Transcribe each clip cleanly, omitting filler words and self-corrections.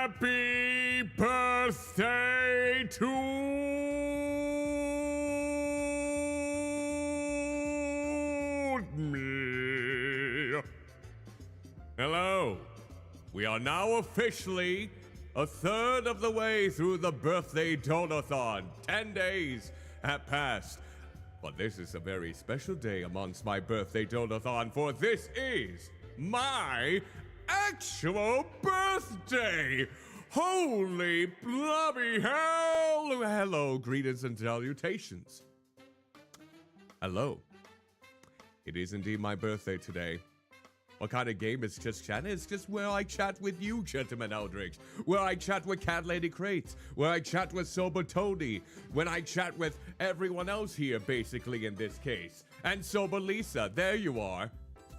Happy birthday to me. Hello. We are now officially a third of the way through the birthday donathon. 10 days have passed. But this is a very special day amongst my birthday donathon, for this is my actual birthday! Holy bloody hell! Hello, greetings and salutations. Hello. It is indeed my birthday today. What kind of game is Just Chat? It's just where I chat with you, Gentleman Eldridge. Where I chat with Cat Lady Crates. Where I chat with Sober Tony. When I chat with everyone else here, basically, in this case. And Sober Lisa, there you are.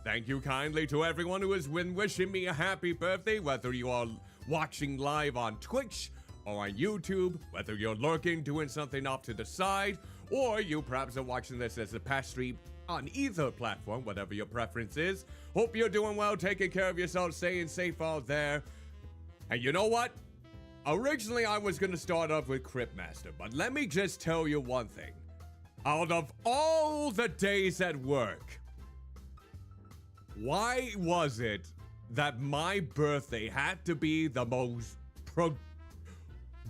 Thank you kindly to everyone who has been wishing me a happy birthday, whether you are watching live on Twitch or on YouTube, whether you're lurking, doing something off to the side, or you perhaps are watching this as a past stream on either platform, whatever your preference is. Hope you're doing well, taking care of yourself, staying safe out there. And you know what? Originally, I was going to start off with Cryptmaster, but let me just tell you one thing. Out of all the days at work, why was it that my birthday had to be the most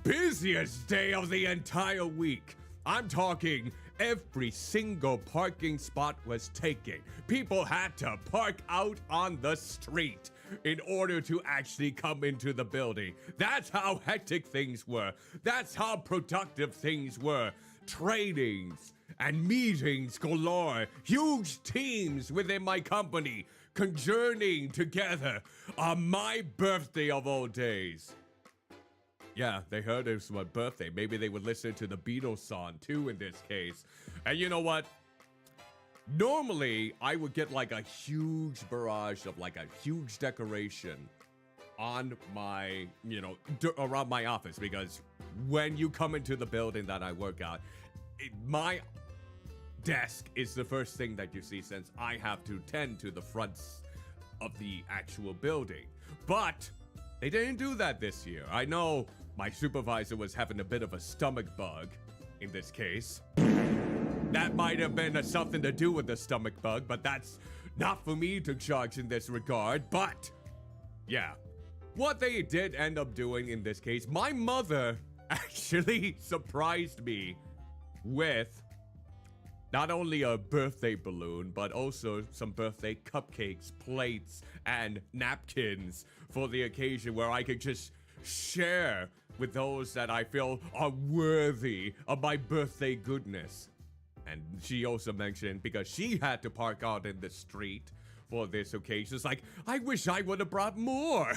busiest day of the entire week? I'm talking every single parking spot was taken. People had to park out on the street in order to actually come into the building. That's how hectic things were. That's how productive things were. Trainings and meetings galore. Huge teams within my company conjoining together on my birthday of all days. Yeah, they heard it was my birthday. Maybe they would listen to the Beatles song too in this case. And you know what? Normally, I would get like a huge barrage of like a huge decoration on my, around my office, because when you come into the building that I work at, my desk is the first thing that you see, since I have to tend to the fronts of the actual building. But they didn't do that this year. I know my supervisor was having a bit of a stomach bug in this case. That might have been something to do with the stomach bug, but that's not for me to judge in this regard. But yeah, what they did end up doing in this case, my mother actually surprised me with not only a birthday balloon, but also some birthday cupcakes, plates, and napkins for the occasion, where I could just share with those that I feel are worthy of my birthday goodness. And she also mentioned, because she had to park out in the street for this occasion, it's like, I wish I would have brought more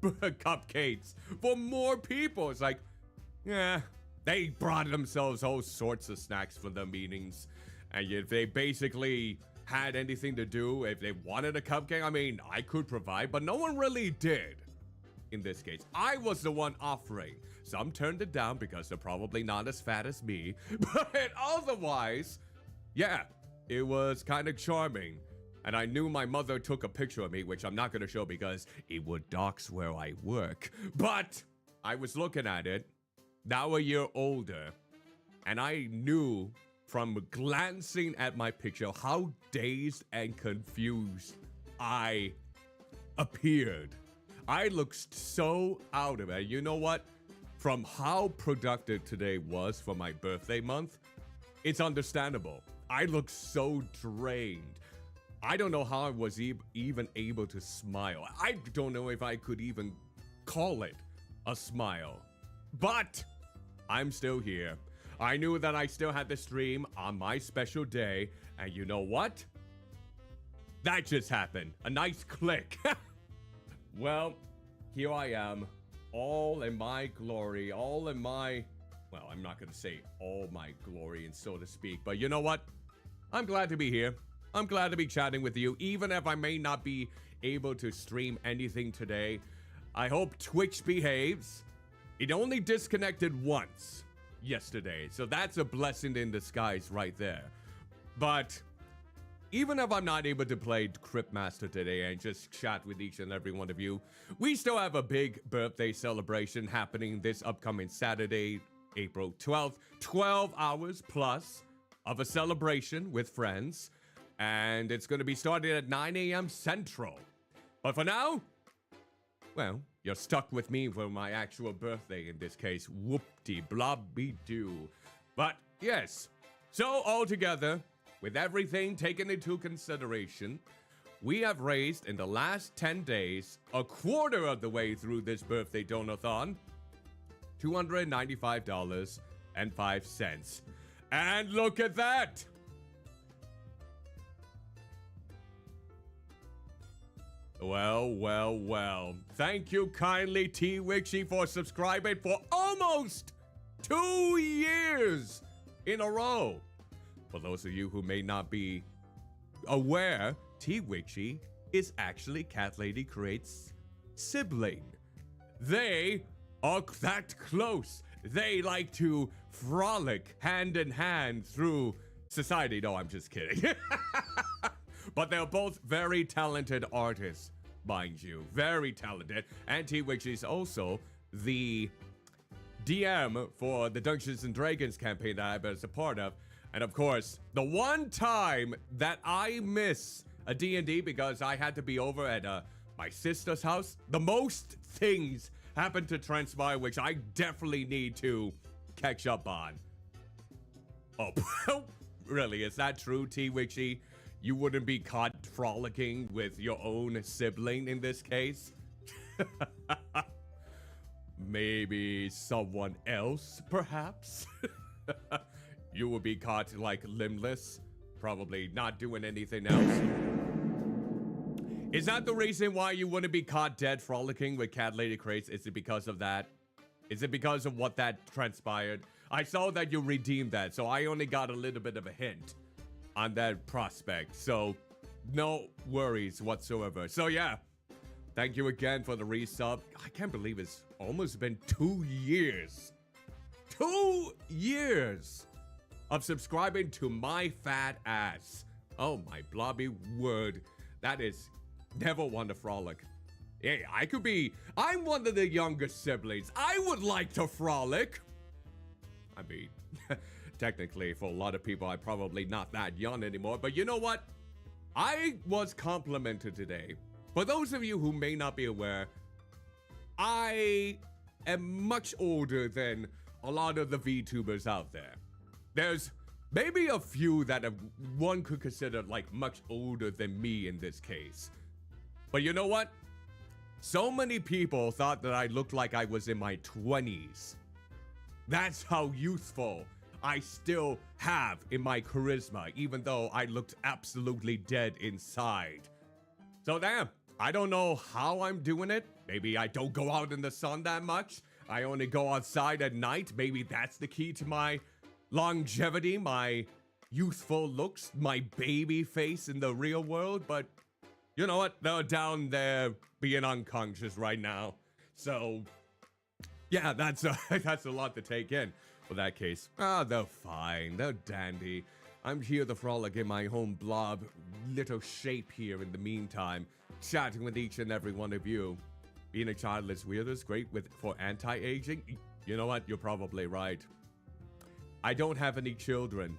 cupcakes for more people. It's like, yeah, they brought themselves all sorts of snacks for the meetings. And if they basically had anything to do, if they wanted a cupcake, I mean, I could provide, but no one really did. In this case, I was the one offering. Some turned it down because they're probably not as fat as me. But otherwise, yeah, it was kind of charming. And I knew my mother took a picture of me, which I'm not going to show because it would dox where I work. But I was looking at it, now a year older, and I knew from glancing at my picture how dazed and confused I appeared. I looked so out of it. You know what? From how productive today was for my birthday month, it's understandable. I looked so drained. I don't know how I was even able to smile. I don't know if I could even call it a smile. But I'm still here. I knew that I still had the stream on my special day, and you know what? That just happened. A nice click. Well, here I am, all in my glory, all in my, well, I'm not gonna say all my glory, and so to speak, but you know what? I'm glad to be here. I'm glad to be chatting with you, even if I may not be able to stream anything today. I hope Twitch behaves. It only disconnected once yesterday, so that's a blessing in disguise right there. But even if I'm not able to play Cryptmaster today and just chat with each and every one of you, we still have a big birthday celebration happening this upcoming Saturday, April 12th. 12 hours plus of a celebration with friends. And it's going to be starting at 9 a.m. Central. But for now, well, you're stuck with me for my actual birthday in this case. Whoop-de-blobby-doo. But yes, so altogether, with everything taken into consideration, we have raised in the last 10 days, a quarter of the way through this birthday donathon, $295.05. And look at that! Well, well, well. Thank you kindly, T-Wixie, for subscribing for almost 2 years in a row. For those of you who may not be aware, T-Wixie is actually Cat Lady Crate's sibling. They are that close. They like to frolic hand in hand through society. No, I'm just kidding. But they're both very talented artists, mind you. Very talented. And T-Wixie is also the DM for the Dungeons & Dragons campaign that I've been a part of. And of course, the one time that I miss a D&D because I had to be over at my sister's house, the most things happen to transpire which I definitely need to catch up on. Oh, really? Is that true, T-Wixie? You wouldn't be caught frolicking with your own sibling in this case? Maybe someone else, perhaps? You would be caught, like, limbless, probably not doing anything else. Is that the reason why you wouldn't be caught dead frolicking with Cat Lady Crates? Is it because of that? Is it because of what that transpired? I saw that you redeemed that, so I only got a little bit of a hint on that prospect. So, no worries whatsoever. So, yeah. Thank you again for the resub. I can't believe it's almost been 2 years. 2 years of subscribing to my fat ass. Oh my blobby word. That is never one to frolic. Hey, I'm one of the younger siblings. I would like to frolic. I mean, technically for a lot of people, I'm probably not that young anymore, but you know what? I was complimented today. For those of you who may not be aware, I am much older than a lot of the VTubers out there. There's maybe a few that one could consider like much older than me in this case. But you know what? So many people thought that I looked like I was in my 20s. That's how youthful I still have in my charisma, even though I looked absolutely dead inside. So damn, I don't know how I'm doing it. Maybe I don't go out in the sun that much. I only go outside at night. Maybe that's the key to my longevity, my youthful looks, my baby face in the real world. But you know what? They're down there being unconscious right now. So yeah, that's a lot to take in. For that case, they're fine. They're dandy. I'm here to frolic in my home blob little shape here in the meantime, chatting with each and every one of you. Being a childless weirdo is great for anti-aging. You know what? You're probably right. I don't have any children.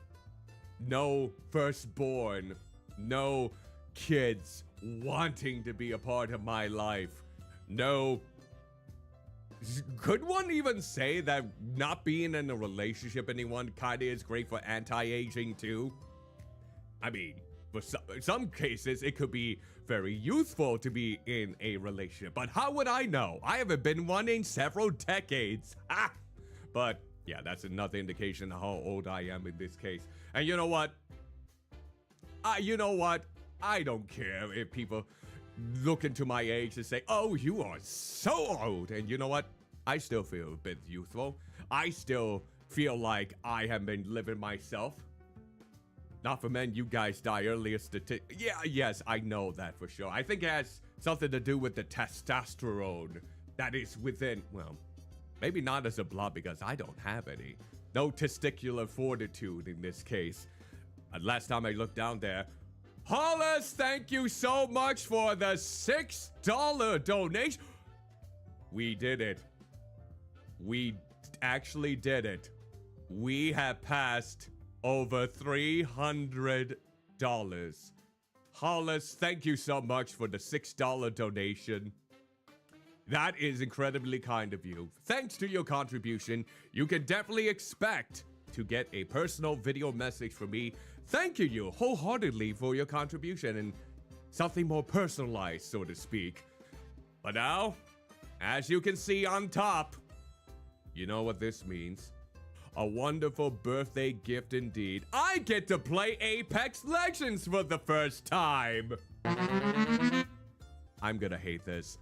No firstborn. No kids wanting to be a part of my life. No. Could one even say that not being in a relationship with anyone kinda is great for anti-aging too? I mean, for some cases, it could be very useful to be in a relationship. But how would I know? I haven't been one in several decades. Ha! But yeah, that's another indication of how old I am in this case. And you know what? I don't care if people look into my age and say, oh, you are so old. And you know what? I still feel a bit youthful. I still feel like I have been living myself. Not for men, you guys die earlier. Yeah, yes, I know that for sure. I think it has something to do with the testosterone that is within, well, maybe not as a blob because I don't have any. No testicular fortitude in this case. Last time I looked down there, Hollis, thank you so much for the $6 donation. We did it. We actually did it. We have passed over $300. Hollis, thank you so much for the $6 donation. That is incredibly kind of you. Thanks to your contribution, you can definitely expect to get a personal video message from me thanking you wholeheartedly for your contribution and something more personalized, so to speak. But now, as you can see on top, you know what this means. A wonderful birthday gift indeed. I get to play Apex Legends for the first time. I'm gonna hate this.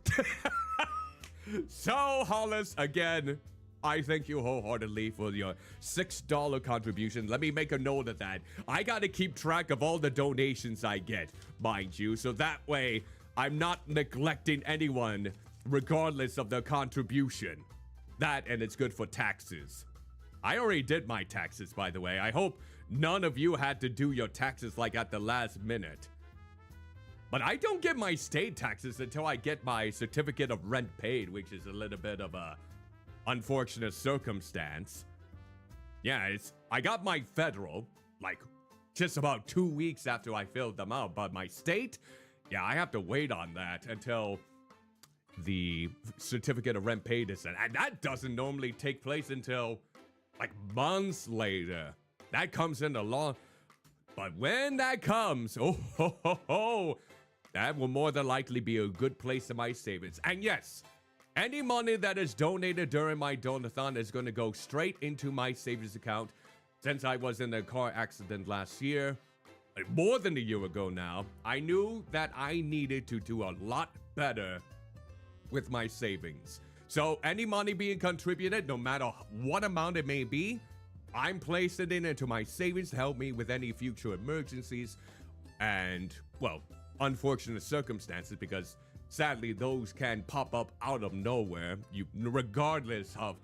So, Hollis, again, I thank you wholeheartedly for your $6 contribution. Let me make a note of that. I gotta keep track of all the donations I get, mind you, so that way I'm not neglecting anyone regardless of their contribution. That, and it's good for taxes. I already did my taxes, by the way. I hope none of you had to do your taxes like at the last minute. But I don't get my state taxes until I get my certificate of rent paid, which is a little bit of a unfortunate circumstance. Yeah, I got my federal, like, just about 2 weeks after I filled them out. But my state, yeah, I have to wait on that until the certificate of rent paid is sent. And that doesn't normally take place until, like, months later. That comes in the law. But when that comes, that will more than likely be a good place in my savings. And yes, any money that is donated during my donathon is going to go straight into my savings account. Since I was in a car accident last year, more than a year ago now, I knew that I needed to do a lot better with my savings. So any money being contributed, no matter what amount it may be, I'm placing it into my savings to help me with any future emergencies and, well, unfortunate circumstances, because sadly those can pop up out of nowhere, regardless of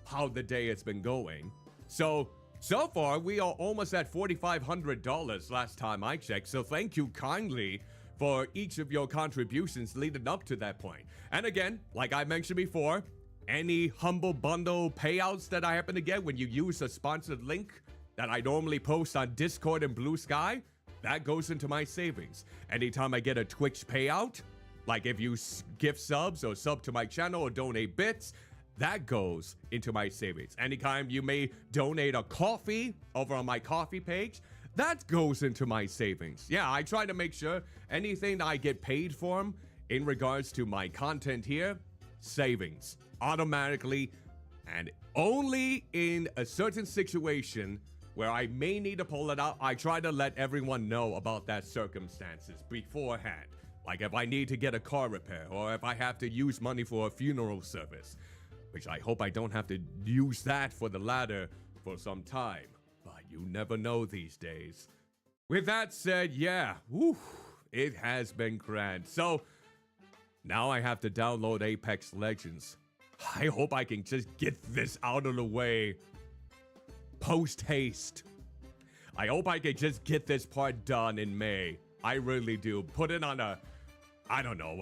how the day has been going. So far we are almost at $4,500 last time I checked, so thank you kindly for each of your contributions leading up to that point. And again, like I mentioned before, any Humble Bundle payouts that I happen to get when you use a sponsored link that I normally post on Discord and Blue Sky, that goes into my savings. Anytime I get a Twitch payout, like if you gift subs or sub to my channel or donate bits, that goes into my savings. Anytime you may donate a coffee over on my coffee page, that goes into my savings. Yeah, I try to make sure anything that I get paid for in regards to my content here, savings, automatically, and only in a certain situation where I may need to pull it out, I try to let everyone know about that circumstances beforehand. Like if I need to get a car repair, or if I have to use money for a funeral service, which I hope I don't have to use that for the latter for some time. But you never know these days. With that said, yeah, it has been grand. So now I have to download Apex Legends. I hope I can just get this out of the way post haste. I hope I can just get this part done in May. I really do. Put it on a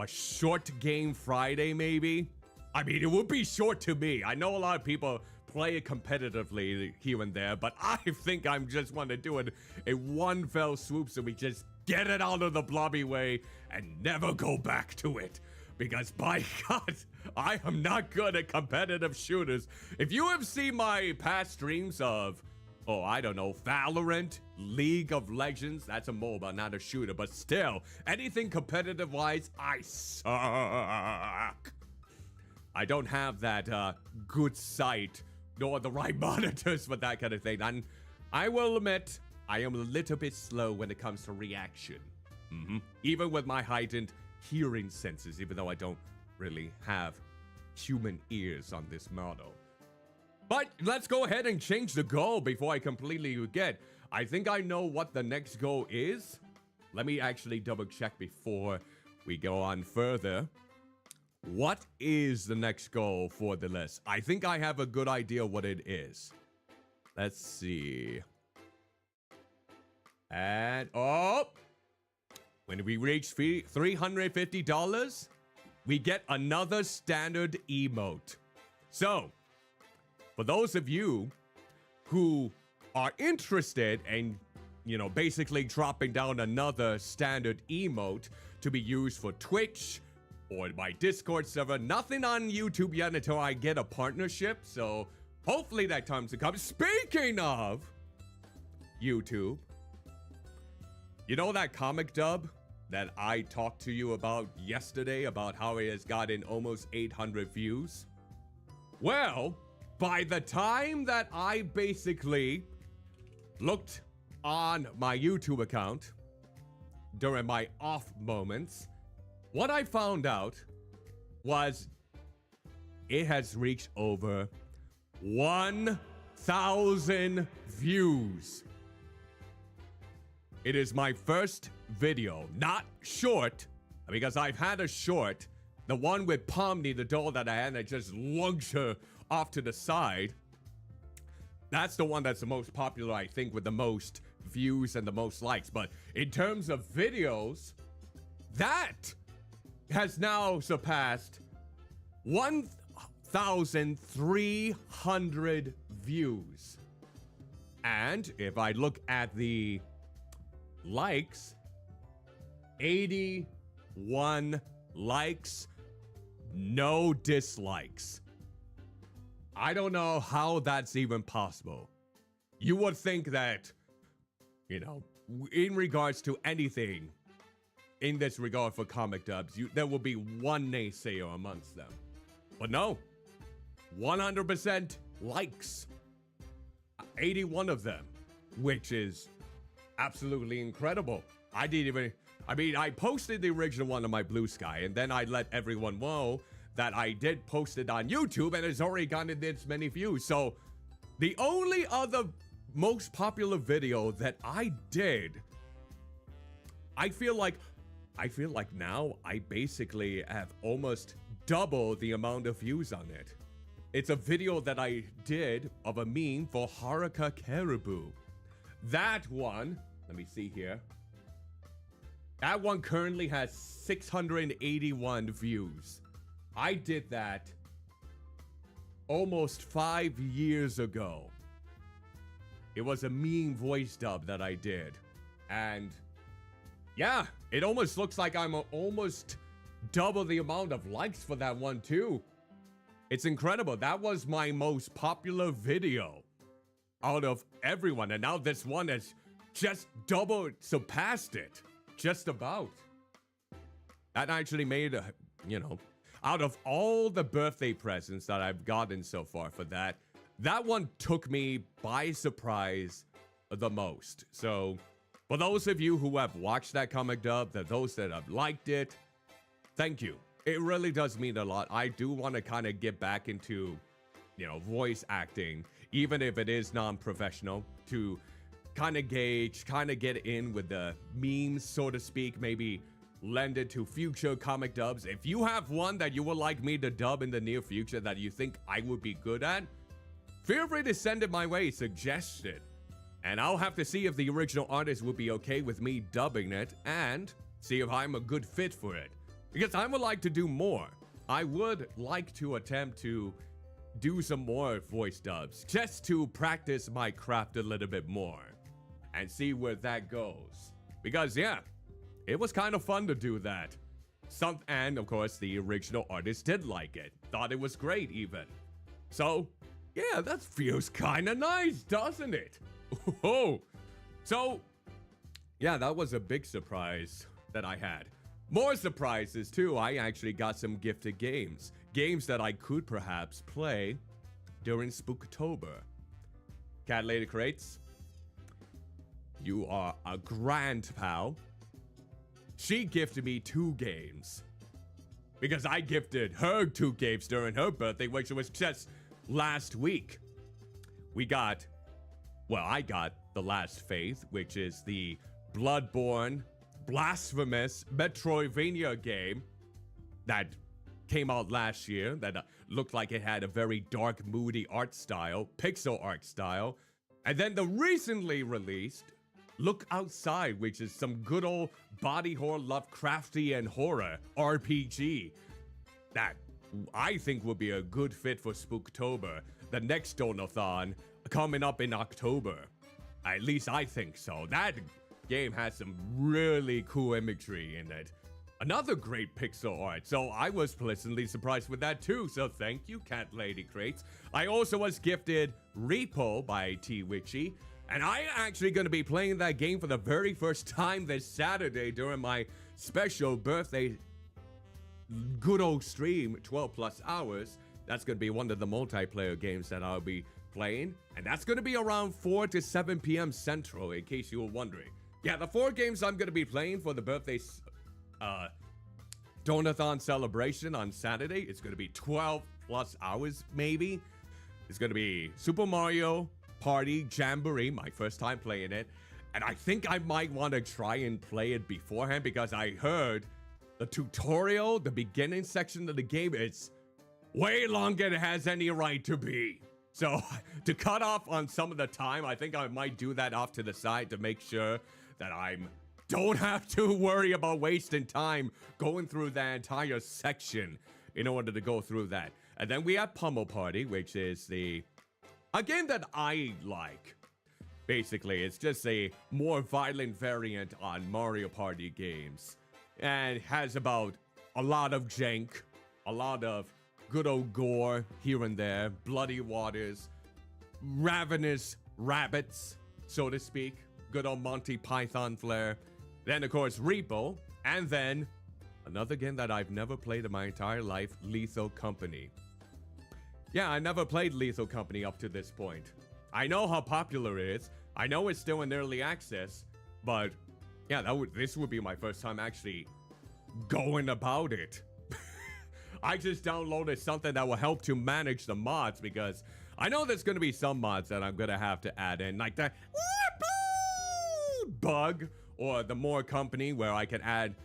short game Friday maybe. I mean, it would be short to me. I know a lot of people play it competitively here and there, but I think I'm just want to do it in one fell swoop so we just get it out of the blobby way and never go back to it. Because by God, I am not good at competitive shooters. If you have seen my past streams of, Valorant, League of Legends, that's a MOBA, not a shooter, but still, anything competitive-wise, I suck. I don't have that good sight, nor the right monitors for that kind of thing. And I will admit, I am a little bit slow when it comes to reaction. Even with my heightened hearing senses, even though I don't really have human ears on this model. But let's go ahead and change the goal before I completely forget. I think I know what the next goal is. Let me actually double check before we go on further. What is the next goal for the list? I think I have a good idea what it is. Let's see. And, When we reach $350, we get another standard emote. So, for those of you who are interested in, basically dropping down another standard emote to be used for Twitch or my Discord server, nothing on YouTube yet until I get a partnership. So, hopefully that time to come. Speaking of YouTube, you know that comic dub that I talked to you about yesterday about how it has gotten almost 800 views? Well, by the time that I basically looked on my YouTube account during my off moments, what I found out was it has reached over 1,000 views. It is my first video, not short, because I've had a short, the one with Pomni, the doll that I had, and I just lugged her off to the side. That's the one that's the most popular, I think, with the most views and the most likes. But in terms of videos, that has now surpassed 1,300 views. And if I look at the likes, 81 likes, no dislikes. I don't know how that's even possible. You would think that, in regards to anything in this regard for comic dubs, there will be one naysayer amongst them. But no, 100% likes. 81 of them, which is absolutely incredible. I posted the original one on my Blue Sky, and then I let everyone know that I did post it on YouTube, and it's already gotten this many views. So the only other most popular video that I did, I feel like now I basically have almost double the amount of views on it. It's a video that I did of a meme for Haruka Caribou. That one, let me see here. That one currently has 681 views. I did that almost 5 years ago. It was a meme voice dub that I did. And yeah, it almost looks like I'm almost double the amount of likes for that one too. It's incredible. That was my most popular video out of everyone. And now this one has just surpassed it. Just about. That actually made, out of all the birthday presents that I've gotten so far for that one took me by surprise the most. So, for those of you who have watched that comic dub, those that have liked it, thank you. It really does mean a lot. I do want to kind of get back into, voice acting, even if it is non-professional, to kind of gauge, kind of get in with the memes, so to speak, maybe lend it to future comic dubs. If you have one that you would like me to dub in the near future that you think I would be good at, feel free to send it my way, suggest it. And I'll have to see if the original artist would be okay with me dubbing it and see if I'm a good fit for it. Because I would like to do more. I would like to attempt to do some more voice dubs just to practice my craft a little bit more and see where that goes. Because yeah, it was kind of fun to do that. And of course, the original artist did like it. Thought it was great even. So yeah, that feels kind of nice, doesn't it? Oh, so yeah, that was a big surprise that I had. More surprises too. I actually got some gifted games. Games that I could perhaps play during Spooktober. Cat Lady Crates, you are a grand pal. She gifted me 2 games. Because I gifted her 2 games during her birthday, which was just last week. I got The Last Faith, which is the Bloodborne, blasphemous Metroidvania game that came out last year that looked like it had a very dark, moody art style, pixel art style. And then the recently released Look Outside, which is some good old body horror, Lovecraftian horror RPG that I think would be a good fit for Spooktober, the next Donathon coming up in October. At least I think so. That game has some really cool imagery in it. Another great pixel art, so I was pleasantly surprised with that too, so thank you, Cat Lady Crates. I also was gifted Repo by T Witchy, and I actually going to be playing that game for the very first time this Saturday during my special birthday good old stream, 12 plus hours. That's going to be one of the multiplayer games that I'll be playing, and that's going to be around 4 to 7 p.m. Central, in case you were wondering. Yeah, the 4 games I'm going to be playing for the birthday Donathon celebration on Saturday, it's going to be 12 plus hours, maybe. It's going to be Super Mario Party Jamboree, my first time playing it. And I think I might want to try and play it beforehand because I heard the tutorial, the beginning section of the game, is way longer than it has any right to be. So to cut off on some of the time, I think I might do that off to the side to make sure that don't have to worry about wasting time going through that entire section in order to go through that. And then we have Pummel Party, which is a game that I like. Basically, it's just a more violent variant on Mario Party games. And has about a lot of jank, a lot of good old gore here and there, bloody waters, ravenous rabbits, so to speak, good old Monty Python flair. Then, of course, Repo, and then another game that I've never played in my entire life, Lethal Company. Yeah, I never played Lethal Company up to this point. I know how popular it is. I know it's still in early access, but yeah, this would be my first time actually going about it. I just downloaded something that will help to manage the mods because I know there's going to be some mods that I'm going to have to add in, like the bug or the more company where I can add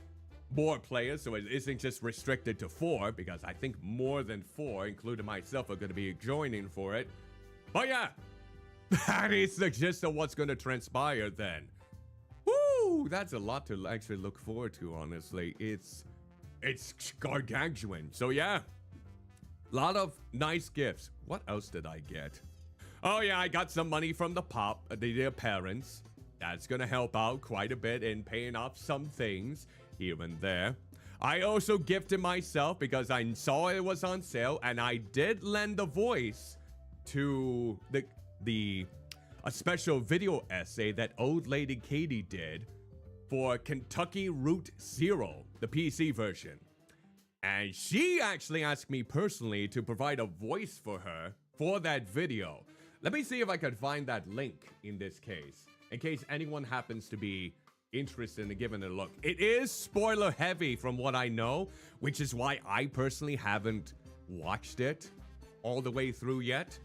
more players so it isn't just restricted to 4 because I think more than 4, including myself, are going to be joining for it. But yeah, that is the gist of what's going to transpire then. Woo! That's a lot to actually look forward to, honestly. It's gargantuan. So yeah, a lot of nice gifts. What else did I get? Oh yeah, I got some money from their parents. That's gonna help out quite a bit in paying off some things here and there. I also gifted myself because I saw it was on sale, and I did lend a voice to a special video essay that old lady Katie did for Kentucky Route Zero, the PC version. And she actually asked me personally to provide a voice for her for that video. Let me see if I can find that link in this case, in case anyone happens to be interested in giving it a look. It is spoiler heavy from what I know, which is why I personally haven't watched it all the way through yet.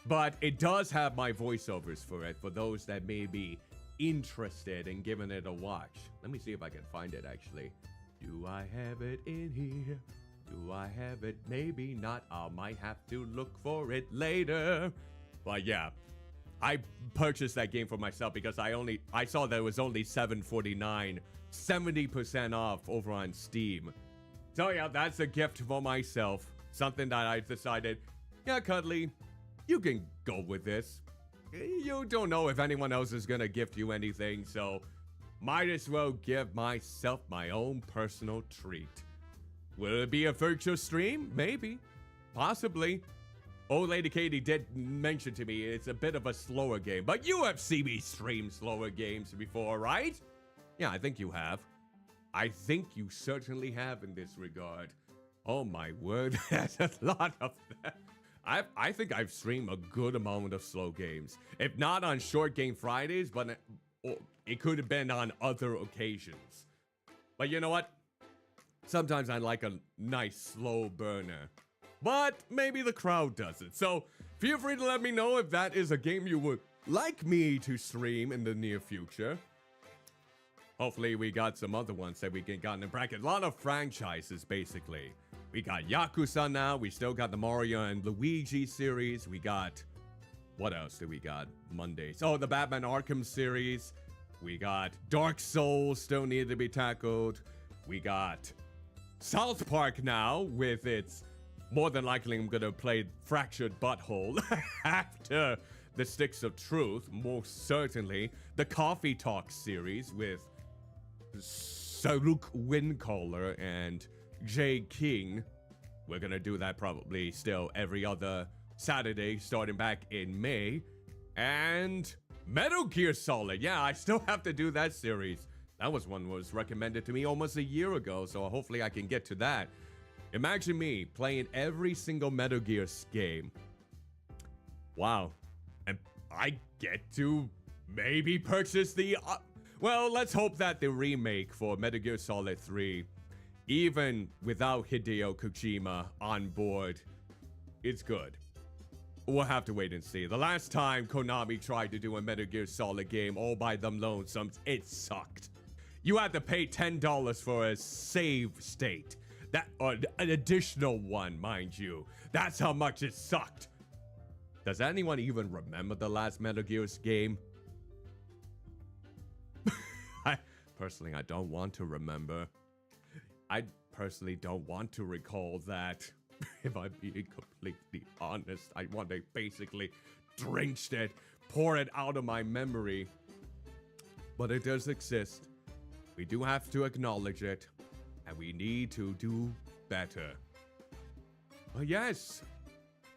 But it does have my voiceovers for it, for those that may be interested in giving it a watch. Let me see if I can find it actually. Do I have it in here? Do I have it? Maybe not. I might have to look for it later. But yeah, I purchased that game for myself because I saw that it was only $7.49, 70% off over on Steam. So yeah, that's a gift for myself. Something that I decided, yeah, Cuddly, you can go with this. You don't know if anyone else is gonna gift you anything, so might as well give myself my own personal treat. Will it be a virtual stream? Maybe. Possibly. Old Lady Katie did mention to me it's a bit of a slower game, but you have seen me stream slower games before, right? Yeah, I think you have. I think you certainly have in this regard. Oh my word, that's a lot of that. I think I've streamed a good amount of slow games. If not on Short Game Fridays, but it could have been on other occasions. But you know what? Sometimes I like a nice slow burner. But maybe the crowd doesn't. So feel free to let me know if that is a game you would like me to stream in the near future. Hopefully we got some other ones that we can get in the bracket. A lot of franchises, basically. We got Yakuza now. We still got the Mario and Luigi series. We got What else do we got? Mondays. Oh, the Batman Arkham series. We got Dark Souls still need to be tackled. We got South Park now with its, more than likely I'm gonna play Fractured Butthole after the Sticks of Truth, most certainly. The Coffee Talk series with Saruk Windcaller and Jay King. We're gonna do that probably still every other Saturday starting back in May. And Metal Gear Solid. Yeah, I still have to do that series. That was one was recommended to me almost a year ago, so hopefully I can get to that. Imagine me playing every single Metal Gear game. Wow. And I get to maybe purchase the... well, let's hope that the remake for Metal Gear Solid 3, even without Hideo Kojima on board, it's good. We'll have to wait and see. The last time Konami tried to do a Metal Gear Solid game all by them lonesomes, it sucked. You had to pay $10 for a save state. That, an additional one, mind you. That's how much it sucked. Does anyone even remember the last Metal Gear game? Personally, I don't want to remember. I personally don't want to recall that. If I'm being completely honest, I want to basically drench it, pour it out of my memory. But it does exist. We do have to acknowledge it, and we need to do better. But yes,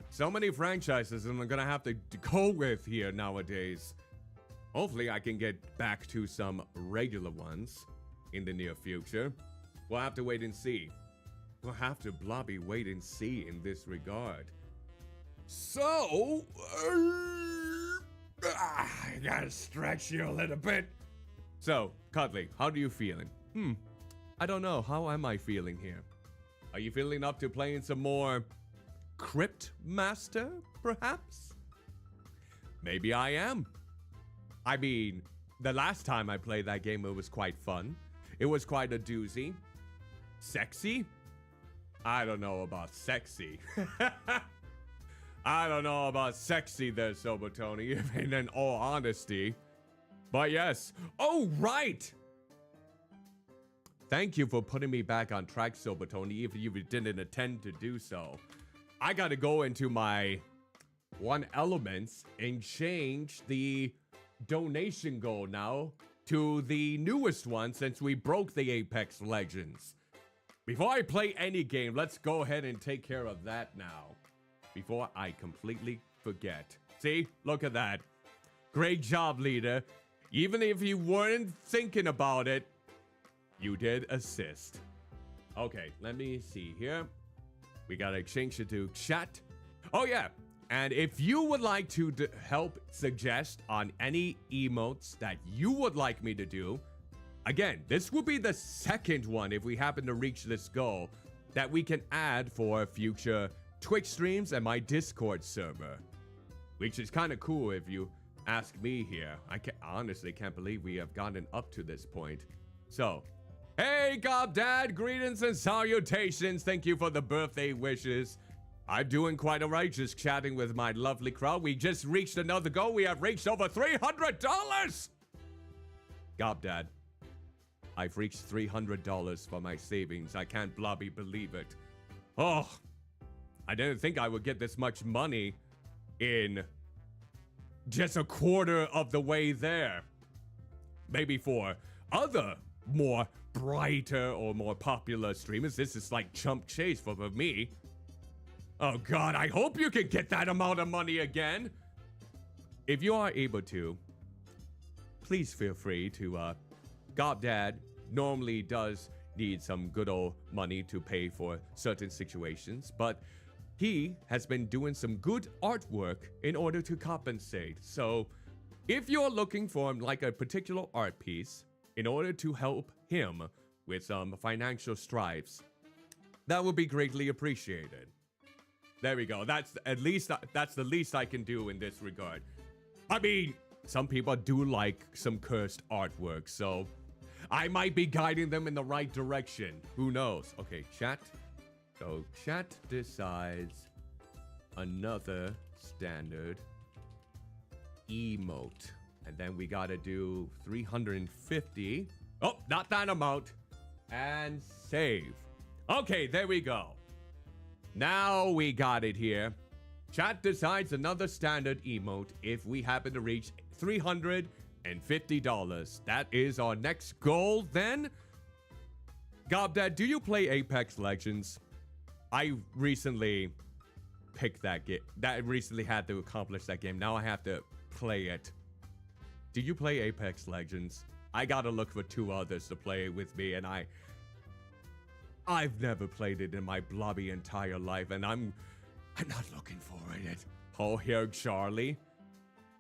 so many franchises I'm gonna have to go with here nowadays. Hopefully I can get back to some regular ones in the near future. We'll have to wait and see. We'll have to blobby wait and see in this regard. So, I gotta stretch you a little bit. So, Cuddly, how do you feeling? I don't know. How am I feeling here? Are you feeling up to playing some more Cryptmaster, perhaps? Maybe I am. I mean, the last time I played that game, it was quite fun. It was quite a doozy. Sexy? I don't know about sexy. I don't know about sexy there, Sobertoni, in all honesty. But yes. Oh, right! Thank you for putting me back on track, Sobertoni, if you didn't intend to do so. I gotta go into my One Elements and change the donation goal now to the newest one since we broke the Apex Legends. Before I play any game, let's go ahead and take care of that now. Before I completely forget. See? Look at that. Great job, leader. Even if you weren't thinking about it, you did assist. Okay, let me see here. We gotta change it to chat. Oh yeah, and if you would like to help suggest on any emotes that you would like me to do, again, this will be the second one if we happen to reach this goal that we can add for future Twitch streams and my Discord server, which is kind of cool if you ask me here. I honestly can't believe we have gotten up to this point. So, hey, Gobdad, greetings and salutations. Thank you for the birthday wishes. I'm doing quite alright, just chatting with my lovely crowd. We just reached another goal. We have reached over $300. Gobdad, I've reached $300 for my savings. I can't blobby believe it. Oh, I didn't think I would get this much money in just a quarter of the way there. Maybe for other more brighter or more popular streamers, this is like chump change for me. Oh God, I hope you can get that amount of money again. If you are able to, please feel free to, Gobdad normally does need some good old money to pay for certain situations, but he has been doing some good artwork in order to compensate. So if you're looking for like a particular art piece in order to help him with some financial stripes, that would be greatly appreciated. There we go. That's the least I can do in this regard. I mean, some people do like some cursed artwork, so I might be guiding them in the right direction. Who knows? Okay, chat. So chat decides another standard emote. And then we gotta do 350. Oh, not that amount. And save. Okay, there we go. Now we got it here. Chat decides another standard emote if we happen to reach $350. That is our next goal then. Gobdad, do you play Apex Legends? I recently picked that game. That recently had to accomplish that game. Now I have to play it. Do you play Apex Legends? I gotta look for 2 others to play it with me, and I've never played it in my blobby entire life, and I'm not looking for it. Oh, here, Charlie.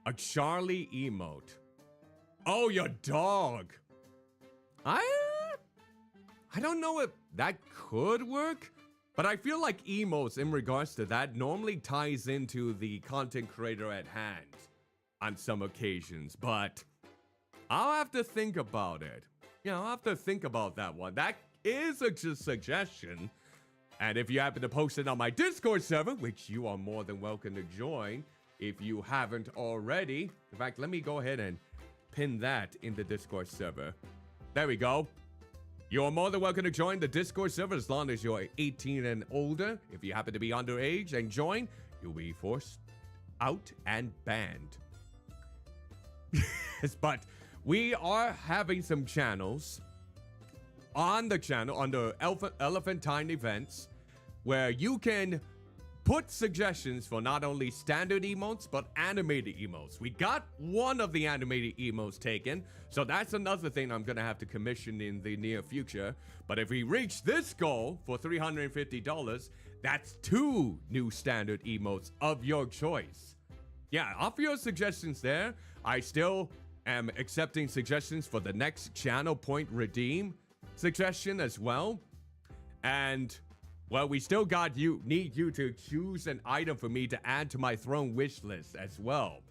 A Charlie emote. Oh, your dog. I don't know if that could work, but I feel like emotes in regards to that normally ties into the content creator at hand on some occasions, but I'll have to think about it. Yeah, I'll have to think about that one. That is a suggestion. And if you happen to post it on my Discord server, which you are more than welcome to join if you haven't already. In fact, let me go ahead and pin that in the Discord server. There we go. You're more than welcome to join the Discord server as long as you're 18 and older. If you happen to be underage and join, you'll be forced out and banned. But we are having some channels on the channel under Elephantine Events where you can put suggestions for not only standard emotes but animated emotes. We got one of the animated emotes taken, so that's another thing I'm gonna have to commission in the near future. But if we reach this goal for $350, that's 2 new standard emotes of your choice. Yeah, offer your suggestions there. I still am accepting suggestions for the next channel point redeem suggestion as well. And well, we still need you to choose an item for me to add to my throne wish list as well.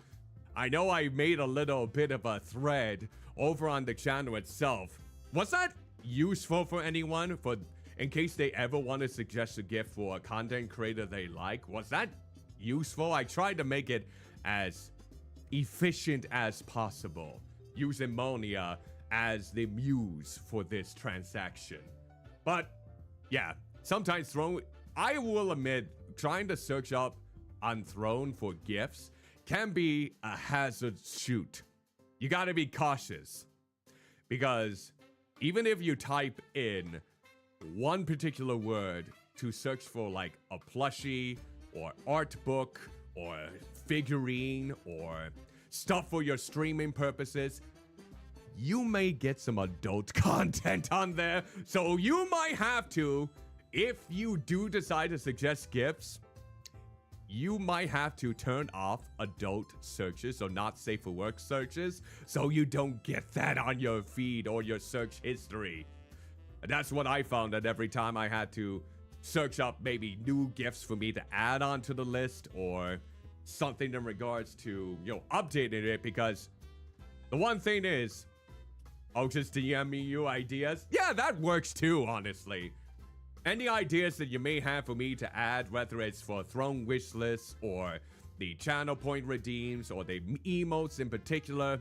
I know I made a little bit of a thread over on the channel itself. Was that useful for anyone, in case they ever want to suggest a gift for a content creator they like? Was that useful? I tried to make it as efficient as possible, using Monia as the muse for this transaction. But yeah, sometimes Throne, I will admit, trying to search up on Throne for gifts can be a hazard shoot. You gotta be cautious, because even if you type in one particular word to search for like a plushie or art book or figurine or stuff for your streaming purposes, you may get some adult content on there. So you might have to, if you do decide to suggest gifts, you might have to turn off adult searches or not safe for work searches so you don't get that on your feed or your search history. And that's what I found, that every time I had to search up maybe new gifts for me to add onto the list or something in regards to, updating it, because the one thing is, just DMing you ideas. Yeah, that works too, honestly. Any ideas that you may have for me to add, whether it's for throne wish lists or the channel point redeems or the emotes in particular,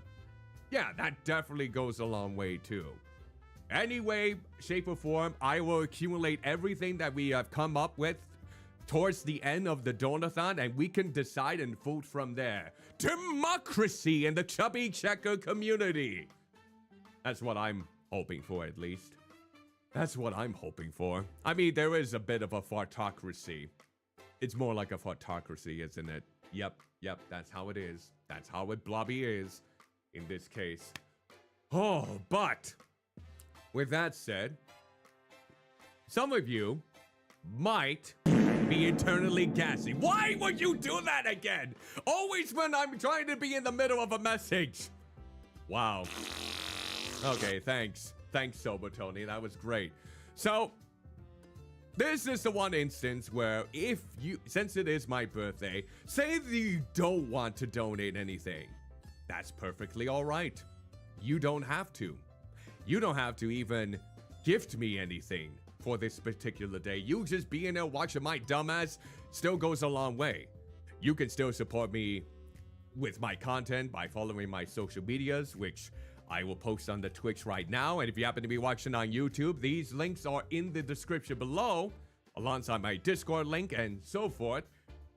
yeah, that definitely goes a long way too. Any way, shape, or form, I will accumulate everything that we have come up with towards the end of the Donathon, and we can decide and vote from there. Democracy in the Chubby Checker community. That's what I'm hoping for, at least. That's what I'm hoping for. I mean, there is a bit of a fartocracy. It's more like a fartocracy, isn't it? Yep, that's how it is. That's how it blobby is in this case. Oh, but with that said, some of you might be eternally gassy. Why would you do that again? Always when I'm trying to be in the middle of a message. Wow. Okay, thanks. Thanks, Sober Tony. That was great. So, this is the one instance where if you, since it is my birthday, say that you don't want to donate anything. That's perfectly all right. You don't have to. You don't have to even gift me anything for this particular day. You just being there watching my dumbass still goes a long way. You can still support me with my content by following my social medias, which I will post on the Twitch right now. And if you happen to be watching on YouTube, these links are in the description below, alongside my Discord link and so forth.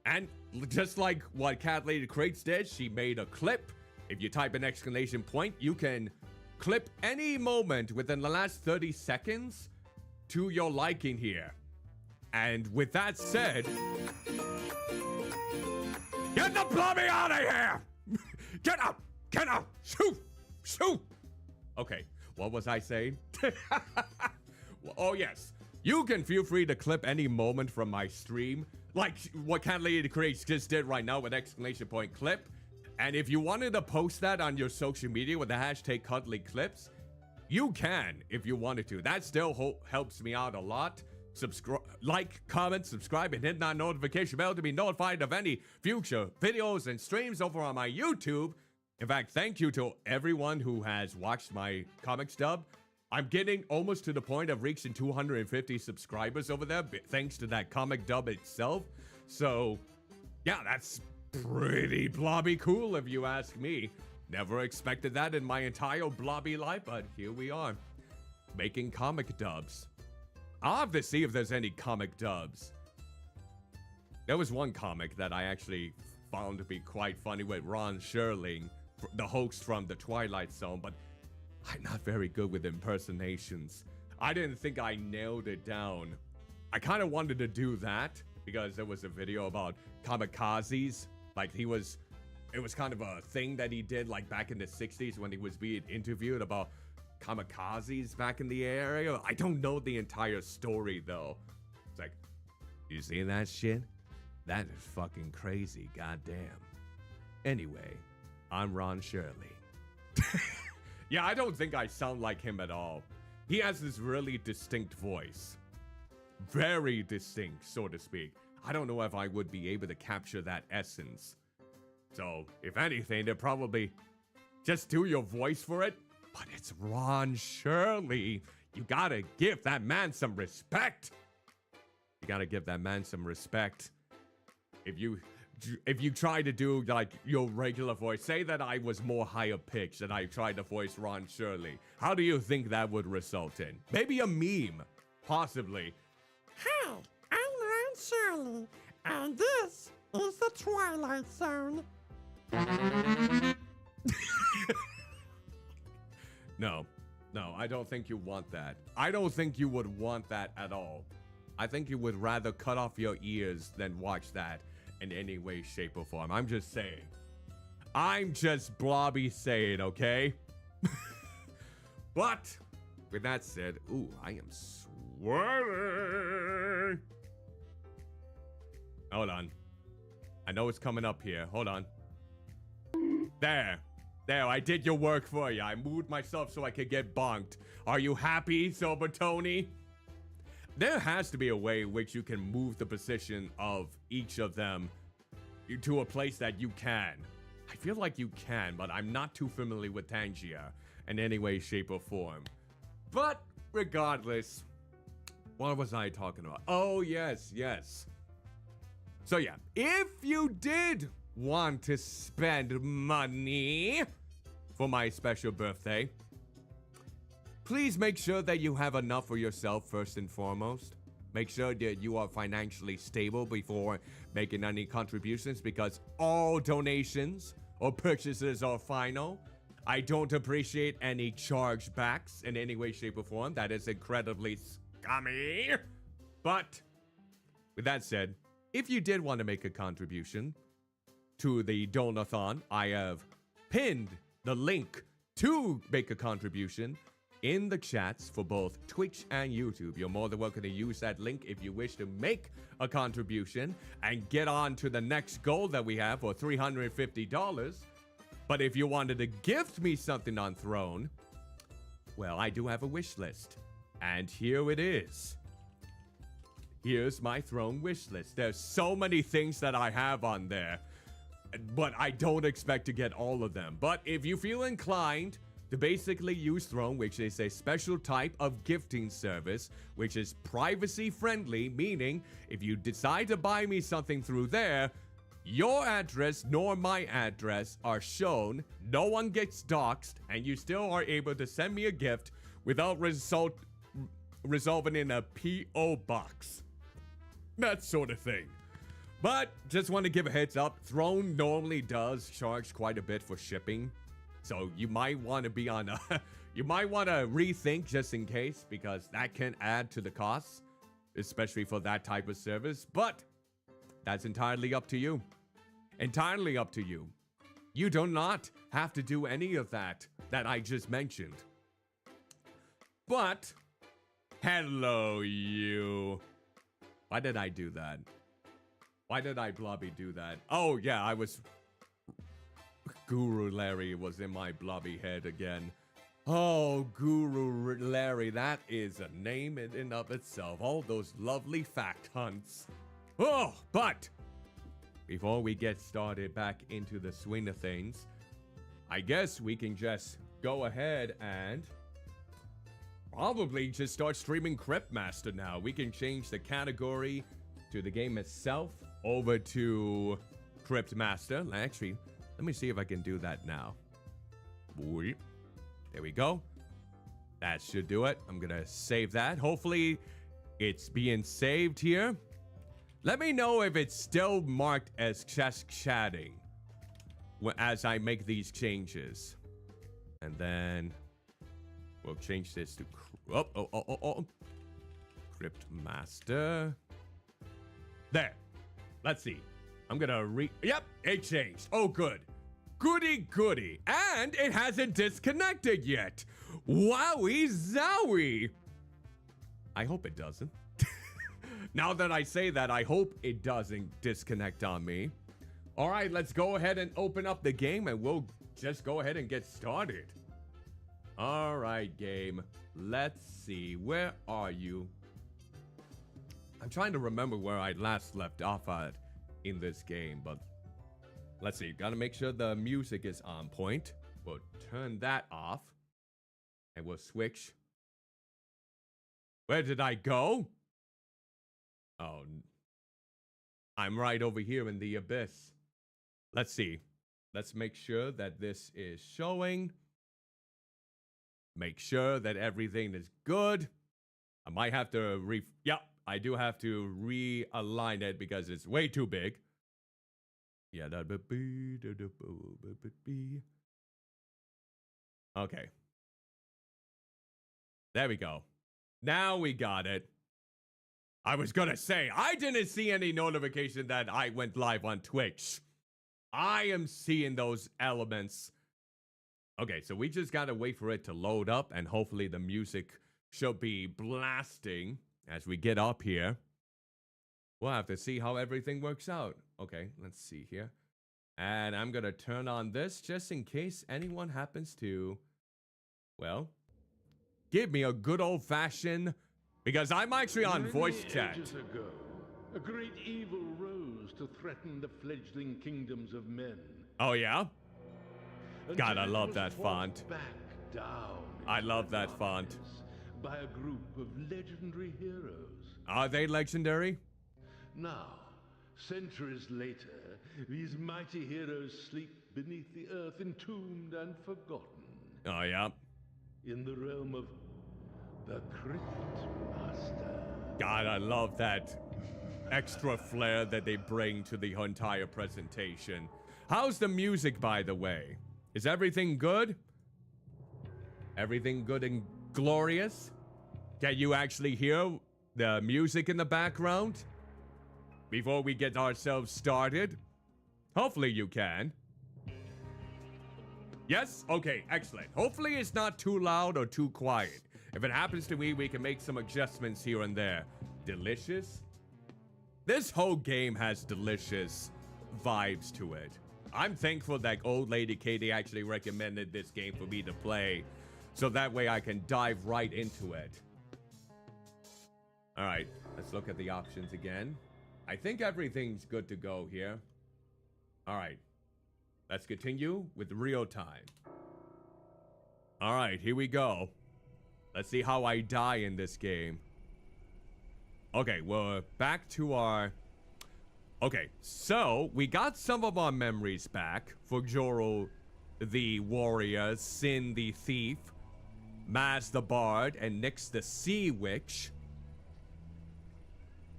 And just like what Cat Lady Crates did, she made a clip. If you type an exclamation point, you can clip any moment within the last 30 seconds to your liking here. And with that said, get the blobby out of here! Get up! Get up! Shoot! Shoot! Okay, what was I saying? Oh yes, you can feel free to clip any moment from my stream, like what Cat Lady Creates just did right now with exclamation point clip. And if you wanted to post that on your social media with the hashtag Cuddly Clips, you can if you wanted to. That still helps me out a lot. Subscribe, like, comment, subscribe, and hit that notification bell to be notified of any future videos and streams over on my YouTube. In fact, thank you to everyone who has watched my comics dub. I'm getting almost to the point of reaching 250 subscribers over there, thanks to that comic dub itself. So, yeah, that's pretty blobby cool if you ask me. Never expected that in my entire blobby life, but here we are, making comic dubs. I'll have to see if there's any comic dubs. There was one comic that I actually found to be quite funny with Ron Sherling, the host from The Twilight Zone, but I'm not very good with impersonations. I didn't think I nailed it down. I kind of wanted to do that because there was a video about kamikazes. Like it was kind of a thing that he did like back in the 60s when he was being interviewed about kamikazes back in the area. I don't know the entire story though. It's like, you see that shit? That is fucking crazy, goddamn. Anyway, I'm Ron Shirley. Yeah, I don't think I sound like him at all. He has this really distinct voice. Very distinct, so to speak. I don't know if I would be able to capture that essence. So, if anything, they'll probably just do your voice for it. But it's Ron Shirley. You gotta give that man some respect. You gotta give that man some respect. If you try to do like your regular voice, say that I was more higher pitched and I tried to voice Ron Shirley, how do you think that would result in? Maybe a meme, possibly. Hi, I'm Ron Shirley, and this is the Twilight Zone. No, I don't think you want that. I don't think you would want that at all. I think you would rather cut off your ears than watch that in any way, shape, or form. I'm just saying. I'm just blobby saying, okay? But, with that said, ooh, I am sweating. Hold on. I know it's coming up here. Hold on. There, I did your work for you. I moved myself so I could get bonked. Are you happy, Sober Tony? There has to be a way in which you can move the position of each of them to a place that you can. I feel like you can, but I'm not too familiar with Tangia in any way, shape, or form. But regardless, what was I talking about? Oh, yes. So yeah, if you did want to spend money for my special birthday, please make sure that you have enough for yourself first and foremost. Make sure that you are financially stable before making any contributions, because all donations or purchases are final. I don't appreciate any chargebacks in any way, shape, or form. That is incredibly scummy. But with that said, if you did want to make a contribution to the Donathon, I have pinned the link to make a contribution in the chats for both Twitch and YouTube. You're more than welcome to use that link if you wish to make a contribution and get on to the next goal that we have for $350. But if you wanted to gift me something on Throne, well, I do have a wish list. And here it is. Here's my Throne wish list. There's so many things that I have on there, but I don't expect to get all of them. But if you feel inclined to basically use Throne, which is a special type of gifting service, which is privacy friendly, meaning if you decide to buy me something through there, your address nor my address are shown, no one gets doxxed, and you still are able to send me a gift without resolving in a P.O. box. That sort of thing. But just want to give a heads up, Throne normally does charge quite a bit for shipping. So you might want to be on a you might want to rethink just in case, because that can add to the costs, especially for that type of service. But that's entirely up to you. Entirely up to you. You do not have to do any of that I just mentioned. But, hello you. Why did I do that? Why did I blobby do that? Oh yeah, Guru Larry was in my blobby head again. Oh, Guru Larry, that is a name in and of itself. All those lovely fact hunts. Oh, but before we get started back into the swing of things, I guess we can just go ahead and probably just start streaming Cryptmaster now. We can change the category to the game itself over to Cryptmaster. Actually, let me see if I can do that now. There we go. That should do it. I'm gonna save that. Hopefully it's being saved here. Let me know if it's still marked as just chatting as I make these changes. And then we'll change this to Cryptmaster. There. Let's see. I'm gonna yep, it changed. Oh, good. Goody goody. And it hasn't disconnected yet. Wowie zowie. I hope it doesn't. Now that I say that, I hope it doesn't disconnect on me. All right, let's go ahead and open up the game and we'll just go ahead and get started. All right, game. Let's see. Where are you? I'm trying to remember where I last left off at in this game, but let's see. Gotta make sure the music is on point. We'll turn that off and we'll switch. Where did I go? Oh, I'm right over here in the abyss. Let's see. Let's make sure that this is showing. Make sure that everything is good. I might have to yep, I do have to realign it because it's way too big. Yeah, okay. There we go. Now we got it. I was gonna say, I didn't see any notification that I went live on Twitch. I am seeing those elements. Okay, so we just gotta wait for it to load up, and hopefully the music should be blasting as we get up here. We'll have to see how everything works out. Okay, let's see here. And I'm gonna turn on this just in case anyone happens to, well, give me a good old-fashioned, because I'm actually on voice chat. Ages ago, a great evil rose to threaten the fledgling kingdoms of men. Oh, yeah? God, I love that font. Back down I love that font. by a group of legendary heroes. Are they legendary? Now, centuries later, these mighty heroes sleep beneath the earth, entombed and forgotten. Oh, yeah. In the realm of the Cryptmaster. God, I love that extra flair that they bring to the entire presentation. How's the music, by the way? Is everything good? Everything good and glorious? Can you actually hear the music in the background before we get ourselves started? Hopefully you can. Yes? Okay, excellent. Hopefully it's not too loud or too quiet. If it happens to me, we can make some adjustments here and there. Delicious? This whole game has delicious vibes to it. I'm thankful that old lady Katie actually recommended this game for me to play, so that way I can dive right into it. All right, let's look at the options again. I think everything's good to go here. All right, let's continue with real time. All right, here we go. Let's see how I die in this game. Okay, we're back to our... Okay, so we got some of our memories back for Joro the warrior, Sin the thief, Maz the bard, and Nyx the sea witch.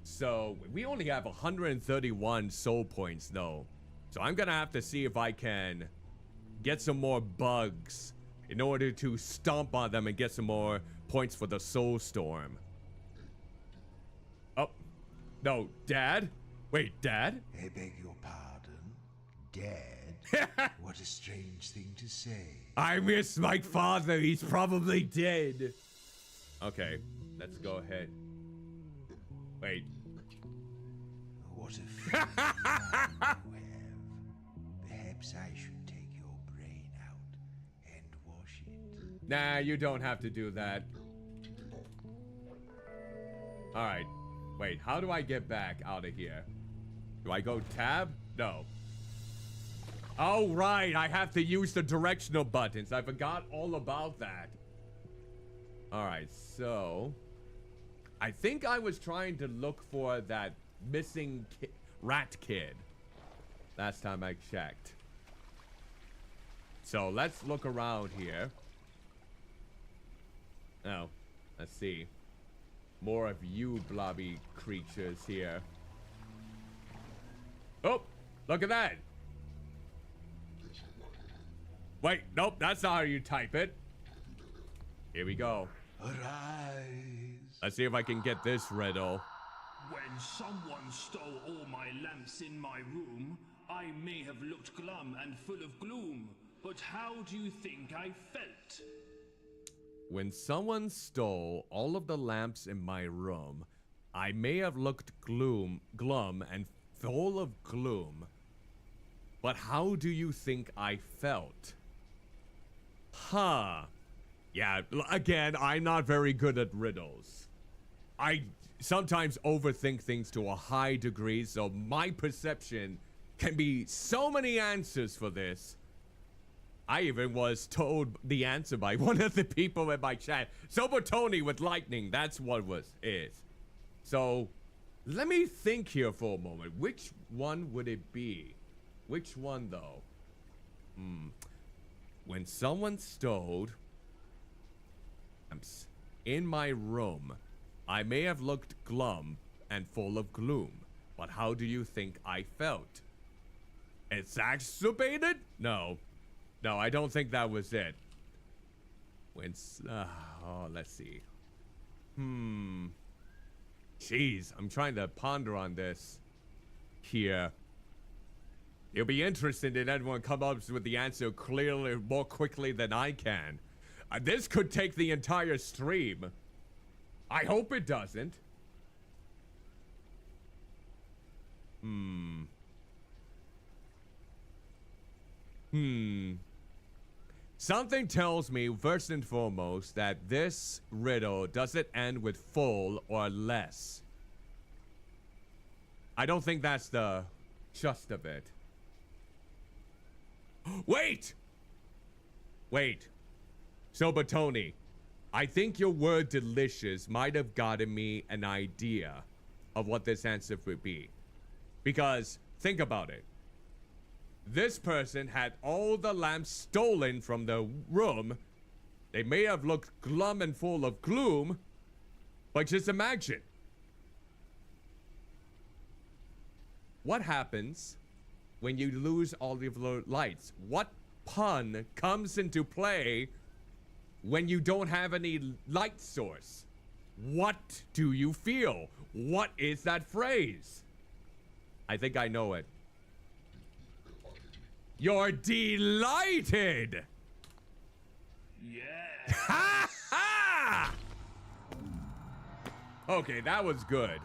So we only have 131 soul points though. So I'm gonna have to see if I can get some more bugs in order to stomp on them and get some more points for the soul storm. Oh, no, Dad? Wait, Dad? I beg your pardon? Dad? What a strange thing to say. I miss my father. He's probably dead. Okay, let's go ahead. Wait. What a funny mind you have. Perhaps I should take your brain out and wash it. Nah, you don't have to do that. Alright. Wait, how do I get back out of here? Do I go tab? No. Oh, right. I have to use the directional buttons. I forgot all about that. Alright, so... I think I was trying to look for that missing rat kid. Last time I checked. So, let's look around here. Oh, let's see. More of you blobby creatures here. Oh, look at that. Wait, nope, that's not how you type it. Here we go. Arise. Let's see if I can get this riddle. When someone stole all my lamps in my room, I may have looked glum and full of gloom, but how do you think I felt? When someone stole all of the lamps in my room, I may have looked glum and full of gloom. But how do you think I felt? Huh. Yeah, again, I'm not very good at riddles. I sometimes overthink things to a high degree, so my perception can be so many answers for this. I even was told the answer by one of the people in my chat. Sobotoni with lightning, that's what is. So, let me think here for a moment. Which one would it be? Which one, though? When someone stole lamps in my room, I may have looked glum and full of gloom. But how do you think I felt? Exacerbated? No. No, I don't think that was it. When, let's see. Jeez, I'm trying to ponder on this here. It'll be interesting if anyone comes up with the answer clearly, more quickly than I can. This could take the entire stream. I hope it doesn't. Something tells me, first and foremost, that this riddle doesn't end with full or less. I don't think that's the gist of it. Wait! Wait. Sobatoni, I think your word delicious might have gotten me an idea of what this answer would be. Because, think about it. This person had all the lamps stolen from the room. They may have looked glum and full of gloom, but just imagine. What happens when you lose all of the lights? What pun comes into play when you don't have any light source? What do you feel? What is that phrase? I think I know it. You're delighted! Yeah. Ha ha! Okay, that was good.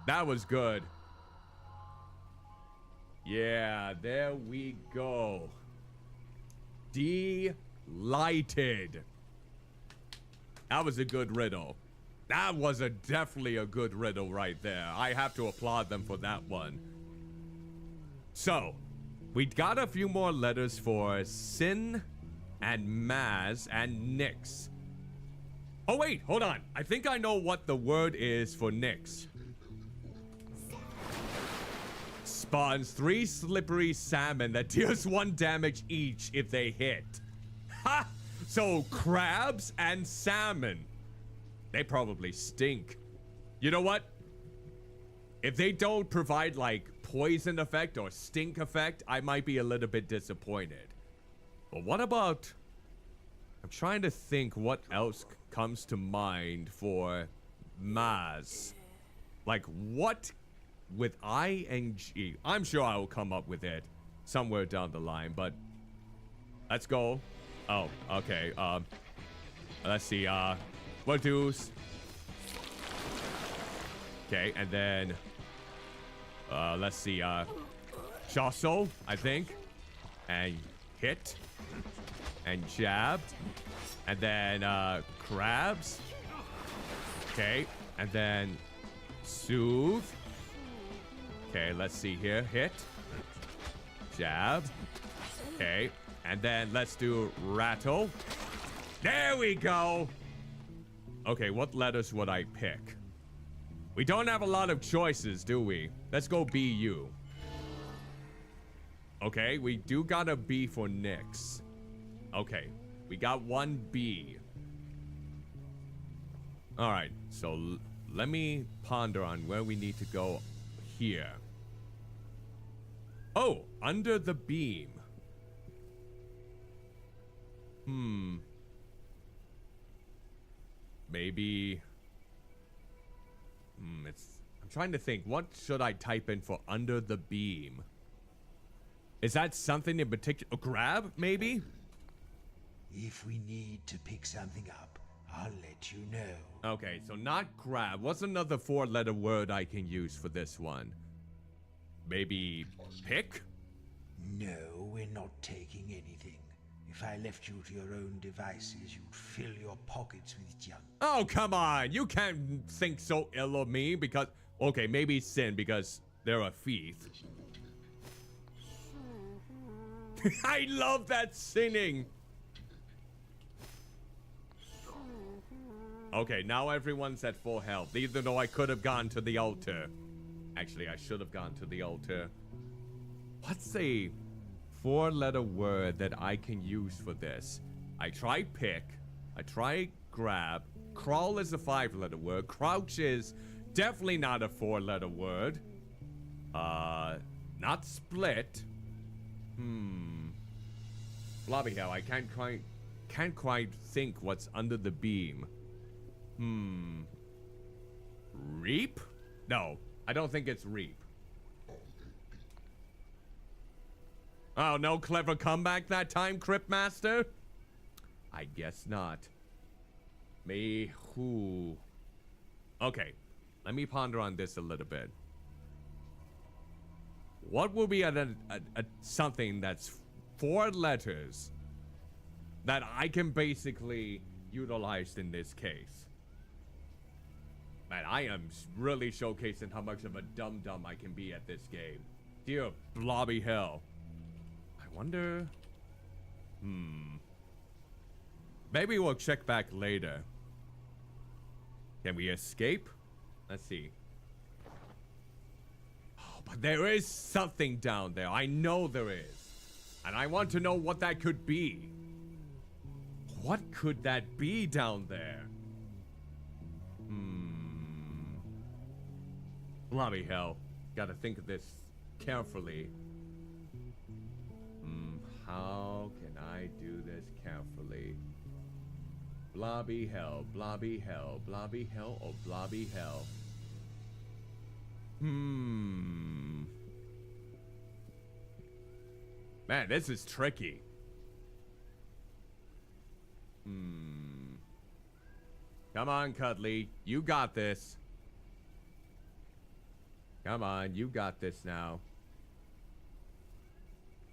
That was good. Yeah, there we go. Delighted. That was a good riddle. That was definitely a good riddle right there. I have to applaud them for that one. So, we got a few more letters for Sin and Maz and Nyx. Oh wait, hold on. I think I know what the word is for Nyx. spawns 3 slippery salmon that deals 1 damage each if they hit. Ha! So crabs and salmon. They probably stink. You know what? If they don't provide like poison effect or stink effect, I might be a little bit disappointed. But what about... I'm trying to think what else comes to mind for Maz. Like what with I and G? I'm sure I will come up with it somewhere down the line, but let's go. Oh, okay. Let's see. We'll do... Okay, and then... let's see. Jostle, I think. And hit. And jab. And then, crabs. Okay, and then... Soothe. Okay, let's see here. Hit. Jab. Okay, and then let's do rattle. There we go! Okay, what letters would I pick? We don't have a lot of choices, do we? Let's go BU. Okay, we do got a B for Nyx. Okay, we got 1 B. Alright, so let me ponder on where we need to go here. Oh, under the beam. Maybe... I'm trying to think. What should I type in for under the beam? Is that something in particular? Grab, maybe? If we need to pick something up, I'll let you know. Okay, so not grab. What's another 4-letter word I can use for this one? Maybe pick? No, we're not taking anything. If I left you to your own devices, you'd fill your pockets with junk. Oh, come on. You can't think so ill of me because... Okay, maybe sin because they're a thief. I love that singing. Okay, now everyone's at full health. Even though I could have gone to the altar. Actually, I should have gone to the altar. What's a 4-letter word that I can use for this? I try pick. I try grab. Crawl is a 5-letter word. Crouch is definitely not a 4-letter word. Not split. Blobby hell, I can't quite think what's under the beam. Reap? No, I don't think it's reap. Oh, no clever comeback that time, Cryptmaster? I guess not. Me who? Okay, let me ponder on this a little bit. What will be something that's 4 letters that I can basically utilize in this case? Man, I am really showcasing how much of a dum-dum I can be at this game. Dear blobby hell. I wonder... Maybe we'll check back later. Can we escape? Let's see. Oh, but there is something down there. I know there is. And I want to know what that could be. What could that be down there? Blobby hell. Gotta think of this carefully. How can I do this carefully? Blobby hell, blobby hell, blobby hell, or blobby hell? Man, this is tricky. Come on, Cuddly. You got this. Come on, you got this now.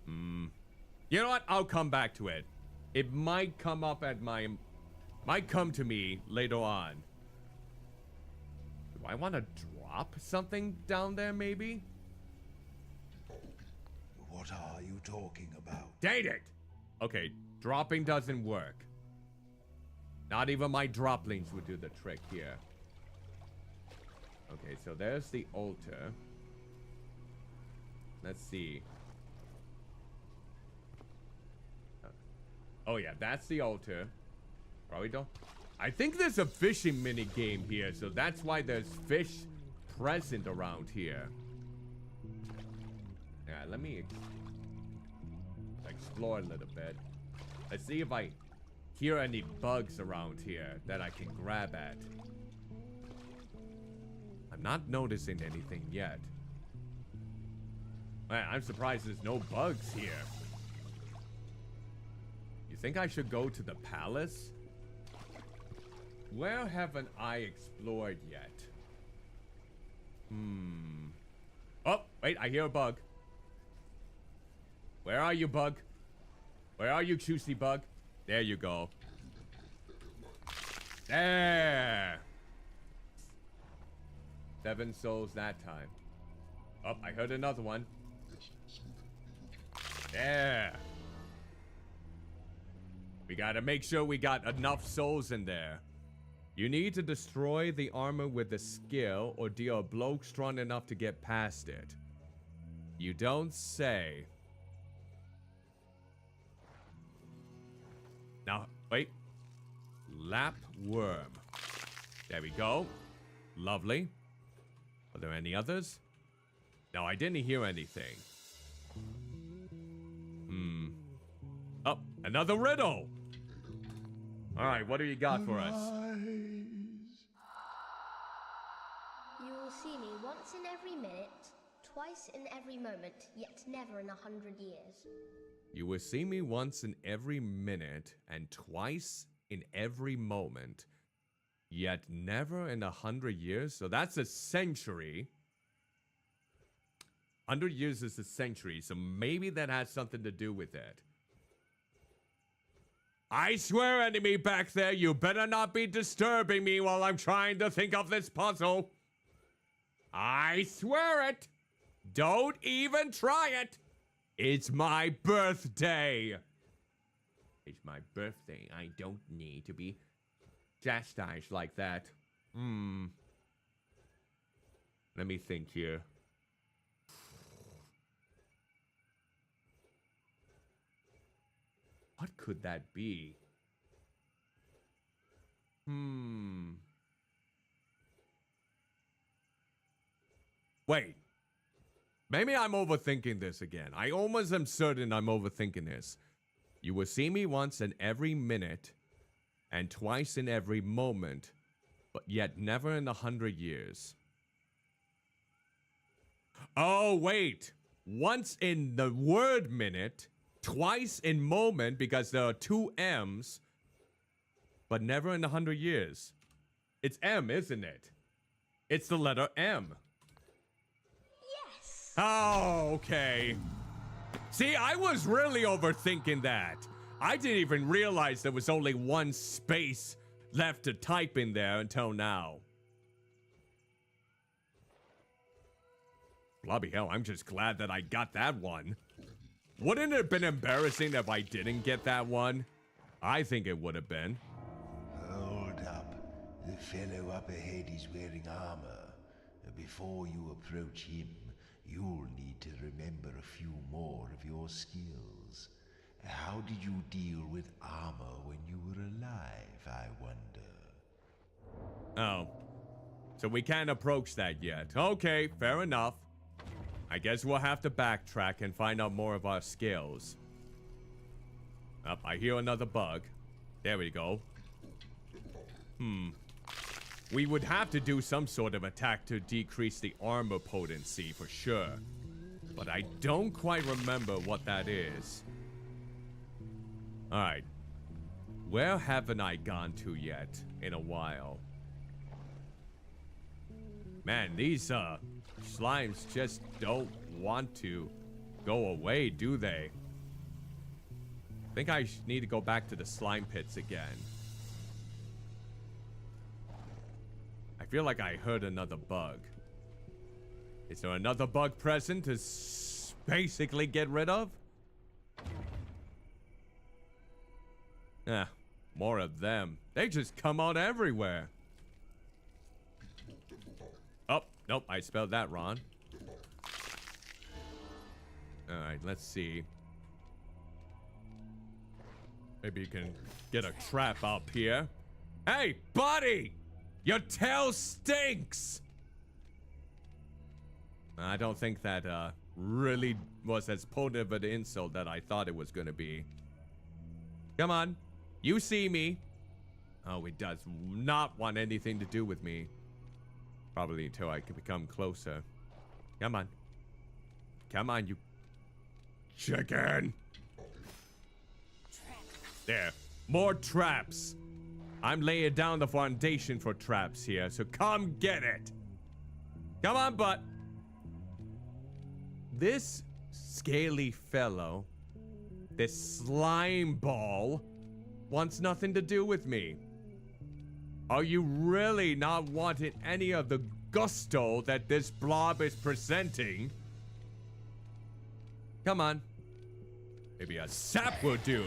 You know what? I'll come back to it. It might come up at might come to me later on. Do I want to drop something down there, maybe? What are you talking about? Dang it! Okay, dropping doesn't work. Not even my droplings would do the trick here. Okay, so there's the altar. Let's see. Oh yeah, that's the altar. Probably don't. I think there's a fishing mini game here, so that's why there's fish present around here. Yeah, let me explore a little bit. Let's see if I hear any bugs around here that I can grab at. I'm not noticing anything yet. Man, I'm surprised there's no bugs here. You think I should go to the palace? Where haven't I explored yet? Oh, wait, I hear a bug. Where are you, bug? Where are you, juicy bug? There you go. There. 7 souls that time. Oh, I heard another one. There. We gotta make sure we got enough souls in there. You need to destroy the armor with a skill or deal a blow strong enough to get past it. You don't say. Now, wait. Lap worm. There we go. Lovely. Are there any others? No, I didn't hear anything. Oh, another riddle. All right, what do you got for us? You will see me once in every minute, twice in every moment, yet never in 100 years. You will see me once in every minute and twice in every moment, yet never in 100 years. So that's a century. 100 years is a century, so maybe that has something to do with it. I swear, enemy back there, you better not be disturbing me while I'm trying to think of this puzzle. I swear it. Don't even try it. It's my birthday. It's my birthday. I don't need to be chastised like that. Let me think here. What could that be? Wait. Maybe I'm overthinking this again. I almost am certain I'm overthinking this. You will see me once in every minute and twice in every moment, but yet never in 100 years. Oh, wait. Once in the word minute, twice in moment because there are 2 M's, but never in 100 years. It's M, isn't it? It's the letter M. Yes! Oh, okay. See, I was really overthinking that. I didn't even realize there was only 1 space left to type in there until now. Bloody hell, I'm just glad that I got that one. Wouldn't it have been embarrassing if I didn't get that one? I think it would have been. Hold up. The fellow up ahead is wearing armor. Before you approach him, you'll need to remember a few more of your skills. How did you deal with armor when you were alive, I wonder? Oh. So we can't approach that yet. Okay, fair enough. I guess we'll have to backtrack and find out more of our skills. Up, I hear another bug. There we go. We would have to do some sort of attack to decrease the armor potency for sure. But I don't quite remember what that is. Alright. Where haven't I gone to yet in a while? Man, these slimes just don't want to go away, do they? I think I need to go back to the slime pits again. I feel like I heard another bug. Is there another bug present to basically get rid of? More of them. They just come out everywhere. Oh, nope, I spelled that wrong. Alright, let's see. Maybe you can get a trap up here. Hey, buddy! Your tail stinks! I don't think that really was as potent of an insult that I thought it was gonna be. Come on. You see me. Oh, he does not want anything to do with me. Probably until I can become closer. Come on. Come on, you chicken. There. More traps. I'm laying down the foundation for traps here, so come get it. Come on, butt. This scaly fellow, this slime ball, wants nothing to do with me. Are you really not wanting any of the gusto that this blob is presenting? Come on. Maybe a sap will do.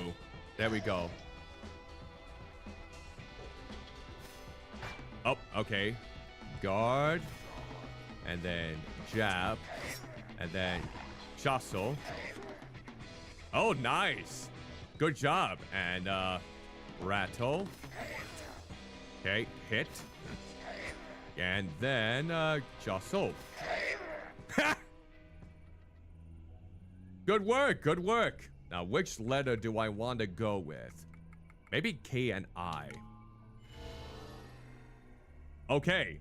There we go. Oh, okay. Guard. And then jab. And then jostle. Oh, nice. Good job. And rattle. Okay, hit. And then jostle. Good work, good work. Now, which letter do I want to go with? Maybe K and I. Okay.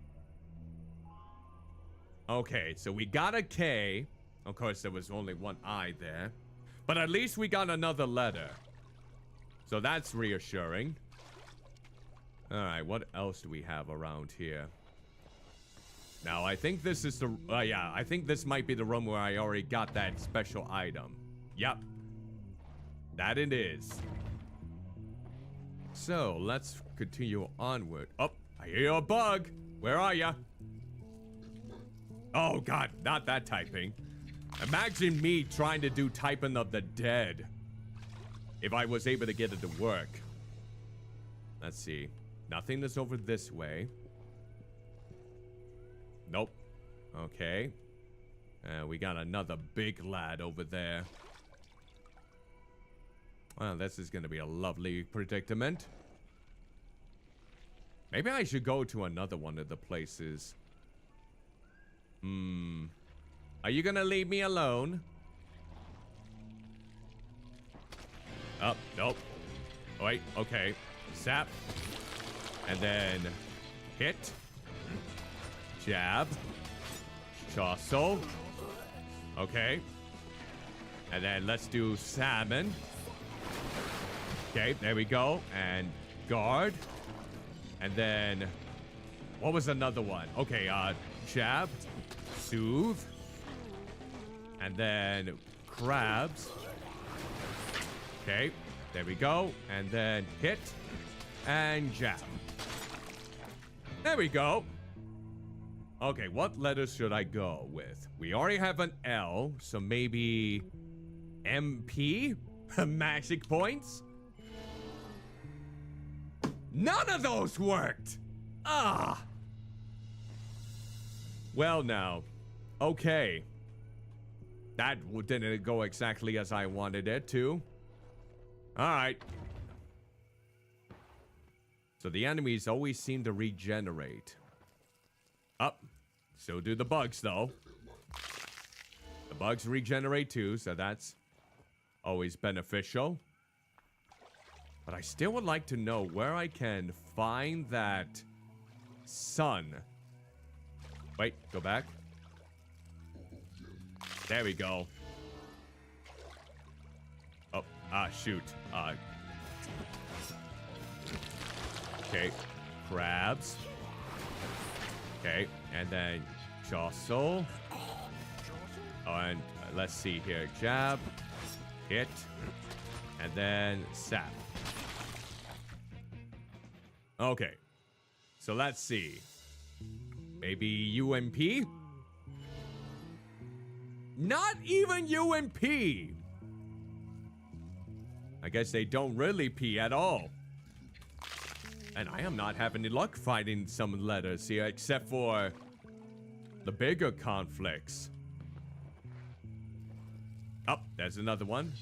Okay, so we got a K. Of course, there was only one I there. But at least we got another letter. So that's reassuring. Alright, what else do we have around here? Now, I think this is the... yeah, I think this might be the room where I already got that special item. Yep. That it is. So, let's continue onward. Oh, I hear a bug. Where are ya? Oh, God, not that typing. Imagine me trying to do typing of the dead. If I was able to get it to work. Let's see. Nothing is over this way. Nope. Okay. We got another big lad over there. Well, this is going to be a lovely predicament. Maybe I should go to another one of the places. Are you going to leave me alone? Oh, nope. Oh, wait, okay. Sap. And then hit. Jab. Jostle. Okay. And then let's do salmon. Okay, there we go. And guard. And then what was another one? Okay, jab. Soothe. And then crabs. Okay, there we go. And then hit. And jab. There we go. Okay, what letters should I go with? We already have an L, so maybe MP? Magic points? None of those worked! Ah! Well now, okay. That didn't go exactly as I wanted it to. Alright. So the enemies always seem to regenerate. Up. So do the bugs, though. The bugs regenerate too, so that's always beneficial. But I still would like to know where I can find that sun. Wait, go back. There we go. Oh, shoot. Okay, crabs. Okay, and then jostle. Oh, and let's see here. Jab, hit, and then sap. Okay, so let's see. Maybe UMP? Not even UMP! I guess they don't really pee at all. And I am not having any luck finding some letters here, except for the bigger conflicts. Oh, there's another one.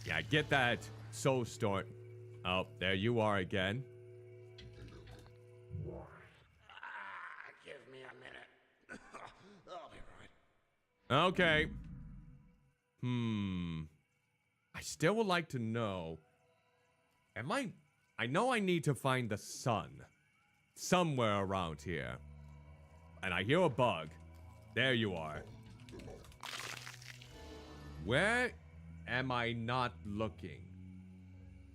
Yeah, get that soul stone. Oh, there you are again. Give me a minute. I'll be right. Okay. I still would like to know. I know I need to find the sun. Somewhere around here. And I hear a bug. There you are. Where am I not looking?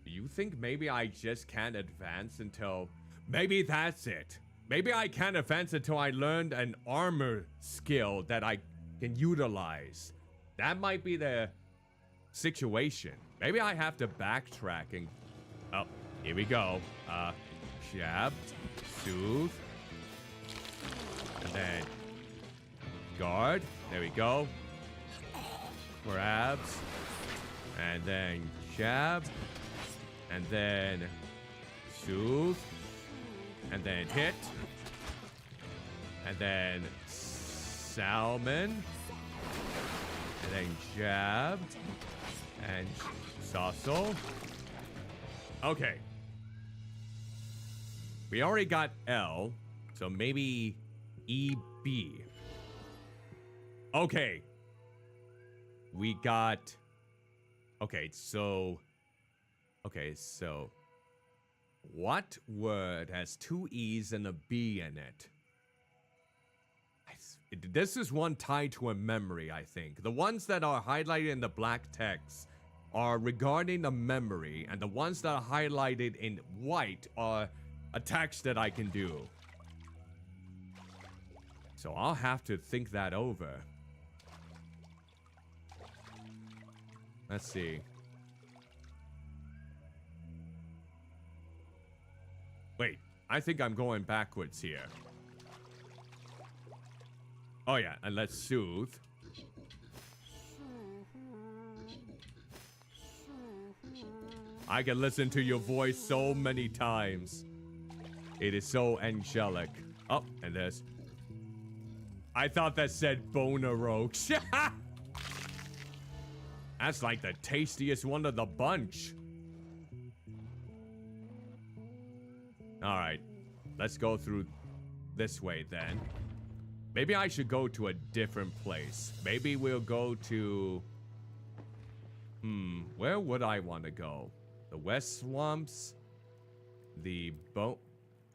Do you think maybe I just can't advance until... Maybe that's it. Maybe I can't advance until I learned an armor skill that I can utilize. That might be the situation. Maybe I have to backtrack and... Oh, here we go. Jab, soothe, and then guard. There we go. Grabs, and then jab, and then soothe, and then hit, and then salmon, and then jab, and sausal. Okay. We already got L, so maybe EB. Okay. We got... Okay, so... What word has two E's and a B in it? This is one tied to a memory, I think. The ones that are highlighted in the black text are regarding a memory, and the ones that are highlighted in white are attacks that I can do. So I'll have to think that over. Let's see. Wait, I think I'm going backwards here. Oh yeah, and let's soothe. I can listen to your voice so many times. It is so angelic. Oh, and there's... I thought that said boner roach. That's like the tastiest one of the bunch. Alright, let's go through this way then. Maybe I should go to a different place. Maybe we'll go to... where would I want to go? The West Swamps? The boat...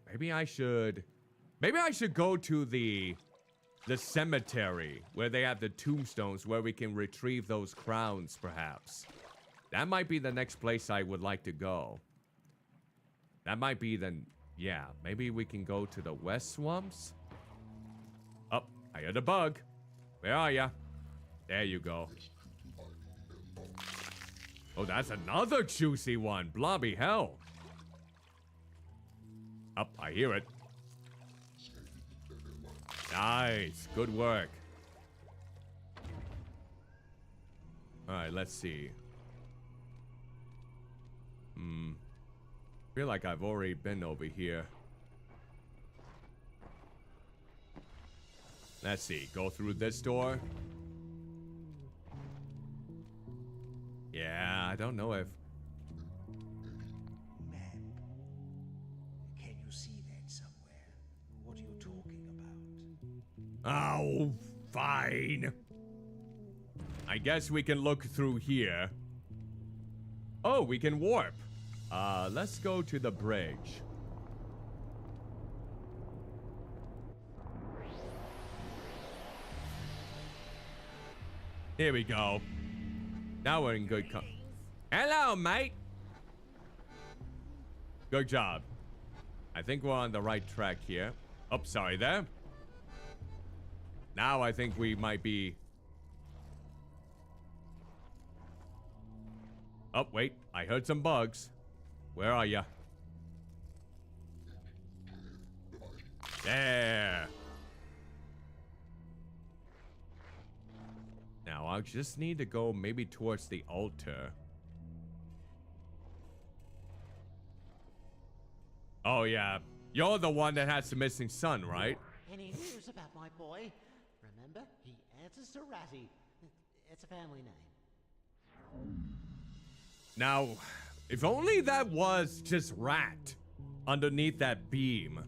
Maybe I should go to the cemetery where they have the tombstones where we can retrieve those crowns, perhaps. That might be the next place I would like to go. That might be the... Yeah, maybe we can go to the West Swamps? Oh, I heard a bug. Where are ya? There you go. Oh, that's another juicy one. Blobby hell. Up, I hear it. Nice. Good work. Alright, let's see. Feel like I've already been over here. Let's see. Go through this door. Yeah, I don't know if... Map. Can you see that somewhere? What are you talking about? Oh, fine. I guess we can look through here. Oh, we can warp. Let's go to the bridge. Here we go. Now we're in good Hello, mate. Good job. I think we're on the right track here. Oh, sorry there. Now I think we might be... Oh, wait. I heard some bugs. Where are ya? There. Now, I'll just need to go maybe towards the altar. Oh, yeah. You're the one that has the missing son, right? Any news about my boy? Remember, he answers to Ratty. It's a family name. Now, if only that was just Rat underneath that beam,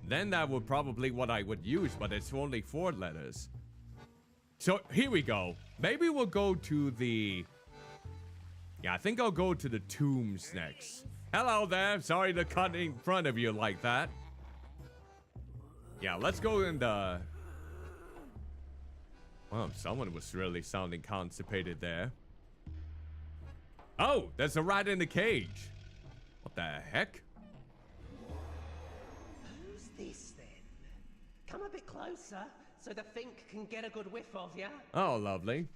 then that would probably what I would use, but it's only 4 letters. So here we go. Maybe we'll go to the... Yeah, I think I'll go to the tombs next. Hello there. Sorry to cut in front of you like that. Yeah, let's go in the... Well, someone was really sounding constipated there. Oh, there's a rat in the cage. What the heck? Who's this then? Come a bit closer so the Fink can get a good whiff of you. Oh, lovely.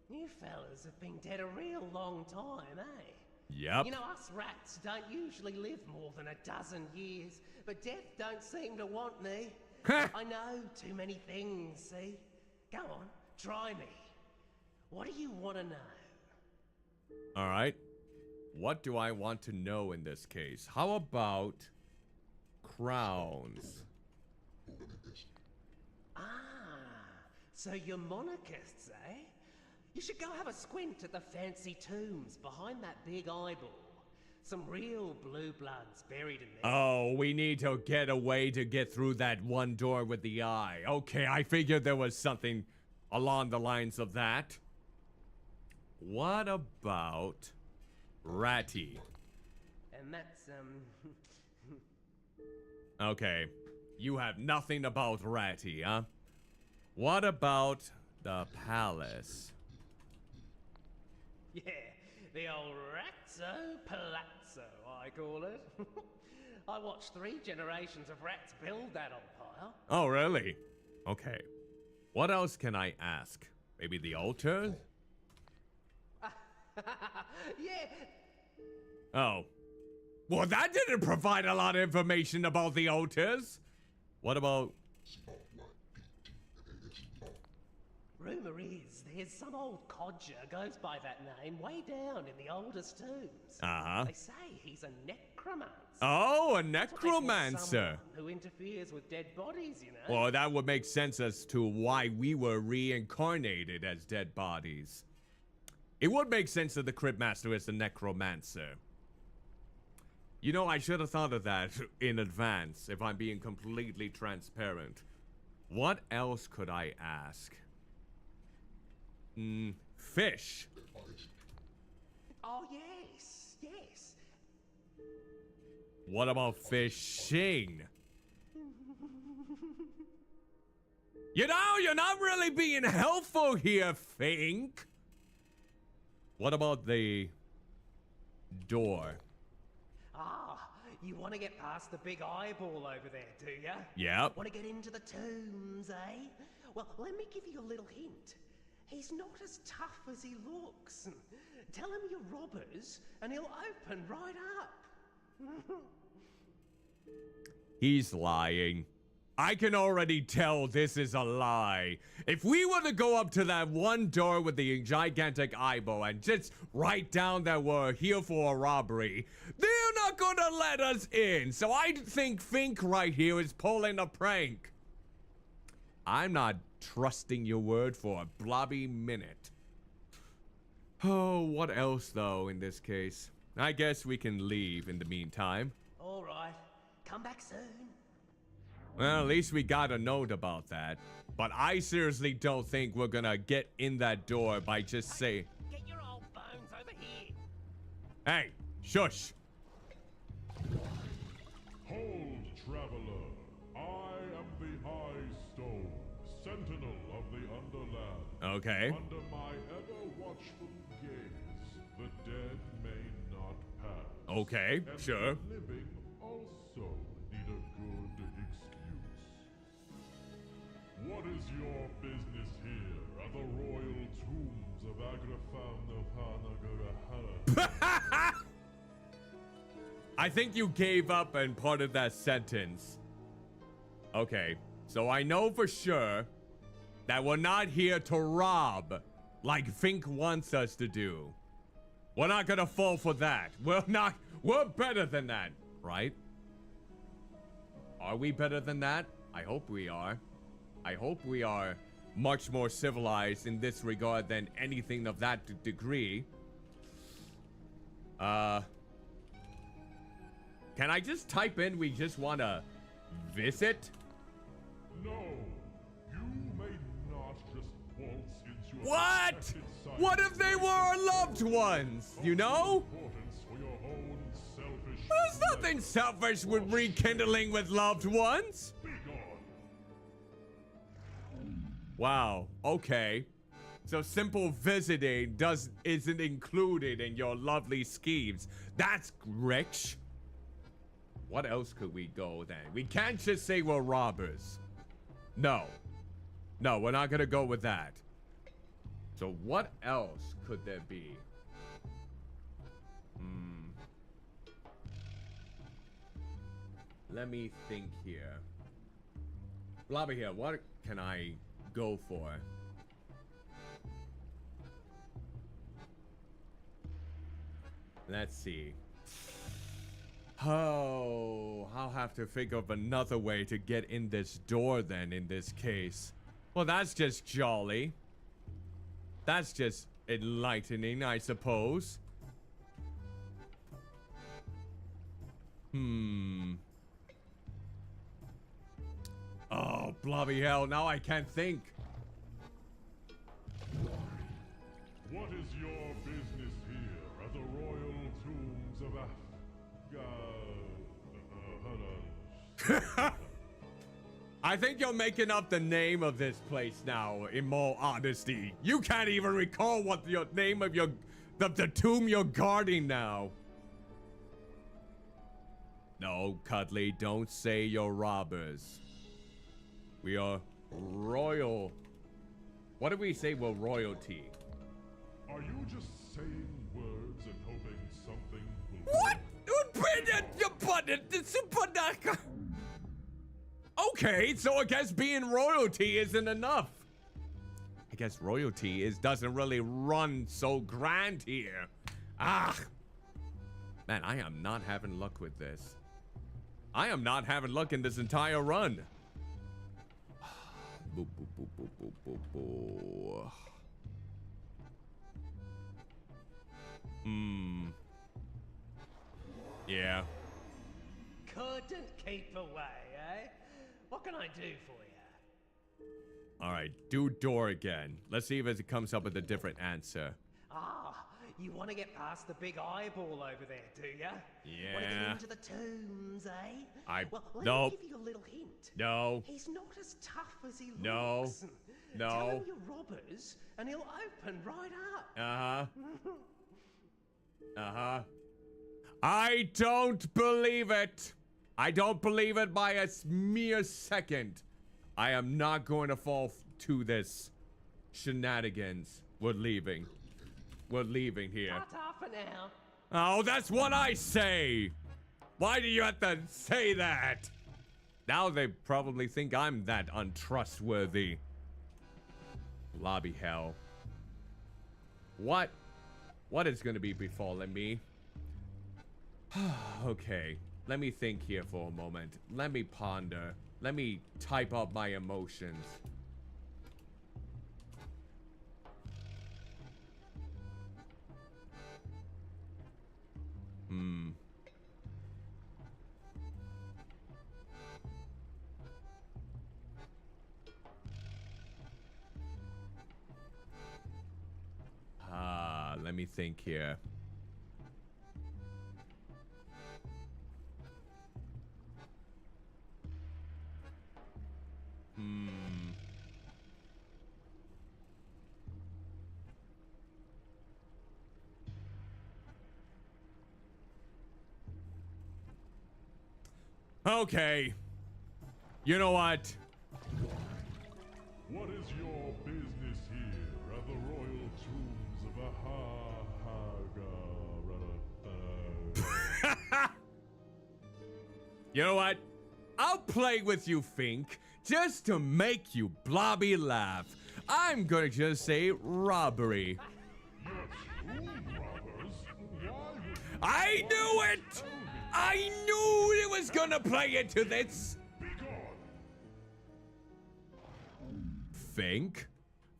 You fellas have been dead a real long time, eh? Yep. You know, us rats don't usually live more than 12 years, but death don't seem to want me. I know too many things, see? Go on, try me. What do you want to know? All right. What do I want to know in this case? How about crowns? Ah, so you're monarchists, eh? You should go have a squint at the fancy tombs behind that big eyeball. Some real blue bloods buried in there. Oh, we need to get away to get through that one door with the eye. Okay, I figured there was something along the lines of that. What about Ratty? And that's, Okay, you have nothing about Ratty, huh? What about the palace? Yeah, the old Ratzo Palazzo, I call it. I watched 3 generations of rats build that old pile. Oh, really? Okay. What else can I ask? Maybe the altar? Yeah. Oh. Well, that didn't provide a lot of information about the altars. What about... Rumor is there's some old codger goes by that name way down in the oldest tombs. Uh-huh. They say he's a necromancer. Oh, a That's what they call necromancer. someone who interferes with dead bodies, you know. Well, that would make sense as to why we were reincarnated as dead bodies. It would make sense that the Cryptmaster is a necromancer. You know, I should have thought of that in advance, if I'm being completely transparent. What else could I ask? Fish. Oh, yes, yes. What about fishing? You know, you're not really being helpful here, Fink. What about the door? Ah, you want to get past the big eyeball over there, do ya? Yep. Want to get into the tombs, eh? Well, let me give you a little hint. He's not as tough as he looks. Tell him you're robbers, and he'll open right up. He's lying. I can already tell this is a lie. If we were to go up to that one door with the gigantic eyeball and just write down that we're here for a robbery, they're not gonna let us in. So I think Fink right here is pulling a prank. I'm not trusting your word for a blobby minute. Oh, what else though in this case? I guess we can leave in the meantime. All right, come back soon. Well, at least we got a note about that. But I seriously don't think we're gonna get in that door by just saying... Get your old bones over here. Hey, shush. Hold, traveler. I am the High Stone, sentinel of the Underland. Okay. Under my ever-watchful gaze, the dead may not pass. Okay, And sure. the living also need a good excuse. What is your business here at the royal tombs of Agrafam? I think you gave up in part of that sentence. Okay, so I know for sure that we're not here to rob like Fink wants us to do. We're not gonna fall for that. We're better than that, right? Are we better than that? I hope we are. I hope we are much more civilized in this regard than anything of that degree. Can I just type in we just want to visit? No, you may not just waltz into What? What if they were our loved ones? You know? For your own selfish There's nothing selfish with rekindling with loved ones. Be gone. Wow. Okay. So simple visiting isn't included in your lovely schemes. That's rich. What else could we go then? We can't just say we're robbers. No. No, we're not gonna go with that. So what else could there be? Let me think here. Blobby here, what can I go for? Let's see. Oh, I'll have to think of another way to get in this door then in this case. Well, that's just jolly. That's just enlightening, I suppose. Oh, bloody hell, now I can't think. What is your business here at the royal tombs of I think you're making up the name of this place now, in more honesty. You can't even recall what the name of the tomb you're guarding now. No, Cuddly, don't say you're robbers. We are royal. What did we say we're royalty? Are you just saying words and hoping something will What? Okay, so I guess being royalty isn't enough. I guess royalty doesn't really run so grand here. Ah. Man, I am not having luck with this. I am not having luck in this entire run. Boo, boo, boo, boo, boo, boo, boo. Yeah. Couldn't keep away, eh? What can I do for you? All right, do door again. Let's see if it comes up with a different answer. Ah, you want to get past the big eyeball over there, do ya? Yeah. Want to get into the tombs, eh? Well, let no. me give you a little hint. No. He's not as tough as he No. looks. No. Tell him you're robbers, and he'll open right up. I don't believe it. I don't believe it by a mere second. I am not going to fall to this shenanigans. We're leaving. We're leaving here. Ta-ta for now. Oh, that's what I say. Why do you have to say that? Now they probably think I'm that untrustworthy. Lobby hell. What is going to be befalling me? Okay, let me think here for a moment. Let me ponder. Let me type up my emotions. Let me think here. Okay. You know what? What is your business here at the royal tombs of You know what? I'll play with you, Fink, just to make you blobby laugh. I'm gonna just say robbery. I knew it! I knew it was gonna play into this! Fink?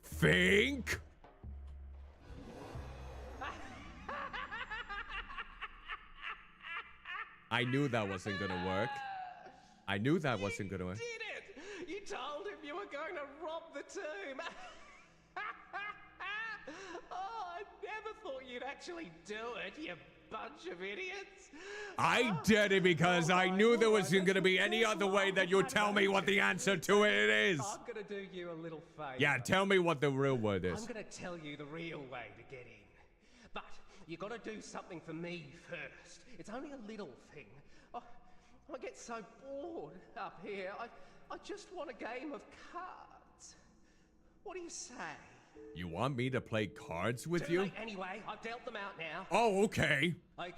Fink? I knew that wasn't gonna work. I knew that wasn't gonna work. You did it! You told him you were going to rob the tomb. Oh, I never thought you'd actually do it, you bunch of idiots. I did it because I knew there wasn't gonna be any other way that you'd tell me what the answer to it is. I'm gonna do you a little favor. Yeah, tell me what the real word is. I'm gonna tell you the real way to get in. But you gotta do something for me first. It's only a little thing. I get so bored up here. I just want a game of cards. What do you say? You want me to play cards with Too you? late anyway, I've dealt them out now. Oh, okay. Okay.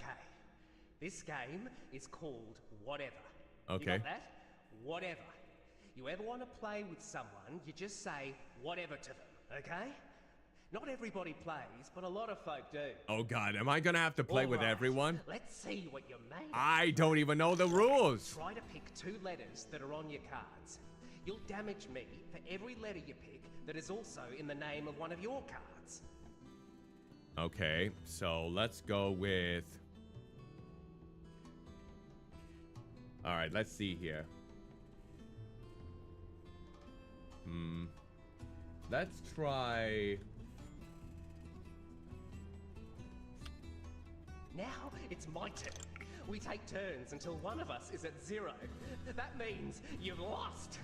This game is called Whatever. Okay. You got that? Whatever. You ever want to play with someone, you just say whatever to them, okay? Not everybody plays, but a lot of folk do. Oh God, am I gonna have to play All with right, everyone? Let's see what you're made of. I don't even know the rules. Try to pick 2 letters that are on your cards. You'll damage me for every letter you pick that is also in the name of one of your cards. Okay, so let's go with... All right, let's see here. Let's try... Now it's my turn. We take turns until one of us is at 0. That means you've lost.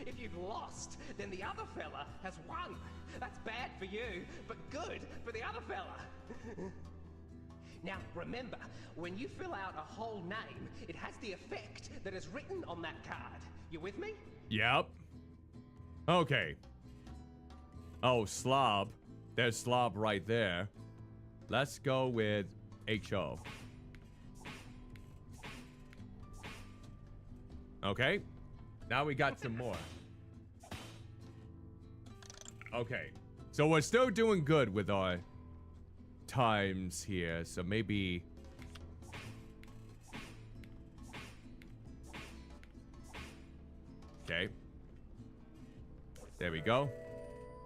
If you've lost, then the other fella has won. That's bad for you, but good for the other fella. Now remember, when you fill out a whole name, it has the effect that is written on that card. You with me? Yep. Okay. Oh, slob. There's slob right there. Let's go with H-O. Okay. Now we got some more. Okay. So we're still doing good with our times here. So maybe... Okay. There we go.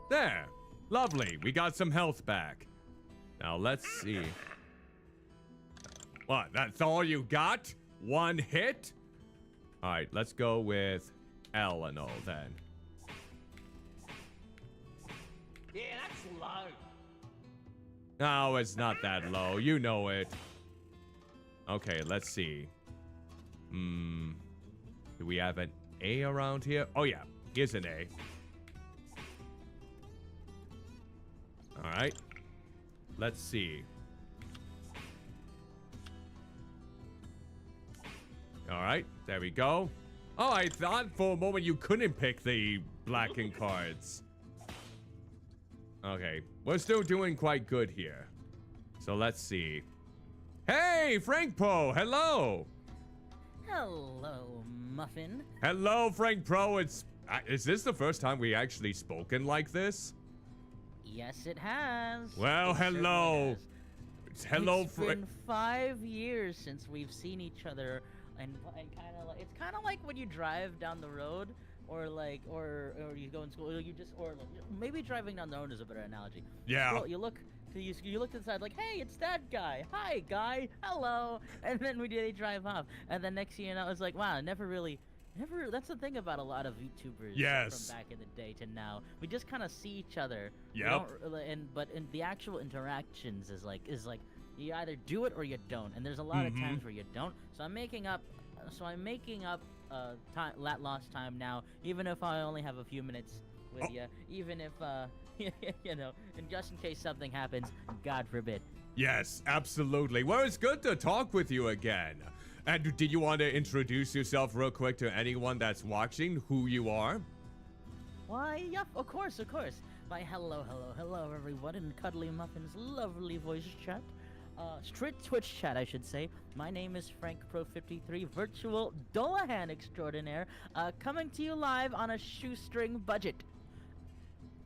There. Lovely. We got some health back. Now let's see. What? That's all you got? One hit? All right, let's go with Eleanor then. Yeah, that's low. No, it's not that low. You know it. Okay, let's see. Do we have an A around here? Oh, yeah. Here's an A. All right. Let's see. All right. There we go. Oh, I thought for a moment you couldn't pick the blackened cards. Okay. We're still doing quite good here. So let's see. Hey, Frank Pro. Hello. Hello, Muffin. Hello, Frank Pro. Is this the first time we actually spoken like this? Yes, it has. Well, hello. Hello, It's been 5 years since we've seen each other, and kind of like it's kind of like when you drive down the road, or you go in school, or maybe driving down the road is a better analogy. Yeah. Well, you look to the side like, hey, it's that guy. Hi, guy. Hello. And then they drive off, and then next thing you know, it's like, wow, never. That's the thing about a lot of VTubers Yes. from back in the day to now. We just kind of see each other. Yep. But in the actual interactions is like you either do it or you don't. And there's a lot of times where you don't. So I'm making up time, lost time now, even if I only have a few minutes with you. Even if you know, and just in case something happens, God forbid. Yes, absolutely. Well, it's good to talk with you again. And did you want to introduce yourself real quick to anyone that's watching, who you are? Why, yep, of course. Why, hello, everyone in Cuddlymuffin's lovely voice chat. Twitch chat, I should say. My name is FrankPro53, virtual Dolahan extraordinaire, coming to you live on a shoestring budget.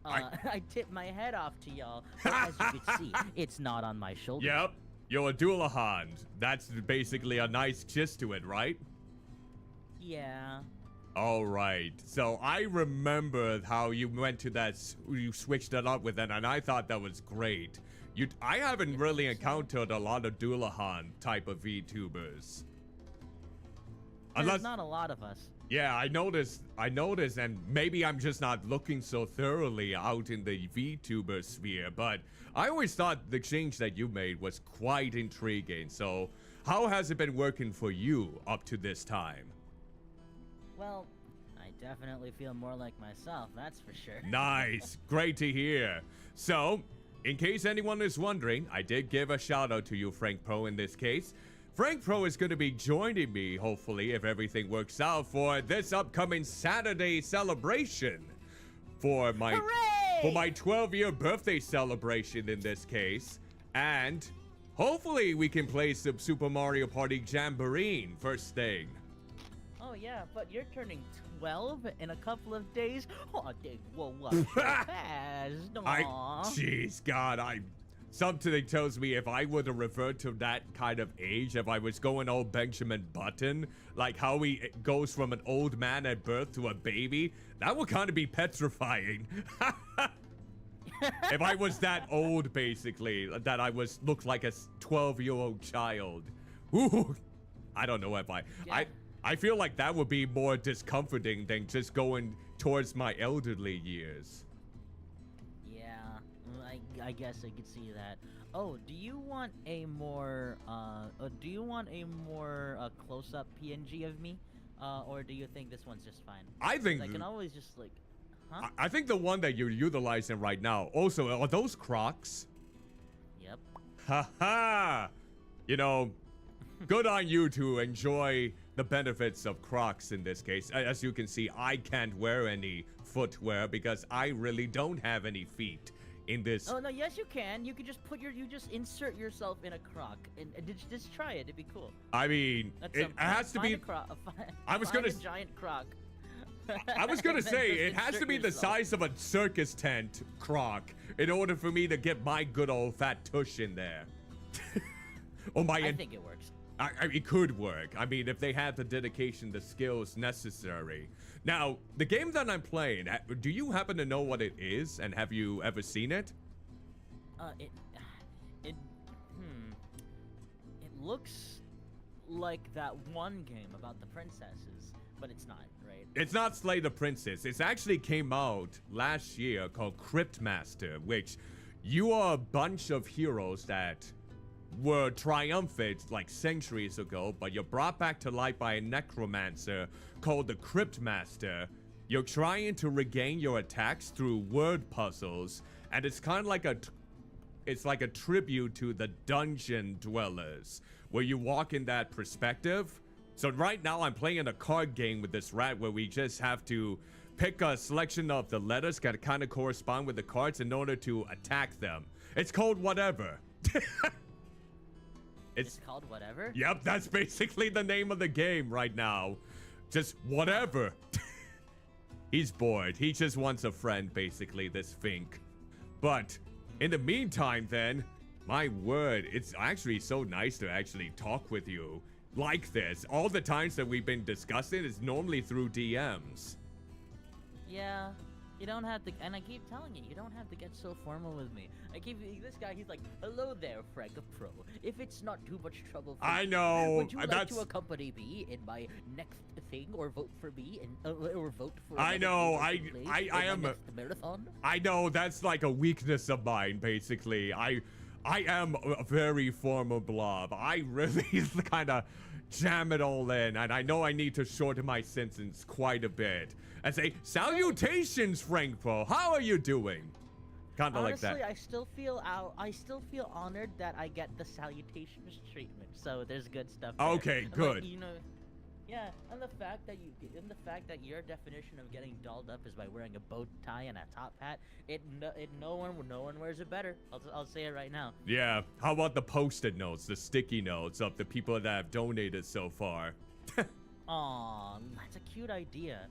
I tip my head off to y'all, but as you can see, it's not on my shoulders. Yep. You're a Dulahan. That's basically a nice gist to it, right? Yeah. All right. So I remember how you went to that, you switched it up with it, and I thought that was great. I haven't really encountered a lot of Doulahan type of VTubers. There's not a lot of us. Yeah, I noticed, and maybe I'm just not looking so thoroughly out in the VTuber sphere, but I always thought the change that you made was quite intriguing. So how has it been working for you up to this time? Well, I definitely feel more like myself, that's for sure. Nice. Great to hear. So, in case anyone is wondering, I did give a shout out to you, Frank Pro, in this case. Frank Pro is going to be joining me, hopefully, if everything works out, for this upcoming Saturday celebration. For my 12-year birthday celebration, in this case. And hopefully we can play some Super Mario Party Jamboree first thing. Oh yeah, but you're turning 12 in a couple of days. Oh, whoa, what? Jeez, God, something tells me if I were to revert to that kind of age, if I was going old Benjamin Button, like how he goes from an old man at birth to a baby, that would kind of be petrifying. If I was that old, basically, that I looked like a 12-year-old child. Ooh, I don't know if I feel like that would be more discomforting than just going towards my elderly years. Yeah, I guess I could see that. Oh, do you want a more close-up PNG of me, or do you think this one's just fine? I think I can always just like, huh? I think the one that you're utilizing right now. Also, are those Crocs? Yep. Haha. You know, good on you to enjoy the benefits of Crocs in this case. As you can see, I can't wear any footwear because I really don't have any feet in this. Oh no, yes you can. You can just just insert yourself in a Croc and just try it. It'd be cool. I mean, it has to be. I was gonna a giant Croc. I was gonna say it has to be the size of a circus tent Croc in order for me to get my good old fat tush in there. I think it works. It could work. I mean, if they had the dedication, the skills necessary. Now, the game that I'm playing, do you happen to know what it is, and have you ever seen it? It looks like that one game about the princesses, but it's not, right? It's not Slay the Princess. It actually came out last year called Cryptmaster, which you are a bunch of heroes that were triumphant like centuries ago, but you're brought back to life by a necromancer called the Cryptmaster. You're trying to regain your attacks through word puzzles, and it's kind of like it's like a tribute to the dungeon dwellers, where you walk in that perspective. So right now I'm playing a card game with this rat where we just have to pick a selection of the letters that kind of correspond with the cards in order to attack them. It's called whatever. It's called whatever? Yep, that's basically the name of the game right now. Just whatever. He's bored. He just wants a friend, basically, this Fink. But in the meantime, then, my word, it's actually so nice to actually talk with you like this. All the times that we've been discussing is normally through DMs. Yeah. You don't have to, and I keep telling you, you don't have to get so formal with me. This guy, he's like, hello there, Frank Pro. If it's not too much trouble for I know. would you like to accompany me in my next thing, or vote for me, or vote for I know, I am next marathon? I know, that's like a weakness of mine, basically. I am a very formal blob. I really kind of jam it all in, and I know I need to shorten my sentence quite a bit. And say, salutations, Frank Pro. How are you doing? Kind of like that. Honestly, I still feel honored that I get the salutations treatment. So there's good stuff there. Okay, good. Like, you know, yeah, and the fact that your definition of getting dolled up is by wearing a bow tie and a top hat, no one wears it better. I'll say it right now. Yeah. How about the post-it notes, the sticky notes of the people that have donated so far? Aw, that's a cute idea.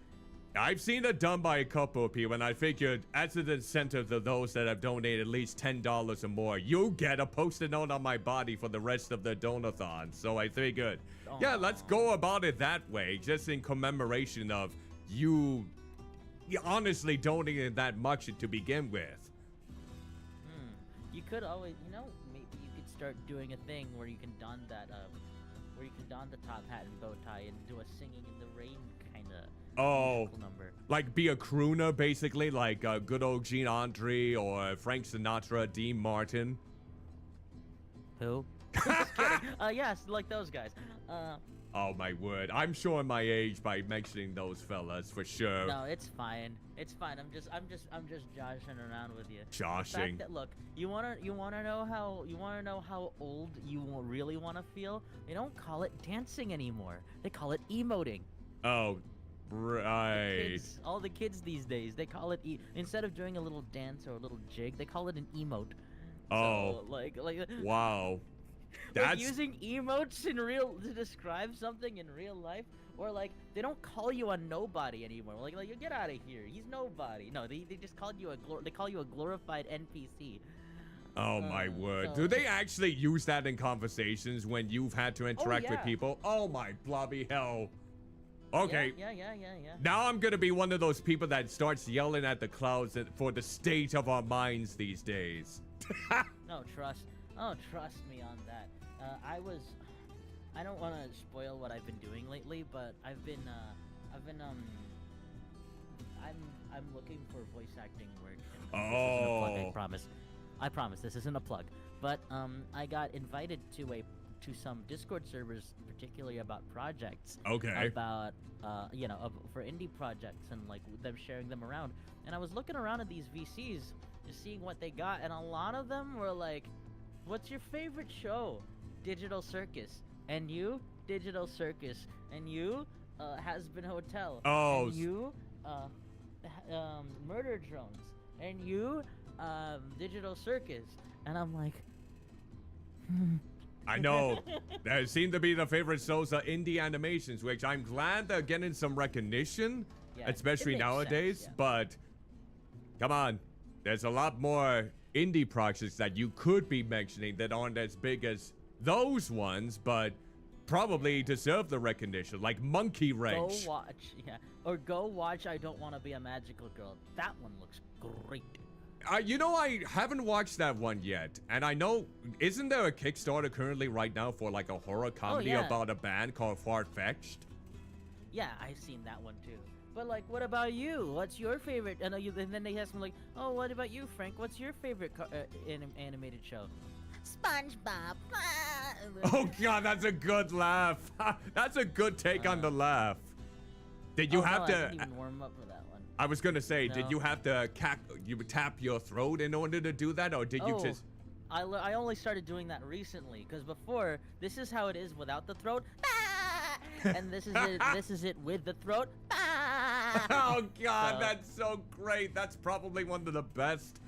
I've seen it done by a couple of people, and I figured as an incentive to those that have donated at least $10 or more, you'll get a post-it note on my body for the rest of the donathon. So I figured, yeah, let's go about it that way, just in commemoration of you honestly don't need that much to begin with. You could always, maybe you could start doing a thing where you can don that, where you can don the top hat and bow tie and do a singing in the rain kind of number. Like be a crooner, basically, like good old Gene Autry or Frank Sinatra, Dean Martin. Who? Just kidding. Yes, like those guys. Oh my word! I'm showing my age by mentioning those fellas for sure. No, it's fine. It's fine. I'm just joshing around with you. Joshing. Look, you wanna know how old you really wanna feel? They don't call it dancing anymore. They call it emoting. Oh, right. All the kids these days, they call it instead of doing a little dance or a little jig, they call it an emote. Oh. So, like. Wow. Like using emotes to describe something in real life, or like they don't call you a nobody anymore. Like you get out of here. He's nobody. No, they just called you they call you a glorified NPC. Oh my word. Do they actually use that in conversations when you've had to interact with people? Oh my blobby hell. Okay. Yeah. Now I'm gonna be one of those people that starts yelling at the clouds for the state of our minds these days. No, trust me on that. I don't want to spoil what I've been doing lately, but I'm looking for voice acting work. I promise this isn't a plug. But I got invited to some Discord servers, particularly about projects. Okay. About for indie projects and like them sharing them around. And I was looking around at these VCs, just seeing what they got, and a lot of them were like, "What's your favorite show?" Digital Circus. And you? Digital Circus. And you? Has-Been Hotel. Oh. And you? Murder Drones. And you? Digital Circus. And I'm like... I know. That seem to be the favorite shows of indie animations, which I'm glad they're getting some recognition, especially nowadays. Sense, yeah. But, come on. There's a lot more indie projects that you could be mentioning that aren't as big as those ones, but probably deserve the recognition, like Monkey Wrench. Go watch I Don't Want to Be a Magical Girl. That one looks great. I haven't watched that one yet, and I know, isn't there a Kickstarter currently right now for like a horror comedy about a band called Far-Fetched? Yeah, I've seen that one too. But like, what about you? What's your favorite? And then they ask me like, "Oh, what about you, Frank? What's your favorite animated show?" SpongeBob. Oh God, that's a good laugh. That's a good take on the laugh. Did you have to? I didn't even warm up for that one. I was gonna say, did you have to tap your throat in order to do that, or did you just? I only started doing that recently, because before, this is how it is without the throat. And this is it. This is it with the throat. Oh God, that's so great. That's probably one of the best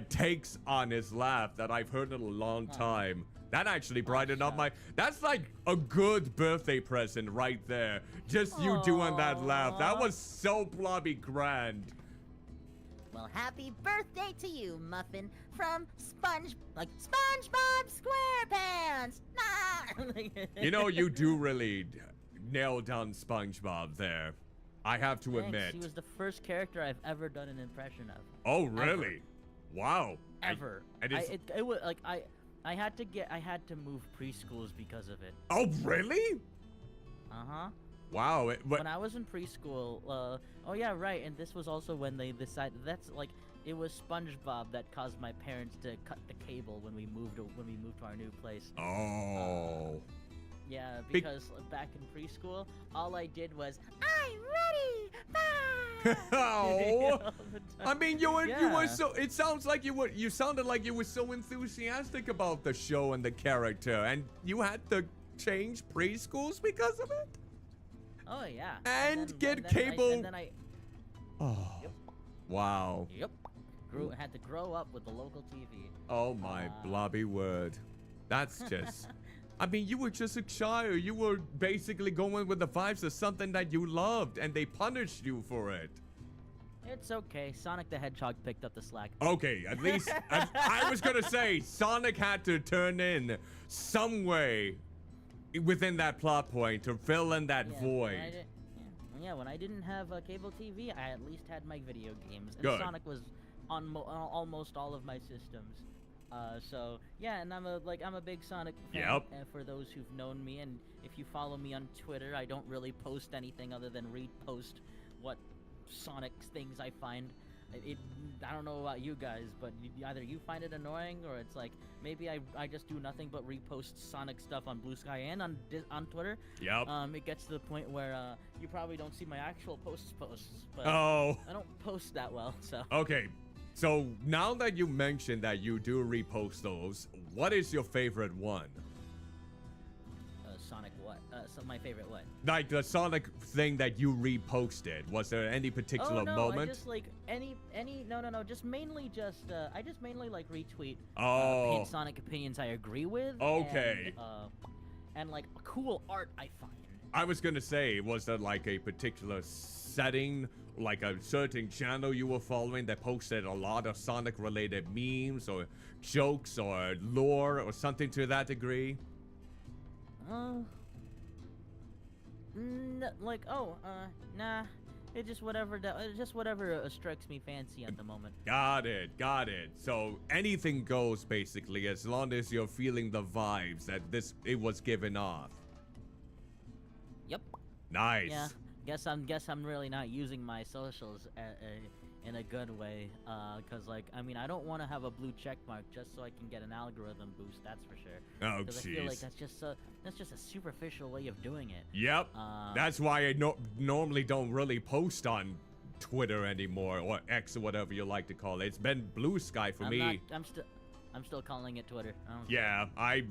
takes on his laugh that I've heard in a long time. That actually brightened up my... That's like a good birthday present right there. Just you doing that laugh. That was so blobby grand. Well, happy birthday to you, Muffin, from SpongeBob SquarePants. You do really nail down SpongeBob there. I have to admit. He was the first character I've ever done an impression of. Oh, really? Ever. Wow. Ever. I had to move preschools because of it. Oh, really? Uh-huh. Wow. When I was in preschool, oh yeah, right, and this was also when they decided, it was SpongeBob that caused my parents to cut the cable when we moved to our new place. Oh. Yeah, because back in preschool, all I did was, "I'm ready, bye." Oh, I mean, you were so. It sounds like you sounded like you were so enthusiastic about the show and the character, and you had to change preschools because of it. Oh yeah. And get cable. Oh. Yep. Wow. Yep. Had to grow up with the local TV. Oh my blobby word. That's just. I mean, you were just a child. You were basically going with the vibes of something that you loved, and they punished you for it. It's okay. Sonic the Hedgehog picked up the slack. Okay, at least I was gonna say Sonic had to turn in some way within that plot point to fill in that void. yeah, when I didn't have cable TV, I at least had my video games. And Good. Sonic was on almost all of my systems. So yeah, and I'm a big Sonic fan. Yep. For those who've known me, and if you follow me on Twitter, I don't really post anything other than repost what Sonic things I find. I don't know about you guys, but either you find it annoying, or it's like maybe I just do nothing but repost Sonic stuff on Blue Sky and on Twitter. Yep. It gets to the point where you probably don't see my actual posts, but Oh. I don't post that well, so. Okay. So now that you mentioned that you do repost those, what is your favorite one? Sonic what? So my favorite what? Like the Sonic thing that you reposted. Was there any particular moment? I just like any no. Just mainly I just mainly like retweet Sonic opinions I agree with. Okay. And like cool art I find. I was gonna say, was there like a particular setting, like a certain channel you were following that posted a lot of Sonic related memes or jokes or lore or something to that degree? Nah. It's just whatever strikes me fancy at the moment. Got it. So anything goes basically, as long as you're feeling the vibes that it was given off. Yep. Nice. Yeah. Guess I'm really not using my socials in a good way, cause like I mean I don't want to have a blue check mark just so I can get an algorithm boost. That's for sure. Oh, Because I feel like that's just a superficial way of doing it. Yep. That's why I normally don't really post on Twitter anymore, or X or whatever you like to call it. It's been Blue Sky for me. I'm still calling it Twitter. Yeah, I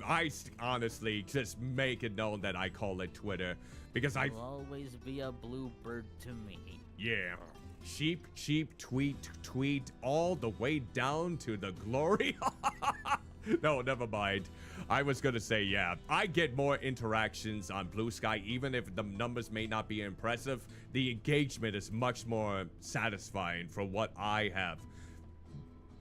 honestly just make it known that I call it Twitter because It'll always be a blue bird to me. Yeah. Cheap, tweet, all the way down to the glory. No, never mind. I was gonna say, yeah, I get more interactions on Blue Sky, even if the numbers may not be impressive. The engagement is much more satisfying from what I have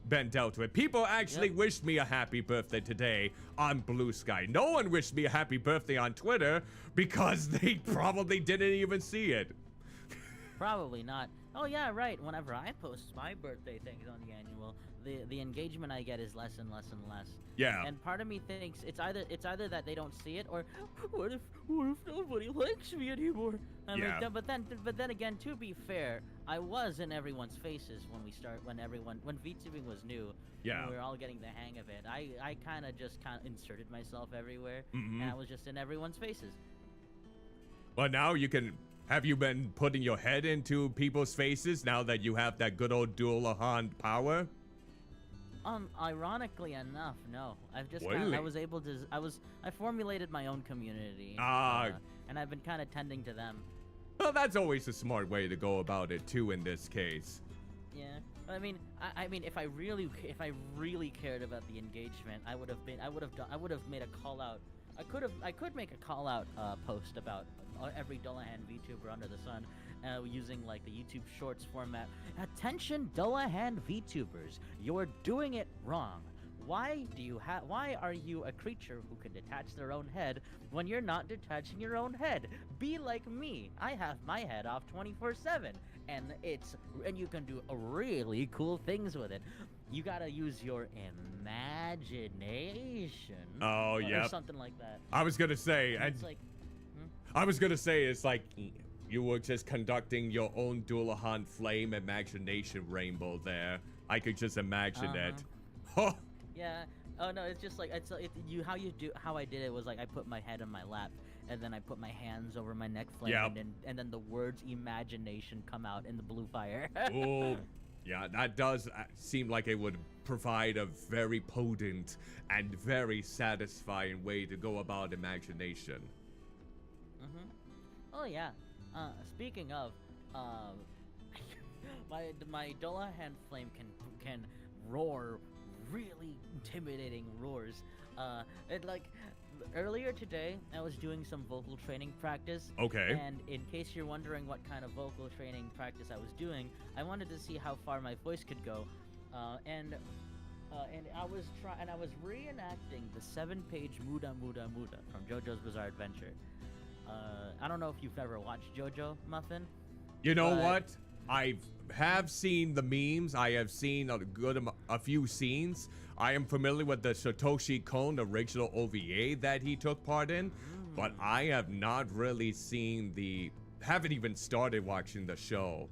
been dealt with. People actually wished me a happy birthday today on Blue Sky. No one wished me a happy birthday on Twitter because they probably didn't even see it. Probably not. Oh yeah, right. Whenever I post my birthday things on the annual, the engagement I get is less and less and less. Yeah. And part of me thinks it's either that they don't see it, or what if nobody likes me anymore? But then again, to be fair, I was in everyone's faces when VTubing was new. Yeah. We were all getting the hang of it. I kind of inserted myself everywhere, Mm-hmm. and I was just in everyone's faces. Well, now you can. Have you been putting your head into people's faces now that you have that good old dual hand power? Ironically enough, no. I've just Really? I formulated my own community. And I've been kind of tending to them. Well, that's always a smart way to go about it too in this case. Yeah. I mean, if I really cared about the engagement, I would have made a call out. I could make a call out post about every Dullahan VTuber under the sun, using like the YouTube Shorts format. Attention, Dullahan VTubers, you're doing it wrong. Why are you a creature who can detach their own head when you're not detaching your own head? Be like me. I have my head off 24/7, and you can do really cool things with it. You gotta use your imagination. Oh yeah. Or something like that. I was gonna say, It's like, it's like you were just conducting your own Dullahan flame imagination rainbow there. I could just imagine it. Huh. Yeah. Oh no, it's just like how I did it was like I put my head on my lap, and then I put my hands over my neck flame, and then the words imagination come out in the blue fire. Oh, yeah, that does seem like it would provide a very potent and very satisfying way to go about imagination. Oh yeah. Speaking of, my Dullahan flame can roar really intimidating roars. Earlier today, I was doing some vocal training practice. Okay. And in case you're wondering what kind of vocal training practice I was doing, I wanted to see how far my voice could go. And I was reenacting the 7-page Muda Muda Muda from JoJo's Bizarre Adventure. I don't know if you've ever watched JoJo, Muffin. You know what? I have seen the memes. I have seen a few scenes. I am familiar with the Satoshi Kon original OVA that he took part in, but I have not really seen haven't even started watching the show.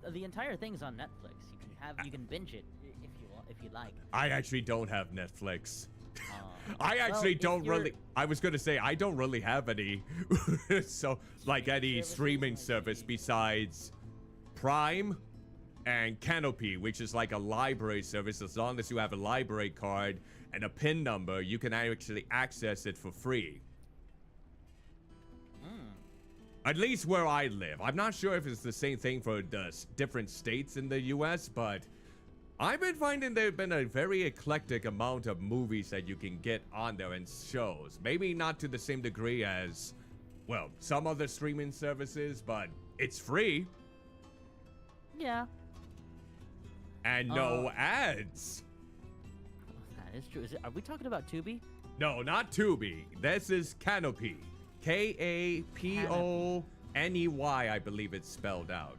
The entire thing's on Netflix. You can binge it if you like. I actually don't have Netflix. I actually don't really. I was gonna say I don't really have any, so like any streaming service besides Prime and Canopy, which is like a library service. As long as you have a library card and a PIN number, you can actually access it for free. At least where I live. I'm not sure if it's the same thing for the different states in the US, but I've been finding there've been a very eclectic amount of movies that you can get on there and shows. Maybe not to the same degree as, well, some other streaming services, but it's free. Yeah. And no ads. That is true. Are we talking about Tubi? No, not Tubi. This is Canopy. Kapony, I believe it's spelled out.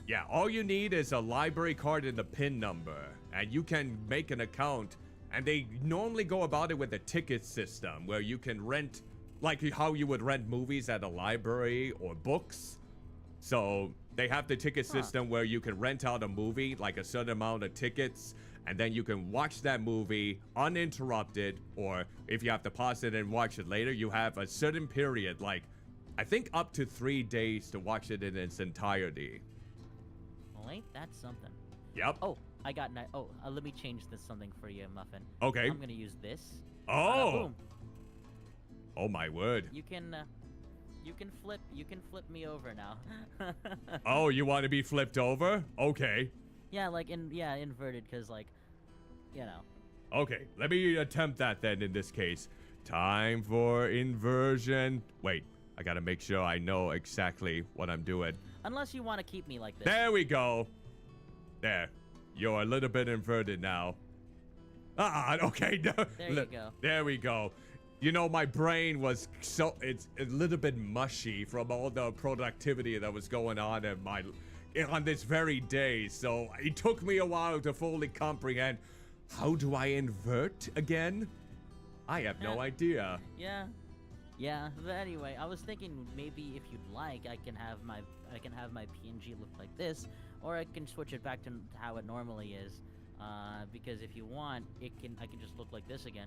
Yeah, all you need is a library card and a PIN number, and you can make an account. And they normally go about it with a ticket system where you can rent, like how you would rent movies at a library or books. So they have the ticket system where you can rent out a movie, like a certain amount of tickets, and then you can watch that movie uninterrupted, or if you have to pause it and watch it later, you have a certain period, like I think up to 3 days to watch it in its entirety. Well, ain't that something? Yep. Oh, I got let me change this something for you, Muffin. Okay. I'm gonna use this. Oh. Boom. Oh my word. You can flip me over now. Oh, you want to be flipped over? Okay. Yeah, like inverted, cause like, you know. Okay, let me attempt that then in this case. Time for inversion. Wait, I gotta make sure I know exactly what I'm doing. Unless you want to keep me like this. There we go. There. You're a little bit inverted now. Okay. There you go. There we go. You know, my brain was it's a little bit mushy from all the productivity that was going on on this very day. So it took me a while to fully comprehend. How do I invert again? I have no idea. Yeah, but anyway, I was thinking maybe if you'd like, I can have my PNG look like this, or I can switch it back to how it normally is. Because if you want, I can just look like this again.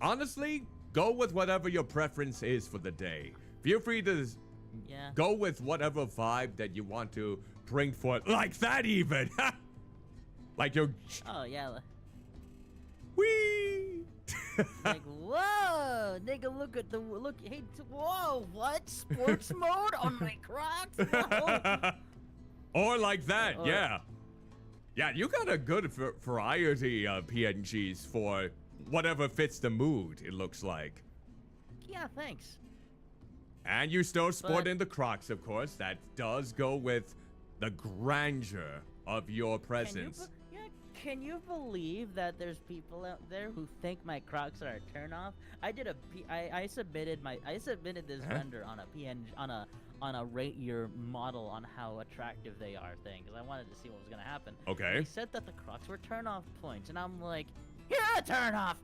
Honestly, go with whatever your preference is for the day. Feel free to go with whatever vibe that you want to bring forth. Like that even! Like you're... Oh, yeah. Whee! Like, whoa, nigga, look, hey, whoa, what? Sports mode on my Crocs? Whoa. Or like that, yeah. Yeah, you got a good variety of PNGs for whatever fits the mood, it looks like. Yeah, thanks. And you still sporting the Crocs, of course. That does go with the grandeur of your presence. Can you believe that there's people out there who think my Crocs are a turnoff? I submitted this vendor on a PNG on a rate your model on how attractive they are thing, because I wanted to see what was gonna happen. Okay. They said that the Crocs were turnoff points, and I'm like, you're a turnoff.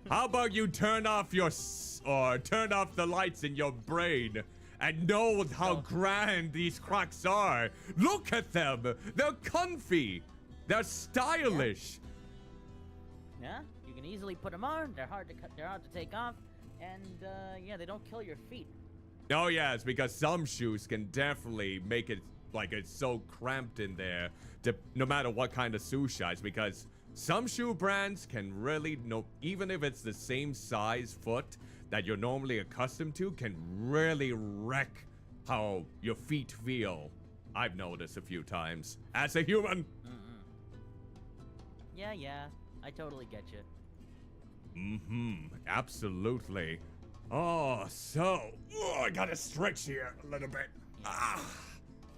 How about you turn off turn off the lights in your brain and know how grand these Crocs are? Look at them. They're comfy. They're stylish. Yeah, you can easily put them on. They're hard to take off, and yeah, they don't kill your feet. Oh yeah, it's because some shoes can definitely make it like it's so cramped in there, no matter what kind of shoe size. Because some shoe brands can really, even if it's the same size foot that you're normally accustomed to, can really wreck how your feet feel. I've noticed a few times as a human. Yeah, I totally get you. Absolutely. Oh, so I gotta stretch here a little bit.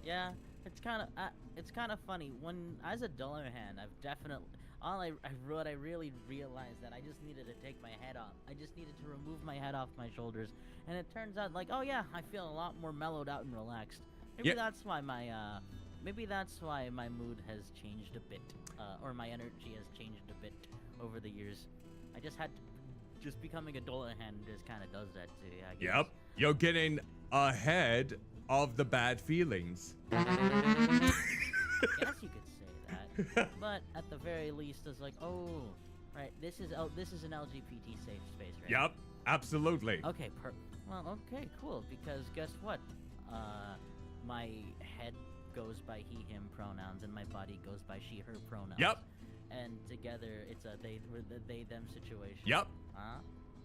Yeah, it's kind of funny. When as a duller hand, what I really realized that I just needed to take my head off. I just needed to remove my head off my shoulders, and it turns out like, oh yeah, I feel a lot more mellowed out and relaxed. Maybe that's why my mood has changed a bit, or my energy has changed a bit over the years. I just had to, just becoming a Dullahan just kind of does that to you, I guess. Yep, you're getting ahead of the bad feelings. Yes, you could say that. But at the very least, it's like, oh, right, this is an LGBT safe space, right? Yep, absolutely. Okay, well, okay, cool. Because guess what? My head goes by he, him pronouns, and my body goes by she, her pronouns. Yep. And together, it's a they, them situation. Yep. Huh?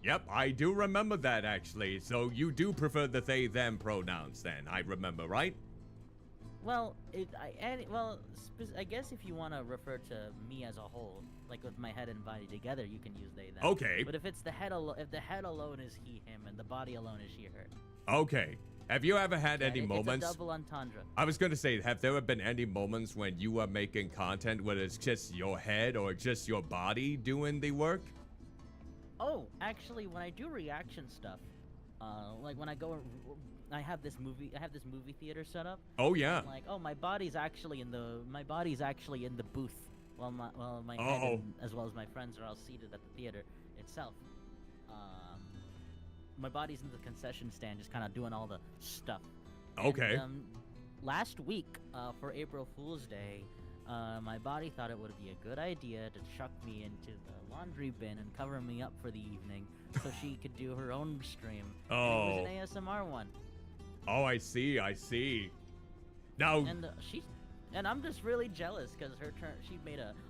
Yep, I do remember that actually. So you do prefer the they, them pronouns then, I remember, right? Well, I guess if you want to refer to me as a whole, like with my head and body together, you can use they, them. Okay. But if it's the head if the head alone is he, him, and the body alone is she, her. Okay. Have you ever had any moments? It's a double entendre. I was going to say, have there been any moments when you are making content where it's just your head or just your body doing the work? Oh, actually, when I do reaction stuff, like when I I have this movie theater set up. Oh yeah. I'm like, oh, my body's actually in the booth, while my head and, as well as my friends are all seated at the theater itself. My body's in the concession stand, just kind of doing all the stuff. Okay. And, last week, for April Fool's Day, my body thought it would be a good idea to chuck me into the laundry bin and cover me up for the evening, so she could do her own stream. Oh. And it was an ASMR one. Oh, I see. Now. And I'm just really jealous because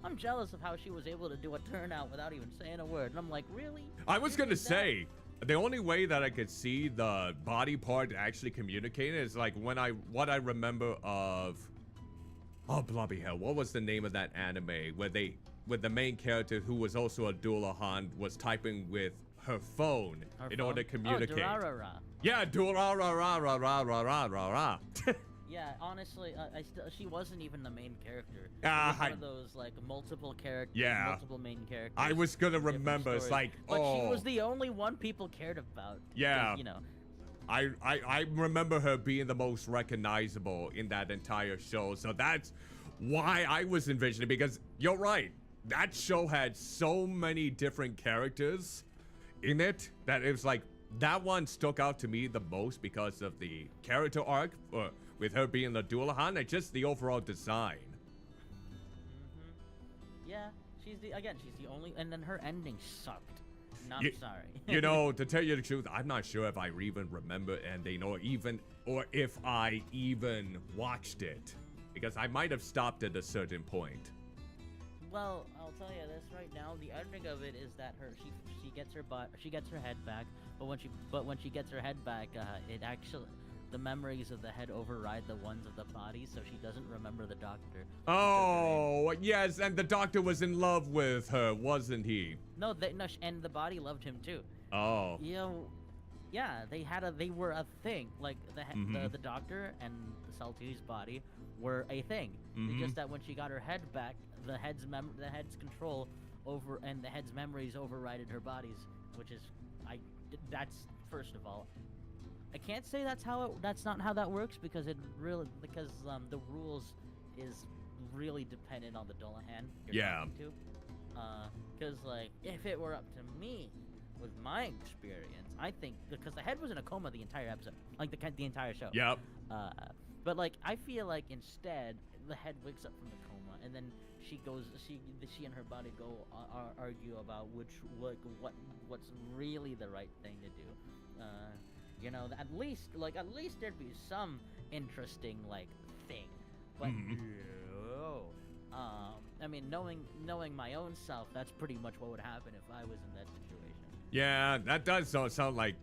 I'm jealous of how she was able to do a turnout without even saying a word. And I'm like, really? I was gonna say, the only way that I could see the body part actually communicating is like what I remember of, oh bloody hell, what was the name of that anime where the main character who was also a Dullahan was typing with her phone in order to communicate. Oh, Durarara. Yeah, Durarara. Yeah, honestly, she wasn't even the main character. One of those like multiple characters, multiple main characters. I was gonna remember. It's like, but she was the only one people cared about. Yeah, you know. I remember her being the most recognizable in that entire show. So that's why I was envisioning, because you're right. That show had so many different characters in it that it was like that one stuck out to me the most because of the character arc. With her being the Dullahan and just the overall design. Yeah, she's the only, and then her ending sucked. I'm sorry. You know, to tell you the truth, I'm not sure if I even remember ending or if I even watched it, because I might have stopped at a certain point. Well, I'll tell you this right now. The ending of it is that she gets her head back, but when she gets her head back, it actually. The memories of the head override the ones of the body, so she doesn't remember the doctor. Oh, yes, and the doctor was in love with her, wasn't he? No, and the body loved him too. Oh. You know, yeah, they were a thing. Like the doctor and the Saltu's body were a thing. It's just that when she got her head back, the head's control over and the head's memories overrided her body's, which is that's first of all. I can't say that's not how that works because the rules is really dependent on the Dullahan you're talking to. Because like if it were up to me, with my experience, I think because the head was in a coma the entire episode, like the entire show. Yep. But like I feel like instead the head wakes up from the coma and then she and her body go argue about what's really the right thing to do. You know, at least there'd be some interesting like thing. But I mean, knowing my own self, that's pretty much what would happen if I was in that situation. Yeah, that does sound like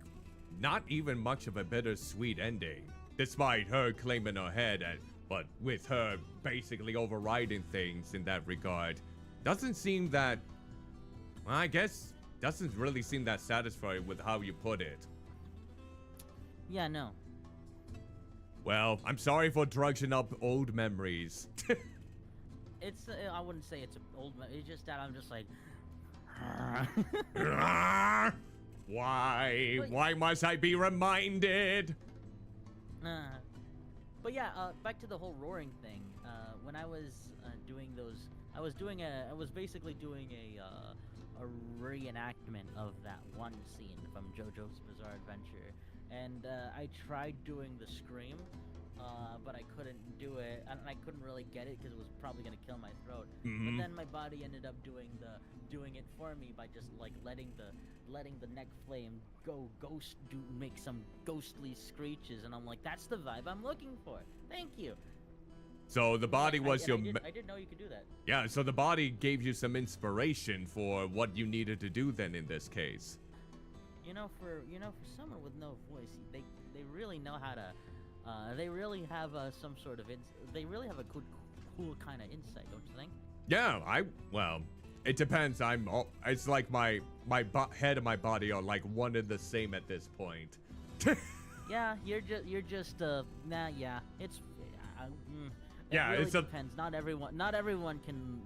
not even much of a bittersweet ending, despite her claiming her head, but with her basically overriding things in that regard. Doesn't seem that, well, I guess, doesn't really seem that satisfying with how you put it. Yeah, no. Well, I'm sorry for drudging up old memories. it's I wouldn't say it's an old. It's just that I'm just like. Why? Why must I be reminded? But yeah, back to the whole roaring thing. When I was doing those, I was basically doing a reenactment of that one scene from JoJo's Bizarre Adventure, and I tried doing the scream, but I couldn't do it, and I couldn't really get it because it was probably gonna kill my throat. But then my body ended up doing it for me by just like letting the neck flame make some ghostly screeches, and I'm like, that's the vibe I'm looking for. Thank you. So the body was your. I didn't know you could do that. Yeah, so the body gave you some inspiration for what you needed to do then in this case. For someone with no voice, they really know how to. They really have some sort of they really have a cool kind of insight, don't you think? Yeah, well, it depends. It's like my head and my body are like one and the same at this point. Yeah, you're just yeah, it's yeah, really it depends. Not everyone can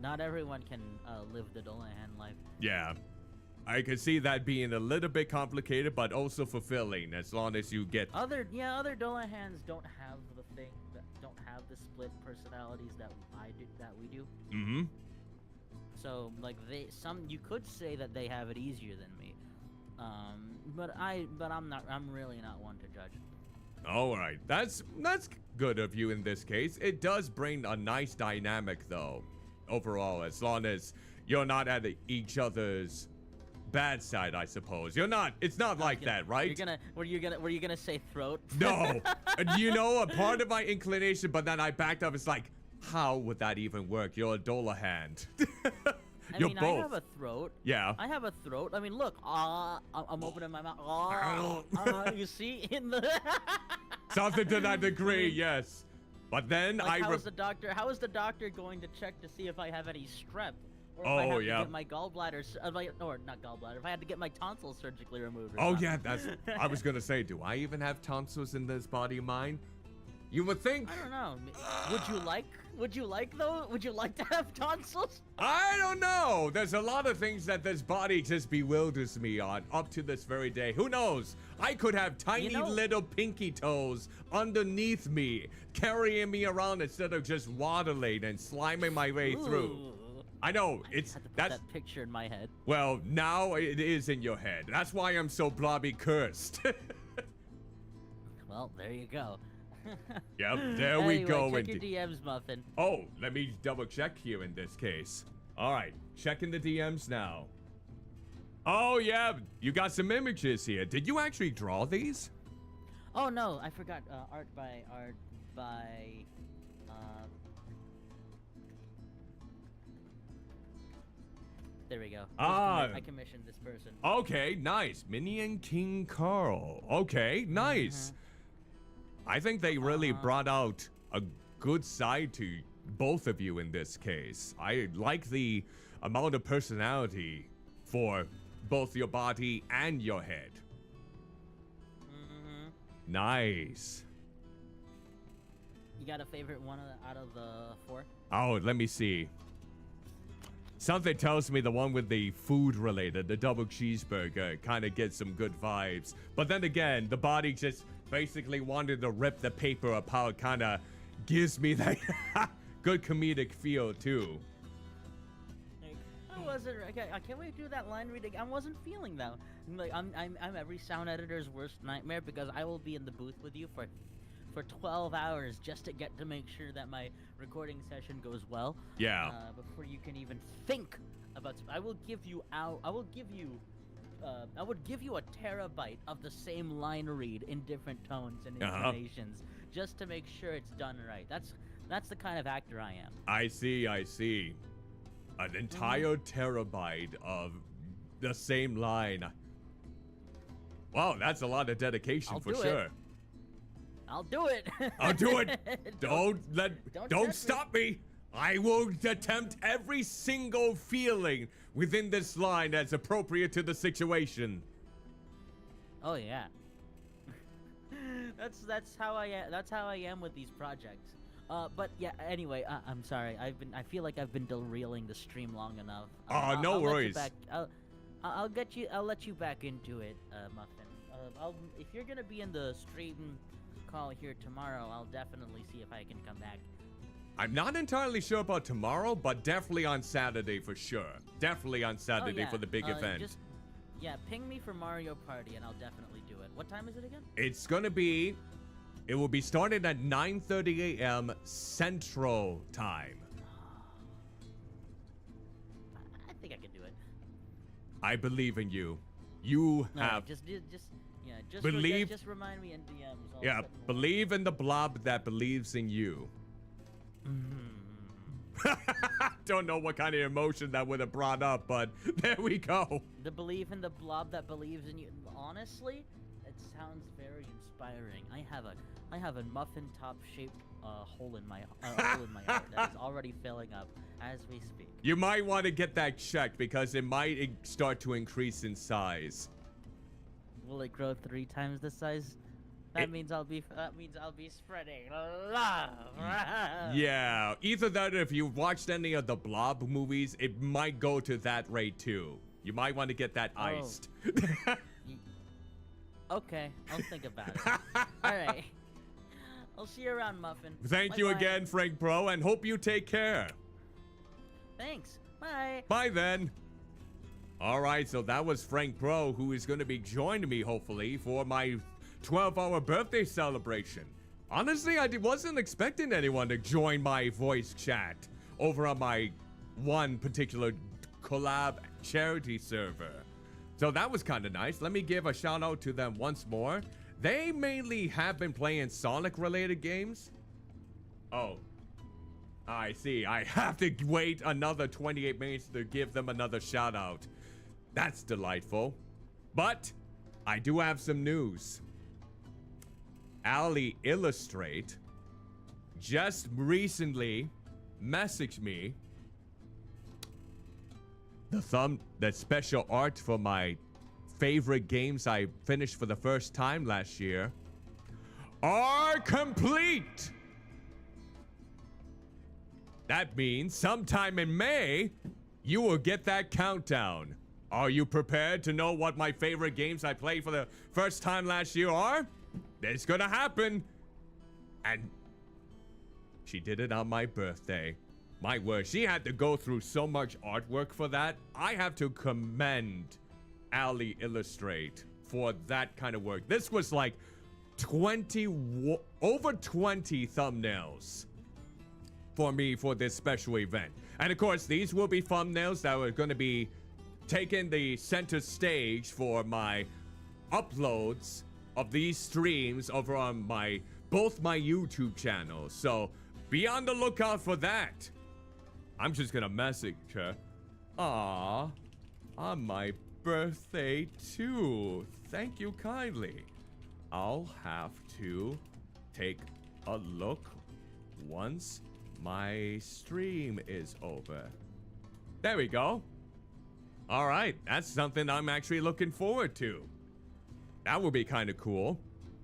live the Dolahan life. Yeah. I could see that being a little bit complicated, but also fulfilling as long as you get other Dolahans don't have the split personalities that we do. Mm-hmm. So like you could say that they have it easier than me. But I'm really not one to judge. All right. That's good of you in this case. It does bring a nice dynamic though. Overall, as long as you're not at each other's bad side, I suppose. You're not. It's not like that, right? Were you gonna say throat? No. A part of my inclination, but then I backed up. It's like, how would that even work? You're a Dolahan. You're both. I have a throat. Yeah. I have a throat. I mean, look. I'm opening my mouth. You see in the. Something to that degree, yes. But then like, how is the doctor going to check to see if I have any strep? Or if I have to get my gallbladder, or not gallbladder, if I had to get my tonsils surgically removed. Oh yeah, I was gonna say, do I even have tonsils in this body of mine? You would think. I don't know. Would you like to have tonsils? I don't know. There's a lot of things that this body just bewilders me on up to this very day. Who knows? I could have tiny little pinky toes underneath me, carrying me around instead of just waddling and sliming my way through. I know, that's that picture in my head. Well, now it is in your head. That's why I'm so blobby cursed. Well, there you go. Yep, there we go. Check your DMs, Muffin. Oh, let me double check here in this case. All right, checking the DMs now. Oh yeah, you got some images here. Did you actually draw these? Oh no, I forgot. Art by. There we go. I commissioned this person. Okay, nice. Minion King Carl. Okay, nice. I think they really brought out a good side to both of you in this case. I like the amount of personality for both your body and your head. Nice. You got a favorite one out of the 4? Oh, let me see. Something tells me the one with the food related, the double cheeseburger, kind of gets some good vibes. But then again, the body just basically wanted to rip the paper apart, kind of gives me that good comedic feel too. I wasn't. Can we do that line reading? I wasn't feeling that. Like I'm every sound editor's worst nightmare because I will be in the booth with you for 12 hours just to get to make sure that my recording session goes well. Yeah. Before you can even think about. I would give you a terabyte of the same line read in different tones and intonations just to make sure it's done right. That's the kind of actor I am. I see. An entire terabyte of the same line. Wow, that's a lot of dedication for sure. I'll do it. I'll do it. Don't stop me. I will attempt every single feeling within this line that's appropriate to the situation. Oh yeah. That's how I am with these projects. But yeah. Anyway, I'm sorry. I feel like I've been derailing the stream long enough. No I'll worries. I'll let you back into it, Muffin. If you're gonna be in the stream call here tomorrow, I'll definitely see if I can come back. I'm not entirely sure about tomorrow, but definitely on Saturday for sure. Definitely on Saturday for the big event. Ping me for Mario Party and I'll definitely do it. What time is it again? It will be starting at 9:30 a.m. Central Time. I think I can do it. I believe in you. You have. Just believe. Just remind me in DMs. Yeah, believe in the blob that believes in you. Don't know what kind of emotion that would have brought up, but there we go. The belief in the blob that believes in you. Honestly, it sounds very inspiring. I have a muffin top shaped hole in my heart that is already filling up as we speak. You might want to get that checked because it might start to increase in size. Will it grow 3 times the size? That means I'll be spreading love. Yeah, either that or if you've watched any of the Blob movies, it might go to that rate too. You might want to get that iced. Okay, I'll think about it. All right. I'll see you around, Muffin. Thank you again, Frank Bro, and hope you take care. Thanks. Bye. Bye then. All right, so that was Frank Bro, who is going to be joining me, hopefully, for my 12-hour birthday celebration. Honestly, I wasn't expecting anyone to join my voice chat over on my one particular collab charity server. So that was kind of nice. Let me give a shout out to them once more. They mainly have been playing Sonic related games. Oh, I see. I have to wait another 28 minutes to give them another shout out. That's delightful. But I do have some news. Ali Illustrate just recently messaged me the special art for my favorite games I finished for the first time last year are complete. That means sometime in May, you will get that countdown. Are you prepared to know what my favorite games I played for the first time last year are? It's gonna happen. And she did it on my birthday. My word, she had to go through so much artwork for that. I have to commend Ali Illustrate for that kind of work. This was like over 20 thumbnails for me for this special event. And of course, these will be thumbnails that are going to be taking the center stage for my uploads of these streams over on both my YouTube channels. So be on the lookout for that. I'm just gonna message her. Aww, on my birthday too. Thank you kindly. I'll have to take a look once my stream is over. There we go. All right, that's something I'm actually looking forward to. That would be kind of cool.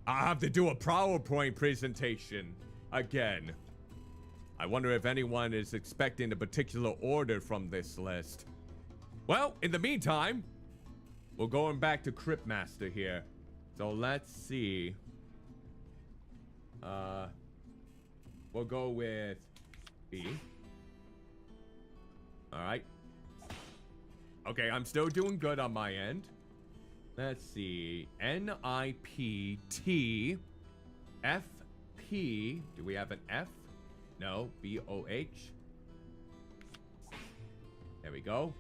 I'll have to do a PowerPoint presentation again. I wonder if anyone is expecting a particular order from this list. Well, in the meantime, we're going back to Cryptmaster here. So let's see. We'll go with B. All right. Okay, I'm still doing good on my end. Let's see. NIPT FP. Do we have an F? No. BOH. There we go.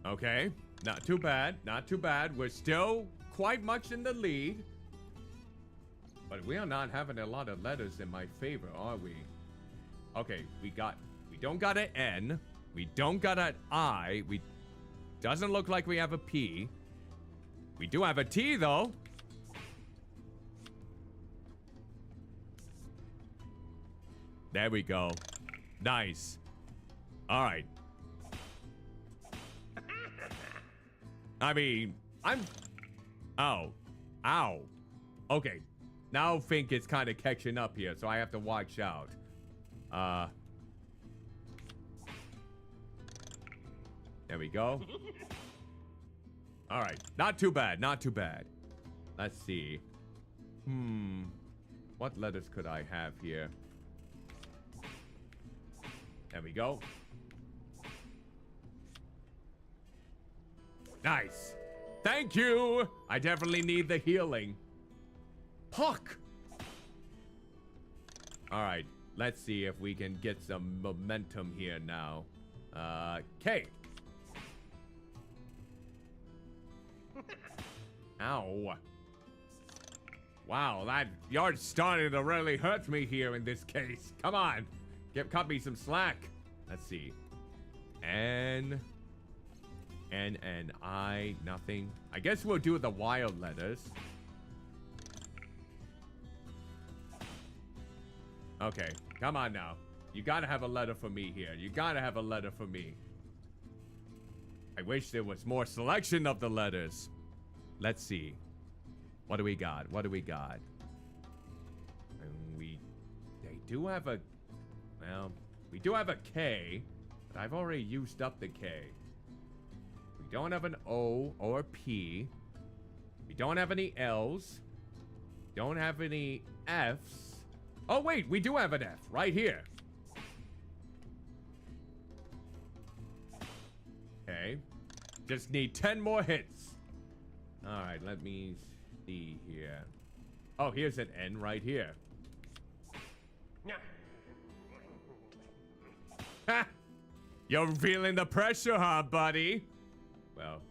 Okay. Not too bad. Not too bad. We're still quite much in the lead. But we are not having a lot of letters in my favor, are we? Okay, we don't got an N. We don't got an I. Doesn't look like we have a P. We do have a T, though. There we go. Nice. All right. I mean, Oh. Ow. Okay. Now think it's kind of catching up here, so I have to watch out. There we go. All right, not too bad, not too bad. Let's see. What letters could I have here? There we go. Nice. Thank you. I definitely need the healing. Puck. All right, let's see if we can get some momentum here now. K. Ow. Wow, that yard's starting to really hurt me here in this case. Come on. Cut me some slack. Let's see. N, I, nothing. I guess we'll do the wild letters. Okay, come on now. You gotta have a letter for me here. You gotta have a letter for me. I wish there was more selection of the letters. Let's see. What do we got? What do we got? And they do have a, well, we do have a K, but I've already used up the K. We don't have an O or a P. We don't have any L's. Don't have any F's. Oh wait, we do have an F right here. Okay. Just need 10 more hits. All right, let me see here. Oh, here's an N right here. Ha! You're feeling the pressure, huh, buddy? Well,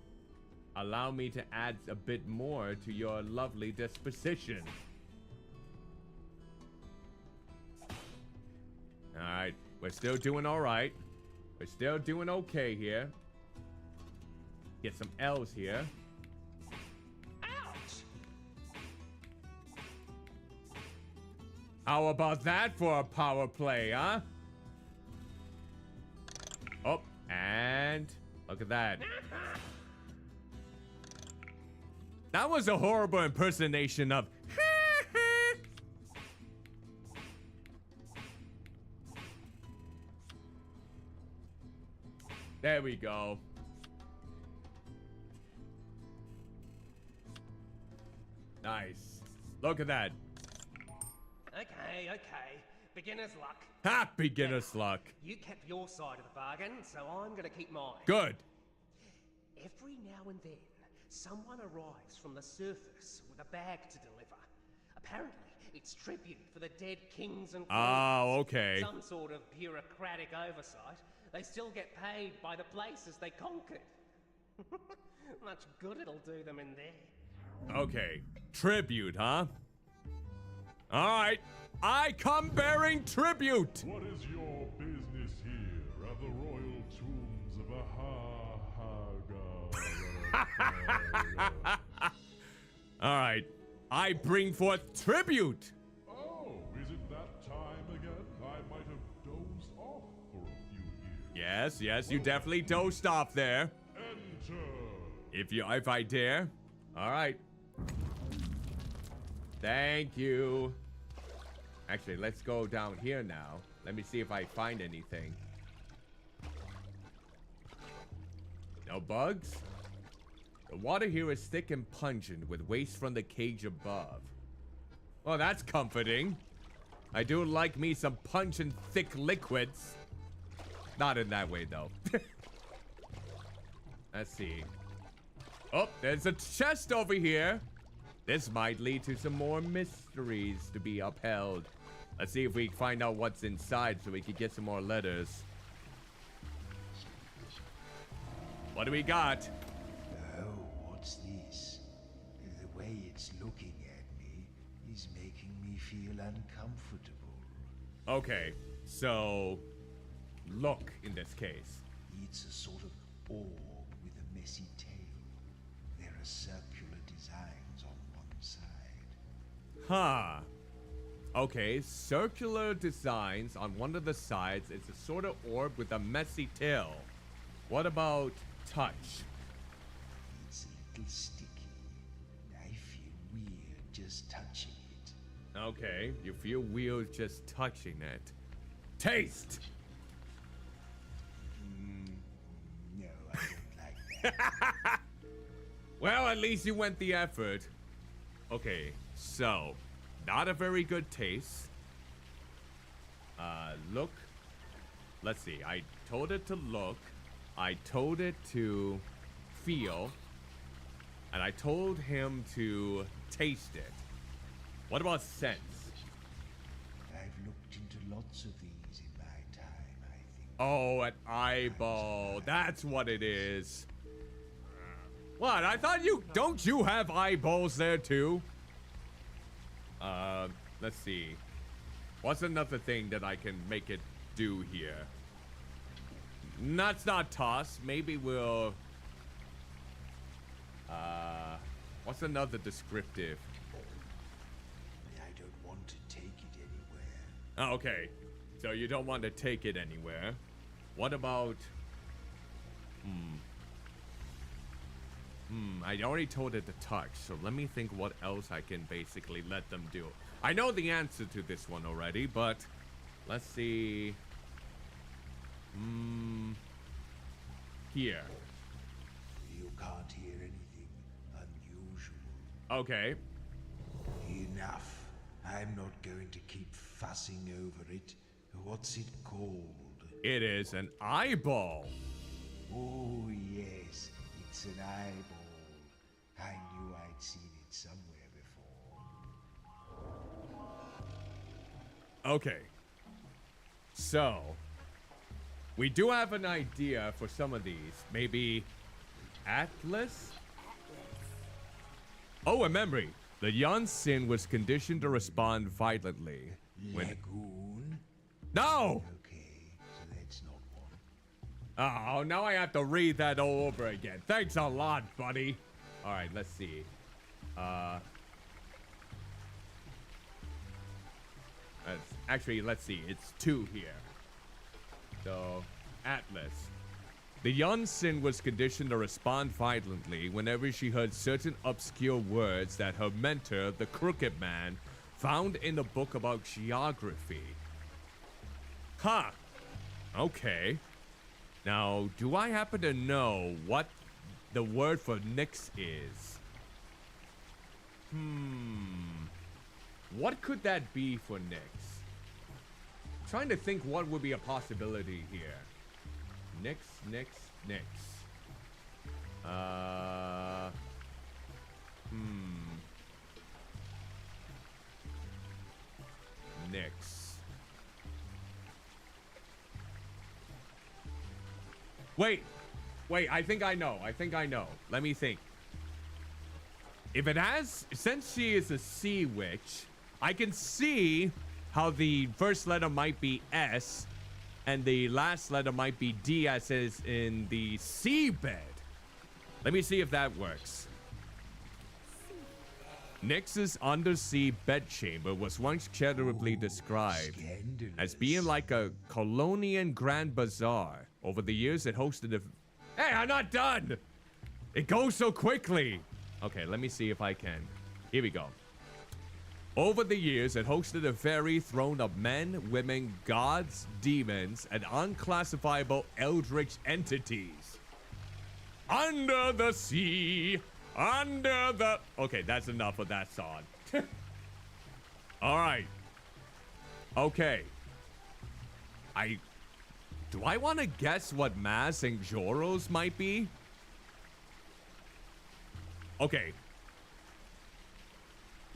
allow me to add a bit more to your lovely disposition. All right, we're still doing all right. We're still doing okay here. Get some L's here. How about that for a power play, huh? Oh, and look at that. That was a horrible impersonation of There we go. Nice. Look at that. Okay. Beginner's luck. Ha! Beginner's luck. You kept your side of the bargain, so I'm gonna keep mine. Good. Every now and then, someone arrives from the surface with a bag to deliver. Apparently, it's tribute for the dead kings and queens. Oh, okay. Some sort of bureaucratic oversight. They still get paid by the places they conquered. Much good it'll do them in there. Okay. Tribute, huh? All right. I come bearing tribute. What is your business here at the royal tombs of Ahaga? All right. I bring forth tribute. Oh, is it that time again? I might have dozed off for a few years. Yes, you definitely dozed off there. Enter. If I dare. All right. Thank you. Actually, let's go down here now. Let me see if I find anything. No bugs? The water here is thick and pungent with waste from the cage above. Well, that's comforting. I do like me some pungent, thick liquids. Not in that way, though. Let's see. Oh, there's a chest over here. This might lead to some more mysteries to be upheld. Let's see if we can find out what's inside so we can get some more letters. What do we got? Oh, what's this? The way it's looking at me is making me feel uncomfortable. Okay, so look in this case. It's a sort of orb with a messy tail. There are circular designs on one side. Huh. Okay, circular designs on one of the sides. It's a sort of orb with a messy tail. What about touch? It's a little sticky. I feel weird just touching it. Okay, you feel weird just touching it. Taste! No, I don't like that. Well, at least you went the effort. Okay, so, not a very good taste. Look. Let's see, I told it to look. I told it to feel. And I told him to taste it. What about sense? I've looked into lots of these in my time, I think. Oh, an eyeball. That's what it is. What? I thought you... Don't you have eyeballs there, too? Let's see. What's another thing that I can make it do here? That's not toss. Maybe we'll... What's another descriptive? I don't want to take it anywhere. Oh, okay. So you don't want to take it anywhere. What about... I already told it to touch, so let me think what else I can basically let them do. I know the answer to this one already, but... Let's see... Here. You can't hear anything unusual. Okay. Enough. I'm not going to keep fussing over it. What's it called? It is an eyeball. Oh, yes. It's an eyeball. I knew I'd seen it somewhere before. Okay. So, we do have an idea for some of these. Maybe Atlas? Oh, a memory. The Yunsin was conditioned to respond violently. Lagoon? No! Okay, so that's not one. Oh, now I have to read that all over again. Thanks a lot, buddy. All right, let's see. Actually, let's see. It's 2 here. So, Atlas. The Yunsin was conditioned to respond violently whenever she heard certain obscure words that her mentor, the Crooked Man, found in a book about geography. Huh. Okay. Now, do I happen to know what the word for Nyx is? What could that be for Nyx? Trying to think what would be a possibility here. Nyx. Nyx. Wait, I think I know. Let me think. If it has, since she is a sea witch, I can see how the first letter might be S and the last letter might be D, as is in the seabed. Let me see if that works. Nyx's undersea bedchamber was once charitably described as being like a colonial grand bazaar. Over the years, it hosted a... Hey, I'm not done! It goes so quickly! Okay, let me see if I can. Here we go. Over the years, it hosted a fairy throne of men, women, gods, demons, and unclassifiable eldritch entities. Under the sea, under the... Okay, that's enough of that song. All right. Okay. Do I want to guess what Maz and Joros might be? Okay.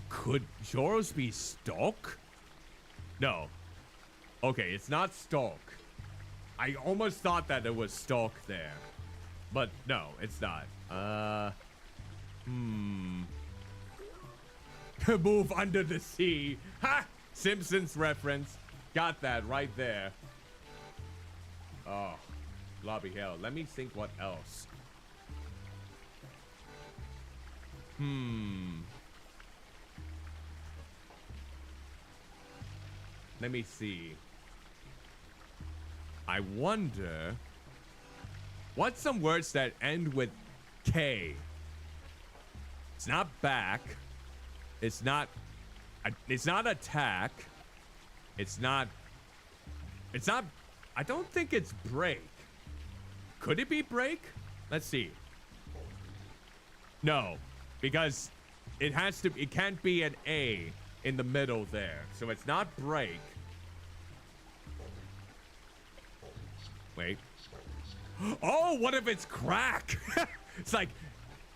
Could Joros be Stalk? No. Okay, it's not Stalk. I almost thought that it was Stalk there. But no, it's not. Move under the sea. Ha! Simpsons reference. Got that right there. Oh, lobby hell. Let me think what else. Let me see. I wonder... What's some words that end with K? It's not back. It's not It's not attack. It's not. I don't think it's break. Could it be break? Let's see. No, because it can't be an A in the middle there. So it's not break. Wait. Oh, what if it's crack? It's like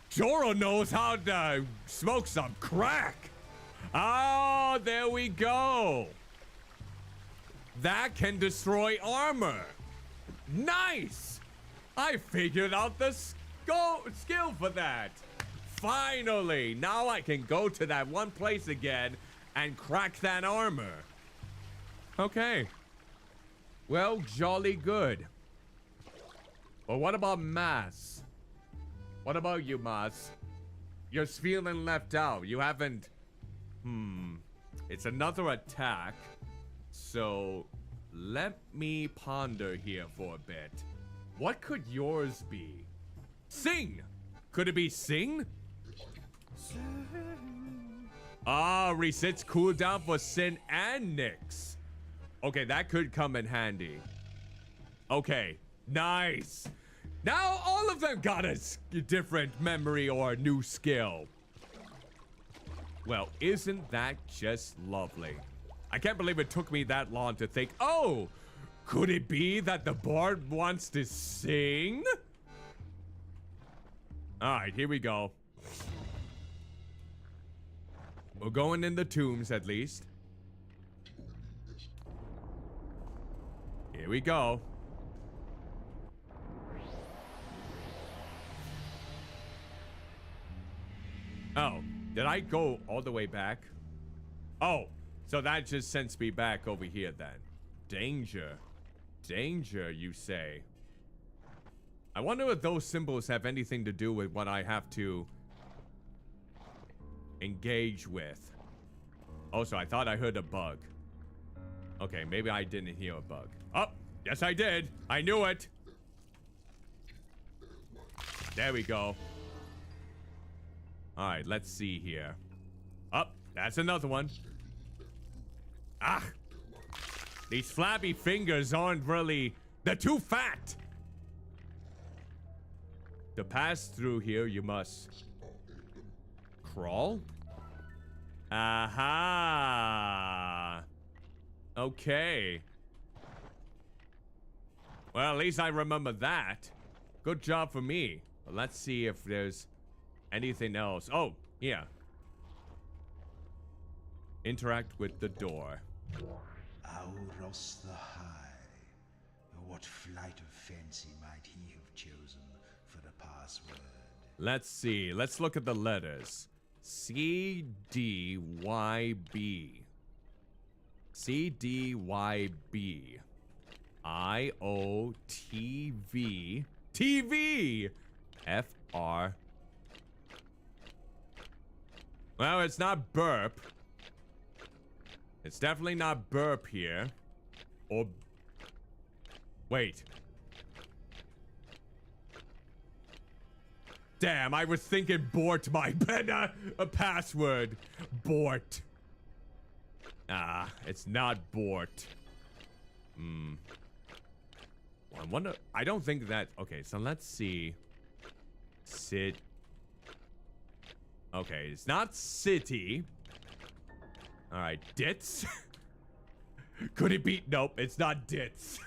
Joro knows how to smoke some crack. Oh, there we go. That can destroy armor. Nice. I figured out the skill for that. Finally, now I can go to that one place again and crack that armor. Okay. Well, jolly good. But what about Mas? What about you, Mas? You're feeling left out. You haven't... It's another attack. So, let me ponder here for a bit. What could yours be? Sing! Could it be sing? Ah, resets cooldown for Sin and Nyx. Okay, that could come in handy. Okay, nice. Now all of them got a different memory or a new skill. Well, isn't that just lovely? I can't believe it took me that long to think, oh, could it be that the bard wants to sing? All right, here we go. We're going in the tombs at least. Here we go. Oh, did I go all the way back? Oh, so that just sends me back over here then. Danger. Danger, you say? I wonder if those symbols have anything to do with what I have to engage with. Also, I thought I heard a bug. Okay, maybe I didn't hear a bug. Oh, yes I did. I knew it. There we go. All right, let's see here. Oh, that's another one. Ah, these flabby fingers aren't really... They're too fat. To pass through here, you must... crawl? Aha. Okay. Well, at least I remember that. Good job for me. Well, let's see if there's anything else. Oh, yeah. Interact with the door. Auros the High. What flight of fancy might he have chosen for the password? Let's see. Let's look at the letters. C-D-Y-B. C-D-Y-B. I-O-T-V. TV! F-R. Well, it's not burp. It's definitely not burp here. Or... Wait. Damn, I was thinking Bort might be a password. Bort. Ah, it's not Bort. Well, I wonder... I don't think that... Okay, so let's see. Sit... Okay, it's not city. Alright, dits. Could it be? Nope, it's not dits.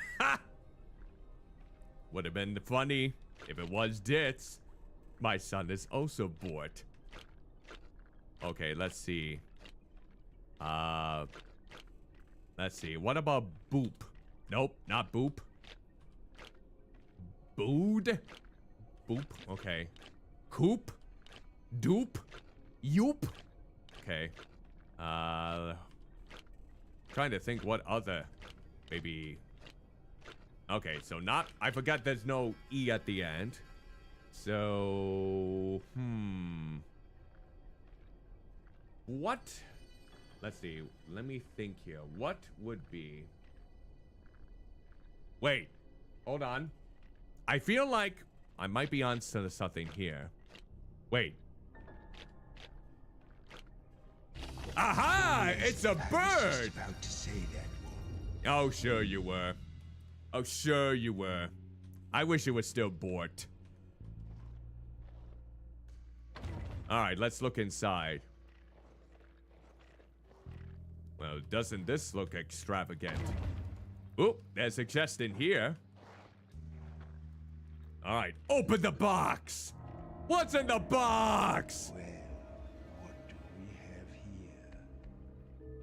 Would have been funny if it was dits. My son is also bored. Okay, let's see. Let's see. What about boop? Nope, not boop. Bood? Boop, okay. Coop? Doop? Yoop? Okay. Trying to think what other, maybe. Okay, so not, I forgot there's no E at the end. So, what? Let's see, let me think here. What would be? Wait, hold on. I feel like I might be on to something here. Wait. Aha! It's a bird. About to say that one. Oh, sure you were. Oh, sure you were. I wish it was still Bort. All right, let's look inside. Well, doesn't this look extravagant? Oop, there's a chest in here. All right, open the box. What's in the box? Well, what do we have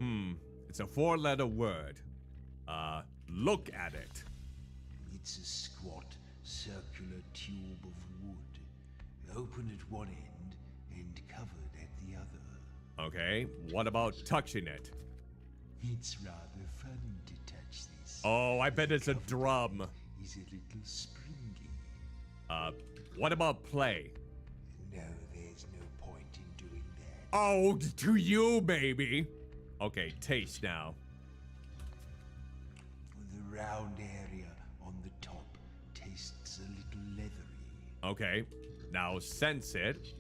here? It's a 4-letter word. Look at it. It's a squat, circular tube of wood, open at one end and covered at the other. Okay, what about touching it? It's rather fun to touch this. Oh, I bet it's a drum. Is a little springy. What about play? No, there's no point in doing that. Oh, to you, baby. Okay, taste now. The round area on the top tastes a little leathery. Okay, now sense it.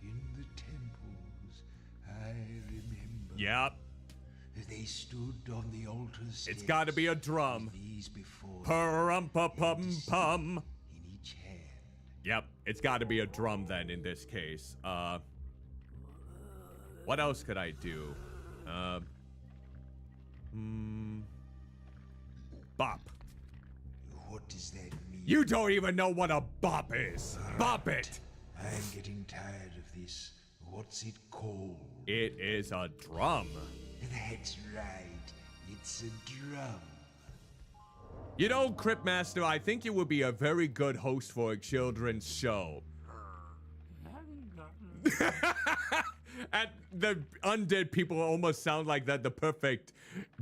In the temples, I remember. Yep, They stood on the altar steps. it's gotta be a drum. with these before Pum-pum-pum. in each hand. Yep, it's gotta be a drum then in this case. What else could I do? Bop. What does that mean? You don't even know what a bop is. Bop it. I'm getting tired of this. What's it called? It is a drum. That's right. It's a drum. You know, Cryptmaster, I think you would be a very good host for a children's show. And the undead people almost sound like the perfect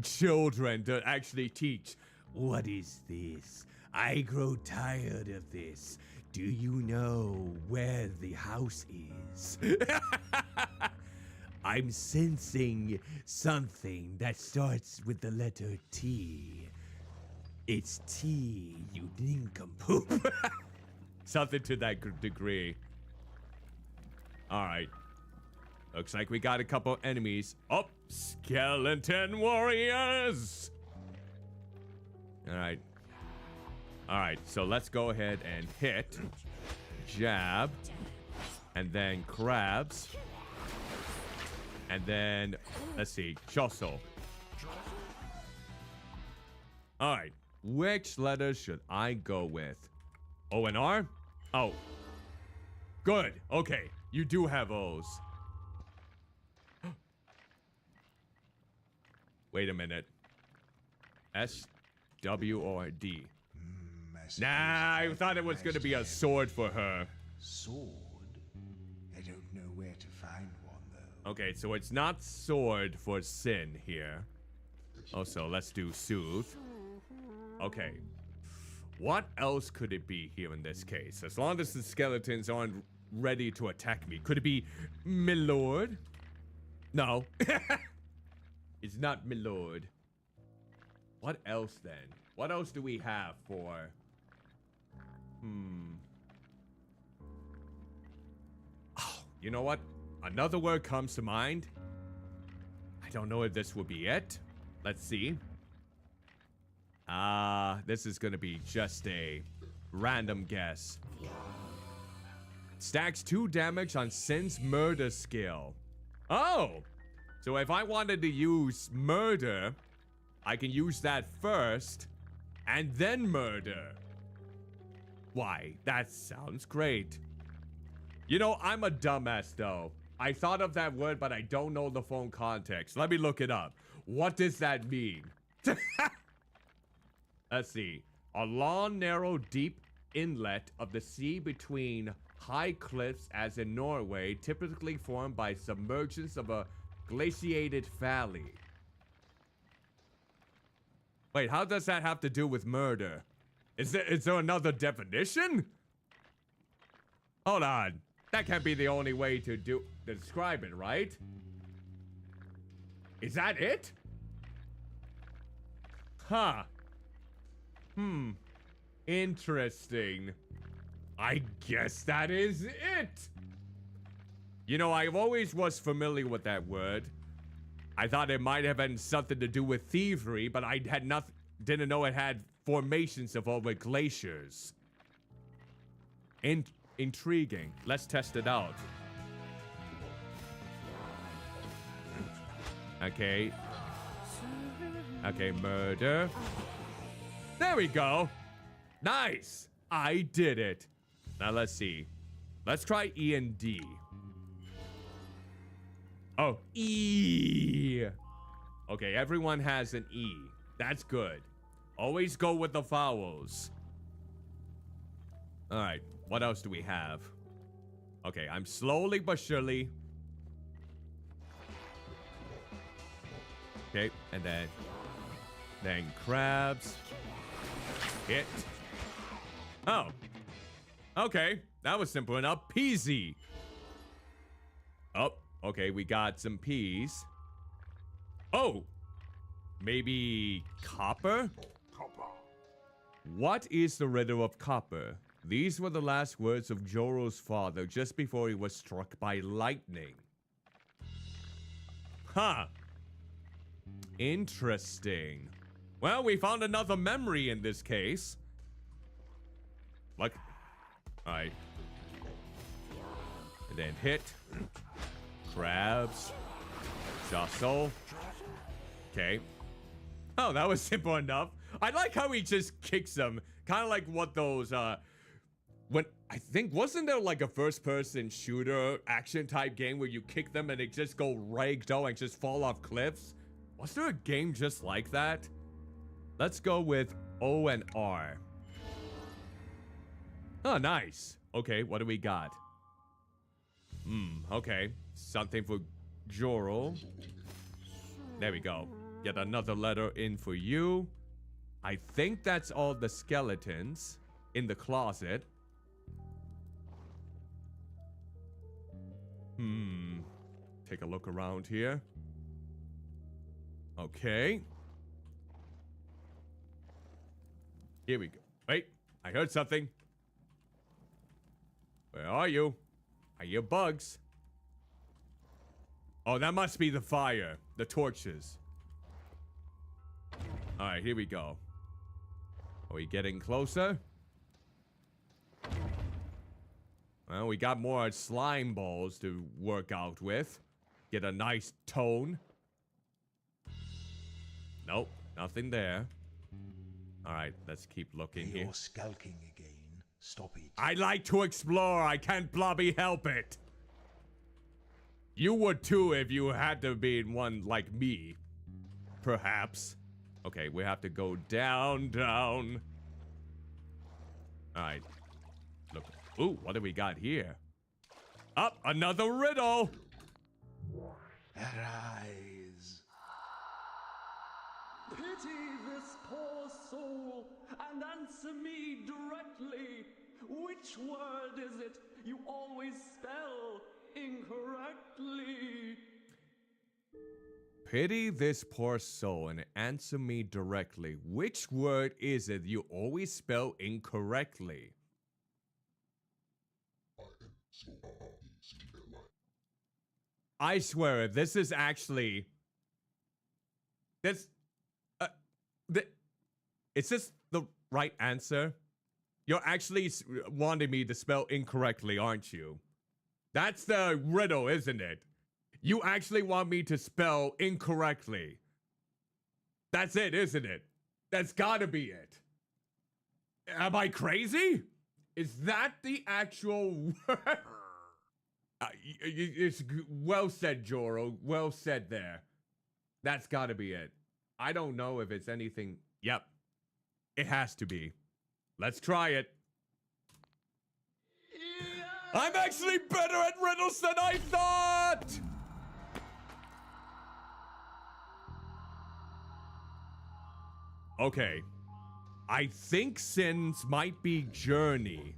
children to actually teach. What is this? I grow tired of this. Do you know where the house is? I'm sensing something that starts with the letter T. It's T, you nincompoop. Something to that degree. All right. Looks like we got a couple enemies. Oh, skeleton warriors. All right. All right, so let's go ahead and hit, jab, and then crabs, and then, let's see, Chosso. All right, which letters should I go with? O and R? Oh, good, okay, you do have O's. Wait a minute. S, W, or D? Nah, I thought it was gonna be a sword for her. Sword? I don't know where to find one, though. Okay, so it's not sword for sin here. Also, let's do soothe. Okay. What else could it be here in this case? As long as the skeletons aren't ready to attack me. Could it be Milord? No. It's not Milord. What else then? What else do we have for... Oh, you know what? Another word comes to mind. I don't know if this will be it. Let's see. This is gonna be just a random guess. Stacks 2 damage on Sin's murder skill. Oh! So if I wanted to use murder, I can use that first, and then murder. Why, that sounds great. You know, I'm a dumbass though. I thought of that word, but I don't know the phone context. Let me look it up. What does that mean? Let's see. A long, narrow, deep inlet of the sea between high cliffs, as in Norway, typically formed by submergence of a glaciated valley. Wait, how does that have to do with murder? Is there another definition? Hold on. That can't be the only way to describe it, right? Is that it? Huh. Interesting. I guess that is it. You know, I always was familiar with that word, I thought it might have been something to do with thievery, but I had didn't know it had formations of over glaciers. Intriguing. Let's test it out. Okay. Okay, murder. There we go. Nice. I did it. Now let's see. Let's try E and D. Oh, E. Okay, everyone has an E. That's good. Always go with the vowels. All right, what else do we have? Okay, I'm slowly but surely. Okay, and then crabs. Hit. Oh. Okay, that was simple enough. Peasy. Oh, okay, we got some peas. Oh, maybe copper? Copper. What is the riddle of copper? These were the last words of Joro's father just before he was struck by lightning. Huh. Interesting. Well, we found another memory in this case. Look. Alright. And then hit. Crabs. Jostle. Okay. Oh, that was simple enough. I like how he just kicks them. Kind of like what those, when, I think, wasn't there like a first-person shooter action type game where you kick them and they just go ragdoll and just fall off cliffs? Was there a game just like that? Let's go with O and R. Oh, nice. Okay, what do we got? Okay. Something for Joro. There we go. Get another letter in for you. I think that's all the skeletons in the closet. Take a look around here. Okay. Here we go. Wait, I heard something. Where are you? I hear bugs. Oh, that must be the fire. The torches. Alright, here we go. Are we getting closer? Well, we got more slime balls to work out with. Get a nice tone. Nope, nothing there. Alright, let's keep looking here. You're skulking again. Stop it. I like to explore. I can't blobby help it. You would too if you had to be one like me. Perhaps. Okay, we have to go down, down. Alright. Look. Ooh, what do we got here? Up, another riddle! Arise. Pity this poor soul and answer me directly. Which word is it you always spell incorrectly? Pity this poor soul and answer me directly. Which word is it you always spell incorrectly? I swear, this is actually... Is this the right answer? You're actually wanting me to spell incorrectly, aren't you? That's the riddle, isn't it? You actually want me to spell incorrectly. That's it, isn't it? That's gotta be it. Am I crazy? Is that the actual word? It's well said, Joro. Well said there. That's gotta be it. I don't know if it's anything. Yep. It has to be. Let's try it. I'm actually better at riddles than I thought! Okay. I think Sin's might be Journey.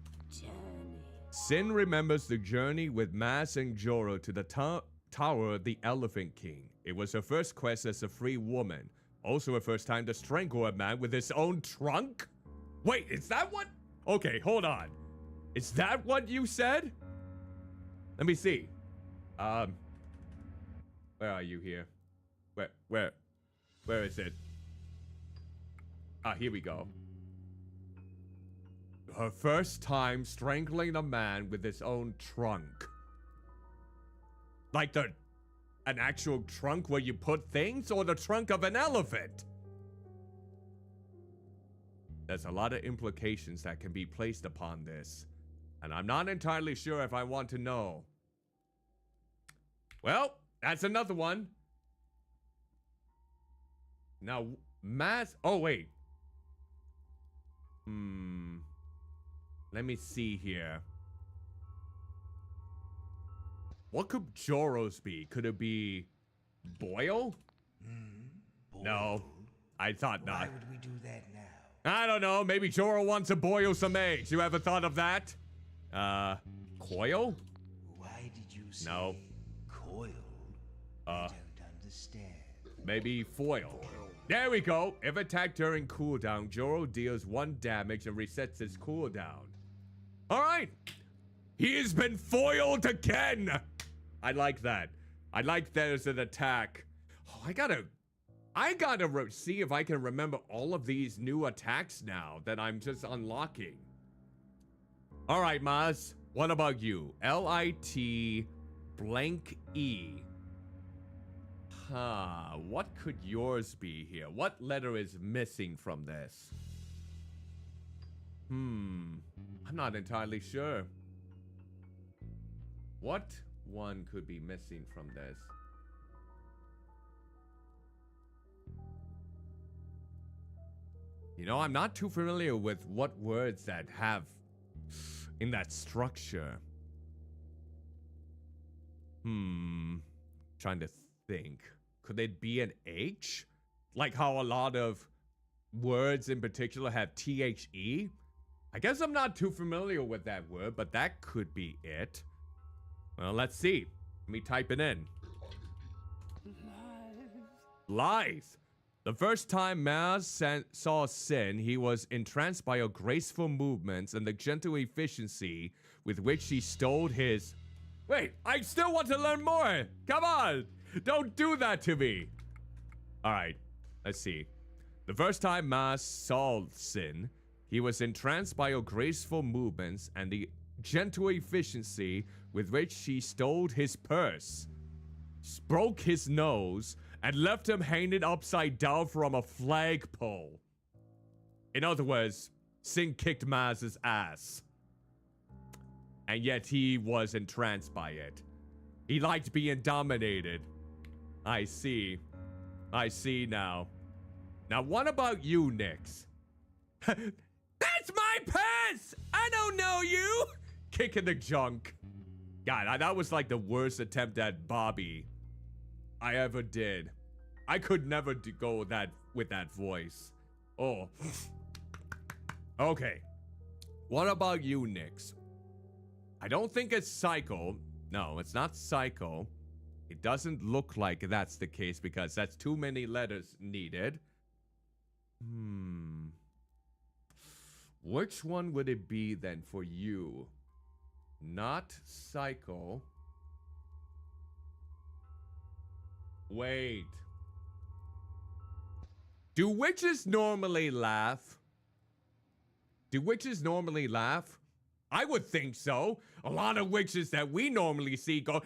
Sin remembers the journey with Mas and Joro to the Tower of the Elephant King. It was her first quest as a free woman. Also her first time to strangle a man with his own trunk? Wait, is that what? Okay, hold on. Is that what you said? Let me see. Where are you here? Where is it? Ah, here we go. Her first time strangling a man with his own trunk. Like an actual trunk where you put things, or the trunk of an elephant? There's a lot of implications that can be placed upon this, and I'm not entirely sure if I want to know. Well, that's another one. Now, oh, wait. Let me see here. What could Joros be? Could it be Boyle? No, I thought not. Why would we do that now? I don't know. Maybe Joro wants to boil some eggs. You ever thought of that? Coil? Why did you say no. coil? I don't understand. Maybe foil. There we go. If attacked during cooldown, Joro deals 1 damage and resets his cooldown. Alright. He has been foiled again. I like that. I like that as an attack. Oh, I gotta see if I can remember all of these new attacks now that I'm just unlocking. Alright, Maz. What about you? L-I-T blank E. What could yours be here? What letter is missing from this? I'm not entirely sure. What one could be missing from this? You know, I'm not too familiar with what words that have in that structure. Trying to think. Could it be an H? Like how a lot of words in particular have THE? I guess I'm not too familiar with that word, but that could be it. Well, let's see. Let me type it in. Lies. The first time Maz saw Sin, he was entranced by her graceful movements and the gentle efficiency with which she stole his... Wait, I still want to learn more. Come on. Don't do that to me. All right, let's see. The first time Maz saw Sin, he was entranced by her graceful movements and the gentle efficiency with which she stole his purse, broke his nose, and left him hanging upside down from a flagpole. In other words, Sin kicked Maz's ass. And yet he was entranced by it. He liked being dominated. I see. I see now. Now what about you, Nyx? That's my purse! I don't know you! Kicking the junk. God, that was like the worst attempt at Bobby I ever did. I could never go with that voice. Oh. Okay. What about you, Nyx? I don't think it's Psycho. No, it's not Psycho. It doesn't look like that's the case because that's too many letters needed. Which one would it be then for you? Not Psycho. Wait. Do witches normally laugh? Do witches normally laugh? I would think so. A lot of witches that we normally see go,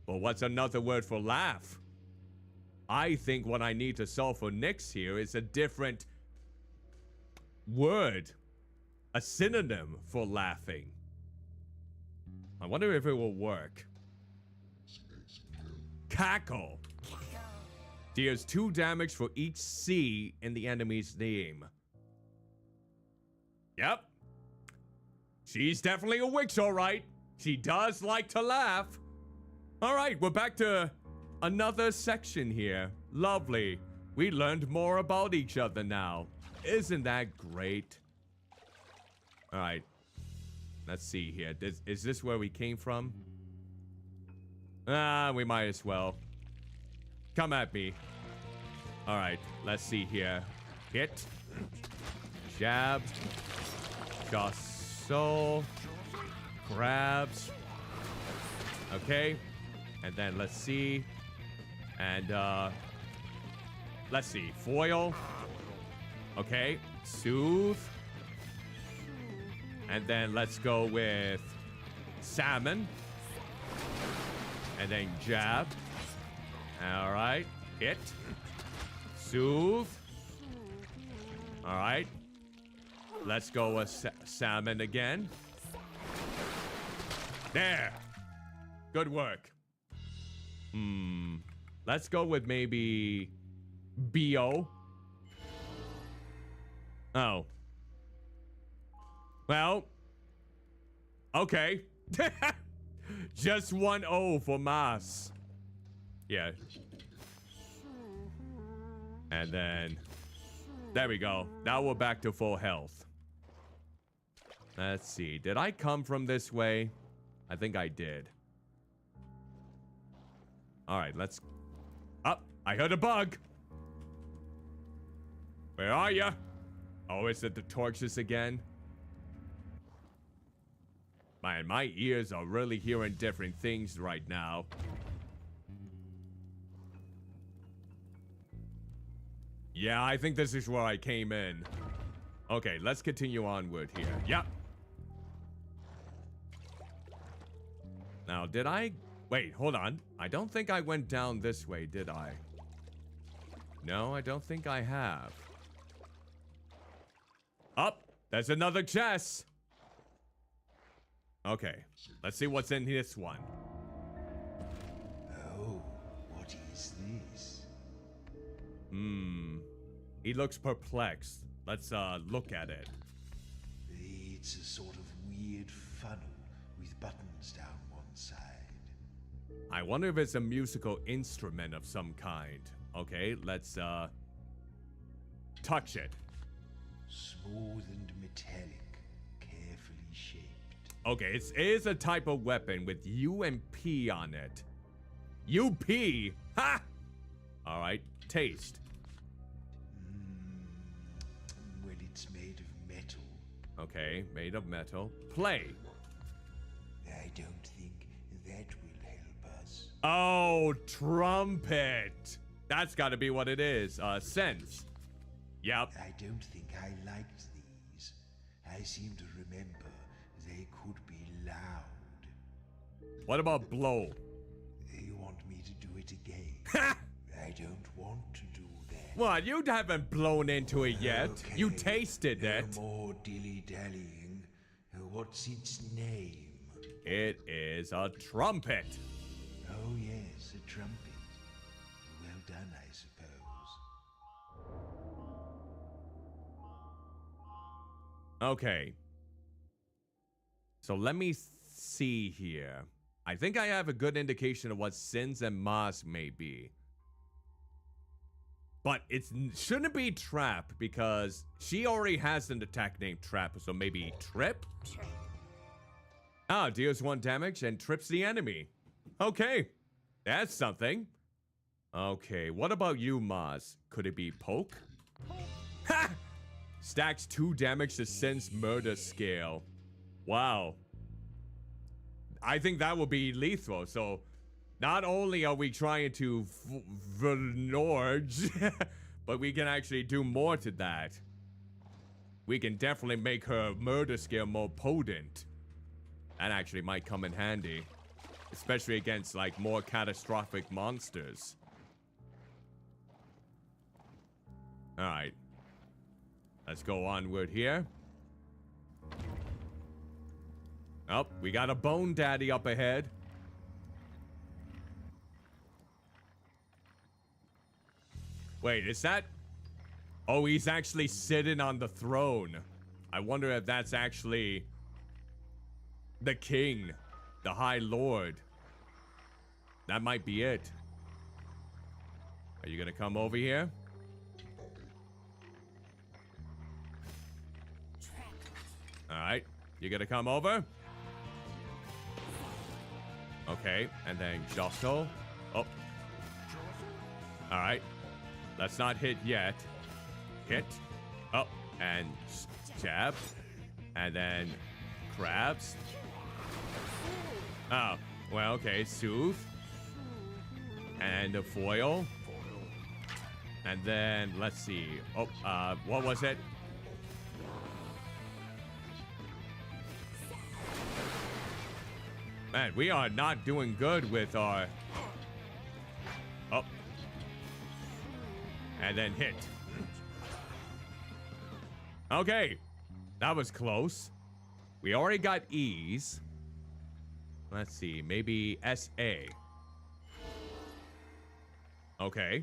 but what's another word for laugh? I think what I need to solve for Nyx here is a different word. A synonym for laughing. I wonder if it will work. Cackle. Deals 2 damage for each C in the enemy's name. Yep. She's definitely a witch, all right. She does like to laugh. All right, we're back to another section here. Lovely. We learned more about each other now. Isn't that great? All right. Let's see here. Is this where we came from? We might as well. Come at me. All right, let's see here. Hit. Jab. Just so. Grabs. Okay. And then let's see. And let's see. Foil. Okay. Soothe. And then let's go with salmon. And then jab. All right. Hit. Soothe. All right. Let's go with salmon again. There. Good work. Let's go with maybe BO. Oh. Well. Okay. Just 1-0 for Mas. Yeah. And then there we go. Now we're back to full health. Let's see. Did I come from this way? I think I did. All right, let's... Up. I heard a bug. Where are you? Oh, is it the torches again? Man, my ears are really hearing different things right now. Yeah, I think this is where I came in. Okay, let's continue onward here. Yep. Now, did I... Wait, hold on. I don't think I went down this way, did I? No, I don't think I have. Up! There's another chest! Okay, let's see what's in this one. Oh, what is this? He looks perplexed. Let's look at it. It's a sort of weird funnel with buttons down one side. I wonder if it's a musical instrument of some kind. Okay, let's touch it. Smooth and metallic, carefully shaped. Okay, it is a type of weapon with U and P on it. UP? Ha! Alright, taste. Well, it's made of metal. Okay, made of metal. Play. I don't think that will help us. Oh, trumpet. That's gotta be what it is. Sense. Yep. I don't think I liked these. I seem to remember they could be loud. What about blow? You want me to do it again? I don't want to do that. What? You haven't blown into it yet. Okay, You tasted it. No more dilly-dallying. What's its name? It is a trumpet. Oh yes, a trumpet. Well done, I suppose. Okay. So let me see here. I think I have a good indication of what Sins and Mas may be. But it shouldn't be Trap because she already has an attack named Trap, so maybe Trip? Ah, deals 1 damage and trips the enemy. Okay, that's something. Okay, what about you, Mas? Could it be Poke? Ha! Stacks 2 damage to Sin's murder scale. Wow. I think that will be lethal, so not only are we trying to Vernorge, but we can actually do more to that. We can definitely make her murder scale more potent. That actually might come in handy. Especially against, like, more catastrophic monsters. Alright. Let's go onward here. Oh, we got a Bone Daddy up ahead. Wait, is that... Oh, he's actually sitting on the throne. I wonder if that's actually... the king. The High Lord. That might be it. Are you gonna come over here? Alright. You gonna come over? Okay, and then Jostle. Oh. Alright. Let's not hit yet. Hit. Oh, and jab. And then crabs. Oh, well, okay. Soothe. And a foil. And then, let's see. Oh, what was it? Man, we are not doing good with our... Oh. And then hit. Okay. That was close. We already got E's. Let's see. Maybe SA. Okay.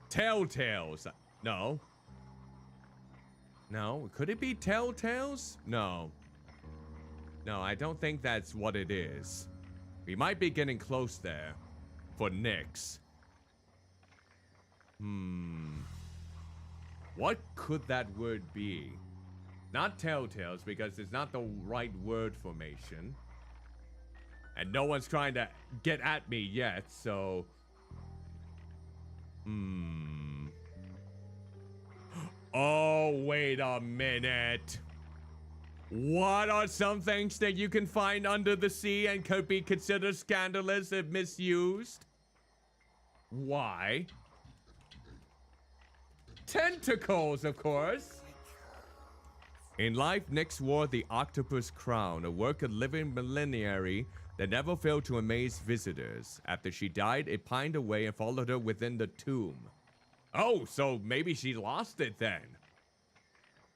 Telltales. No. No. Could it be Telltales? No. No, I don't think that's what it is. We might be getting close there. For Nyx. What could that word be? Not Telltales, because it's not the right word formation. And no one's trying to get at me yet, so... Oh, wait a minute. What are some things that you can find under the sea and could be considered scandalous if misused? Why? Tentacles, of course. In life, Nyx wore the octopus crown, a work of living millenary that never failed to amaze visitors. After she died, it pined away and followed her within the tomb. Oh, so maybe she lost it then.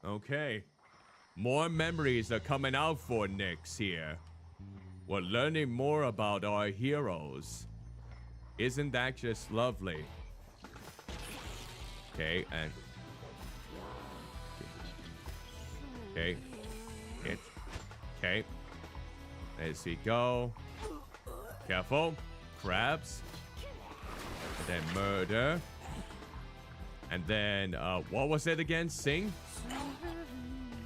Okay. More memories are coming out for Nyx here. We're learning more about our heroes. Isn't that just lovely? Okay, and... Okay. Hit. Okay. As we go. Careful. Crabs. And then murder. And then, what was it again? Sing?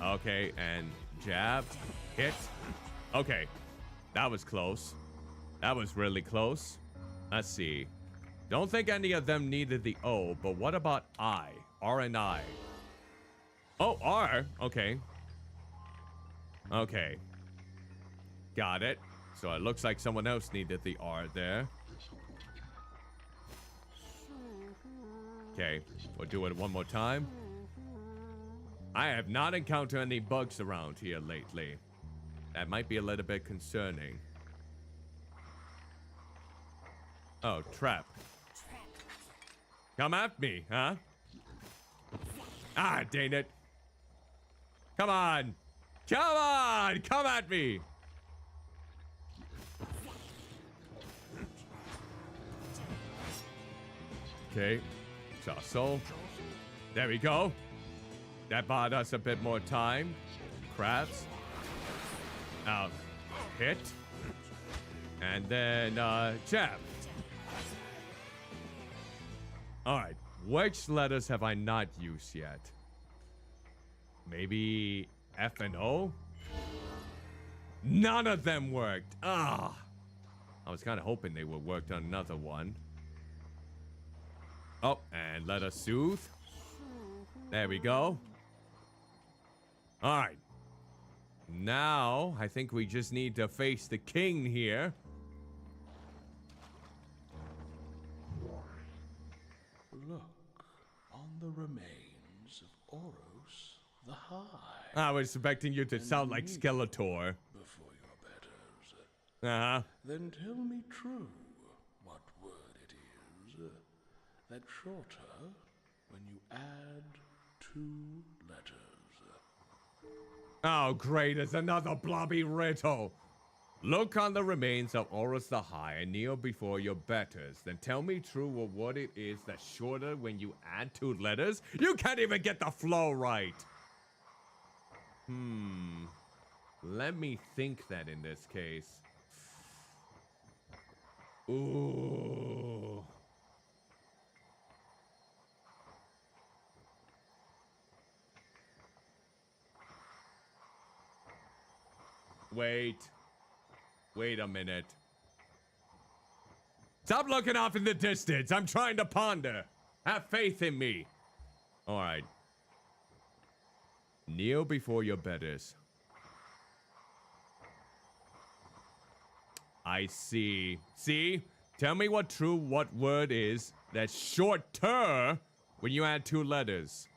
Okay, and jab. Hit. Okay. That was close. That was really close. Let's see. Don't think any of them needed the O, but what about I? R and I. Oh, R. Okay. Okay. Got it. So it looks like someone else needed the R there. Okay. We'll do it one more time. I have not encountered any bugs around here lately. That might be a little bit concerning. Oh, trap. Come at me, huh? Ah, dang it. Come on. Come on! Come at me! Okay. Jostle. There we go. That bought us a bit more time. Crabs. Hit. And then, jab. Alright. Which letters have I not used yet? Maybe F and O? None of them worked. Ah. I was kind of hoping they would work on another one. Oh, and let us soothe. There we go. Alright. Now, I think we just need to face the king here. Look on the remains of Oros the High. I was expecting you to sound like Skeletor. Before your betters. Uh-huh. Then tell me true what word it is that's shorter when you add 2 letters. Oh, great. It's another blobby riddle. Look on the remains of Oros the High and kneel before your betters. Then tell me true what it is that's shorter when you add 2 letters. You can't even get the flow right. Let me think that in this case. Ooh. Wait a minute. Stop looking off in the distance. I'm trying to ponder. Have faith in me. All right. Kneel before your betters. I see. See? Tell me what word is that's shorter when you add 2 letters.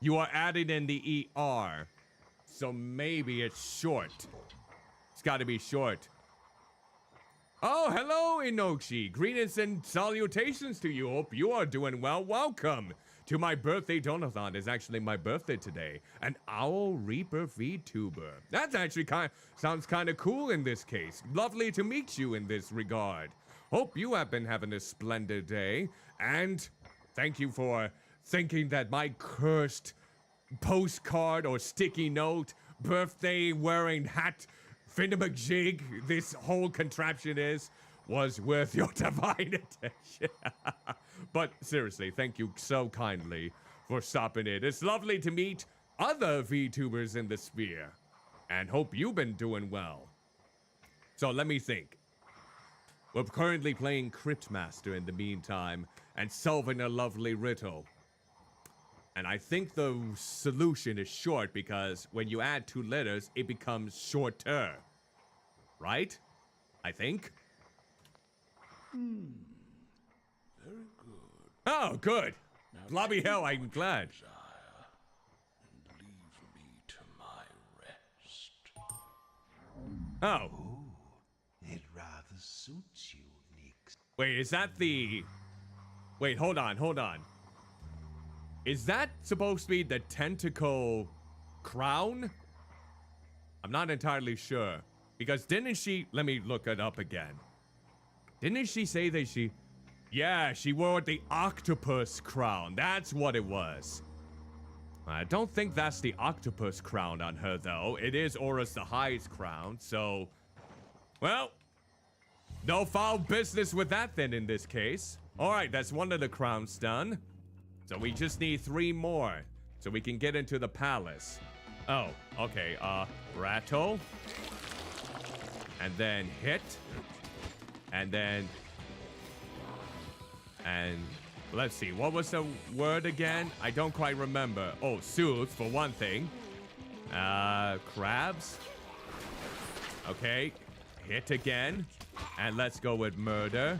You are adding in the ER. So maybe it's short. It's got to be short. Oh, hello, Inoshi. Greetings and salutations to you. Hope you are doing well. Welcome to my birthday donathon. It's actually my birthday today. An Owl Reaper VTuber. That's actually sounds kind of cool in this case. Lovely to meet you in this regard. Hope you have been having a splendid day. And thank you for thinking that my cursed postcard or sticky note, birthday wearing hat, Finnemajig, this whole contraption was worth your divine attention. But seriously, thank you so kindly for stopping in. It's lovely to meet other VTubers in the sphere. And hope you've been doing well. So let me think. We're currently playing Cryptmaster in the meantime and solving a lovely riddle. And I think the solution is short because when you add 2 letters, it becomes shorter. Right? I think. Very good. Oh, good. Blobby hell, I'm glad. And leave me to my rest. Oh. It rather suits you, Nix. Wait, is that the... Wait, hold on. Is that supposed to be the tentacle crown? I'm not entirely sure. Because didn't she... Let me look it up again. Didn't she say that she... Yeah, she wore the octopus crown. That's what it was. I don't think that's the octopus crown on her, though. It is Horus the High's crown, so... Well, no foul business with that then in this case. Alright, that's one of the crowns done. So we just need 3 more, so we can get into the palace. Oh, okay, rattle. And then hit. And then... And let's see, what was the word again? I don't quite remember. Oh, soothe for one thing. Crabs. Okay, hit again. And let's go with murder.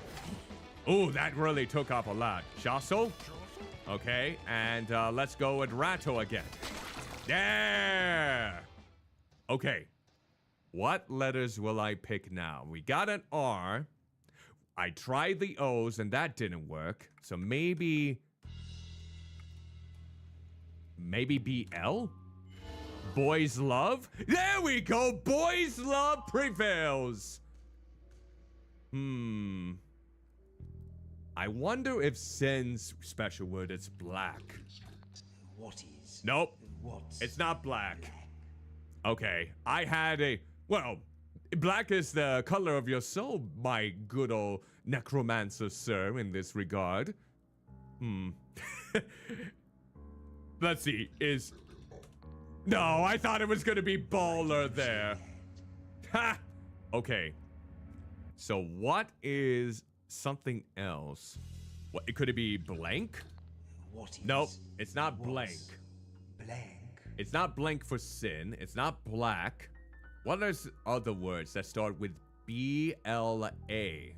Ooh, that really took off a lot. Jostle. Okay, and let's go with rattle again. There! Okay. What letters will I pick now? We got an R. I tried the O's and that didn't work. So maybe BL? Boys Love? There we go! Boys Love prevails! I wonder if Sin's special word is black. What is? Nope. What's it's not black. Okay, I had a... Well, black is the color of your soul, my good old necromancer, sir, in this regard. Let's see, is... No, I thought it was gonna be baller there. Ha! Okay. So what is something else? What, could it be blank? What is? Nope, it's not blank. Blank. It's not blank for sin. It's not black. What are other words that start with B-L-A?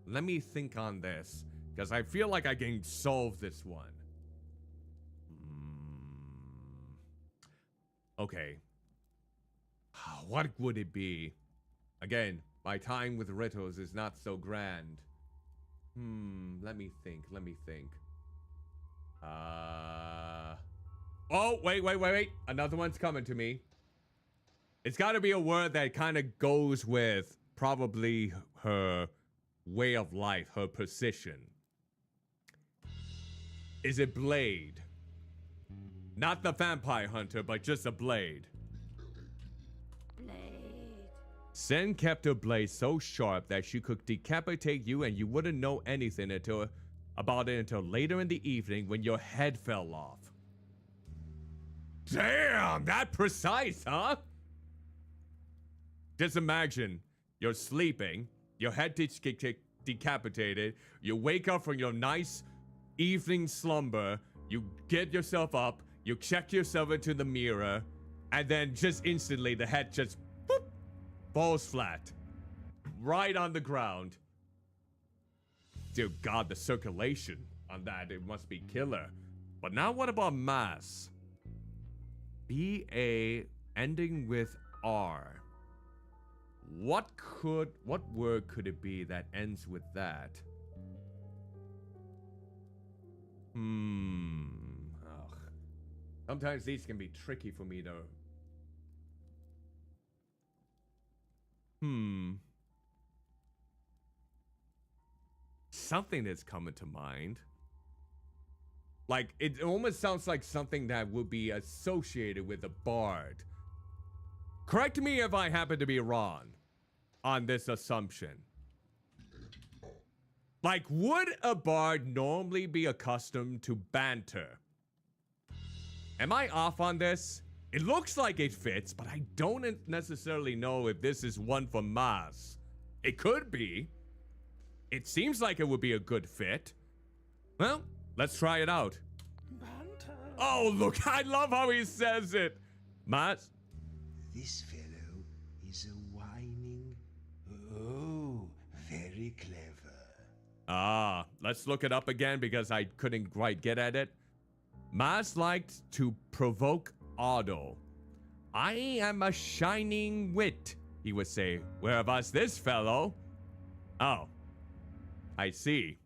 Let me think on this, because I feel like I can solve this one. Okay. What would it be? Again, my time with riddles is not so grand. Let me think. Oh, wait. Another one's coming to me. It's got to be a word that kind of goes with probably her way of life, her position. Is it blade? Not the vampire hunter, but just a blade. Sen kept her blade so sharp that she could decapitate you and you wouldn't know anything about it until later in the evening when your head fell off. Damn, that precise, huh? Just imagine you're sleeping, your head decapitated, you wake up from your nice evening slumber, you get yourself up, you check yourself into the mirror, And then just instantly the head just boop, falls flat. Right on the ground. Dear God, the circulation on that, it must be killer. But now what about mass? B-A ending with R. What word could it be that ends with that? Ugh. Sometimes these can be tricky for me to... Something that's coming to mind. Like, it almost sounds like something that would be associated with a bard. Correct me if I happen to be wrong on this assumption. Like, would a bard normally be accustomed to banter? Am I off on this? It looks like it fits, but I don't necessarily know if this is one for Maz. It could be. It seems like it would be a good fit. Well, let's try it out. Banter. Oh, look, I love how he says it. Maz? This fellow is a whining... Oh, very clever. Ah, let's look it up again because I couldn't quite get at it. Maz liked to provoke Otto. I am a shining wit, he would say. Whereabouts this fellow? Oh, I see.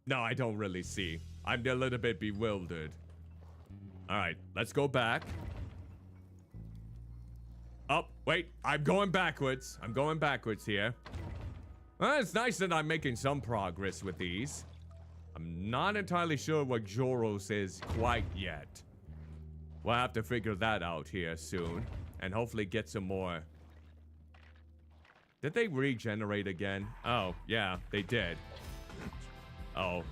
No, I don't really see. I'm a little bit bewildered. All right, let's go back. Oh, wait, I'm going backwards. I'm going backwards here. Well, it's nice that I'm making some progress with these. I'm not entirely sure what Joros is quite yet. We'll have to figure that out here soon. And hopefully get some more. Did they regenerate again? Oh, yeah, they did. Oh,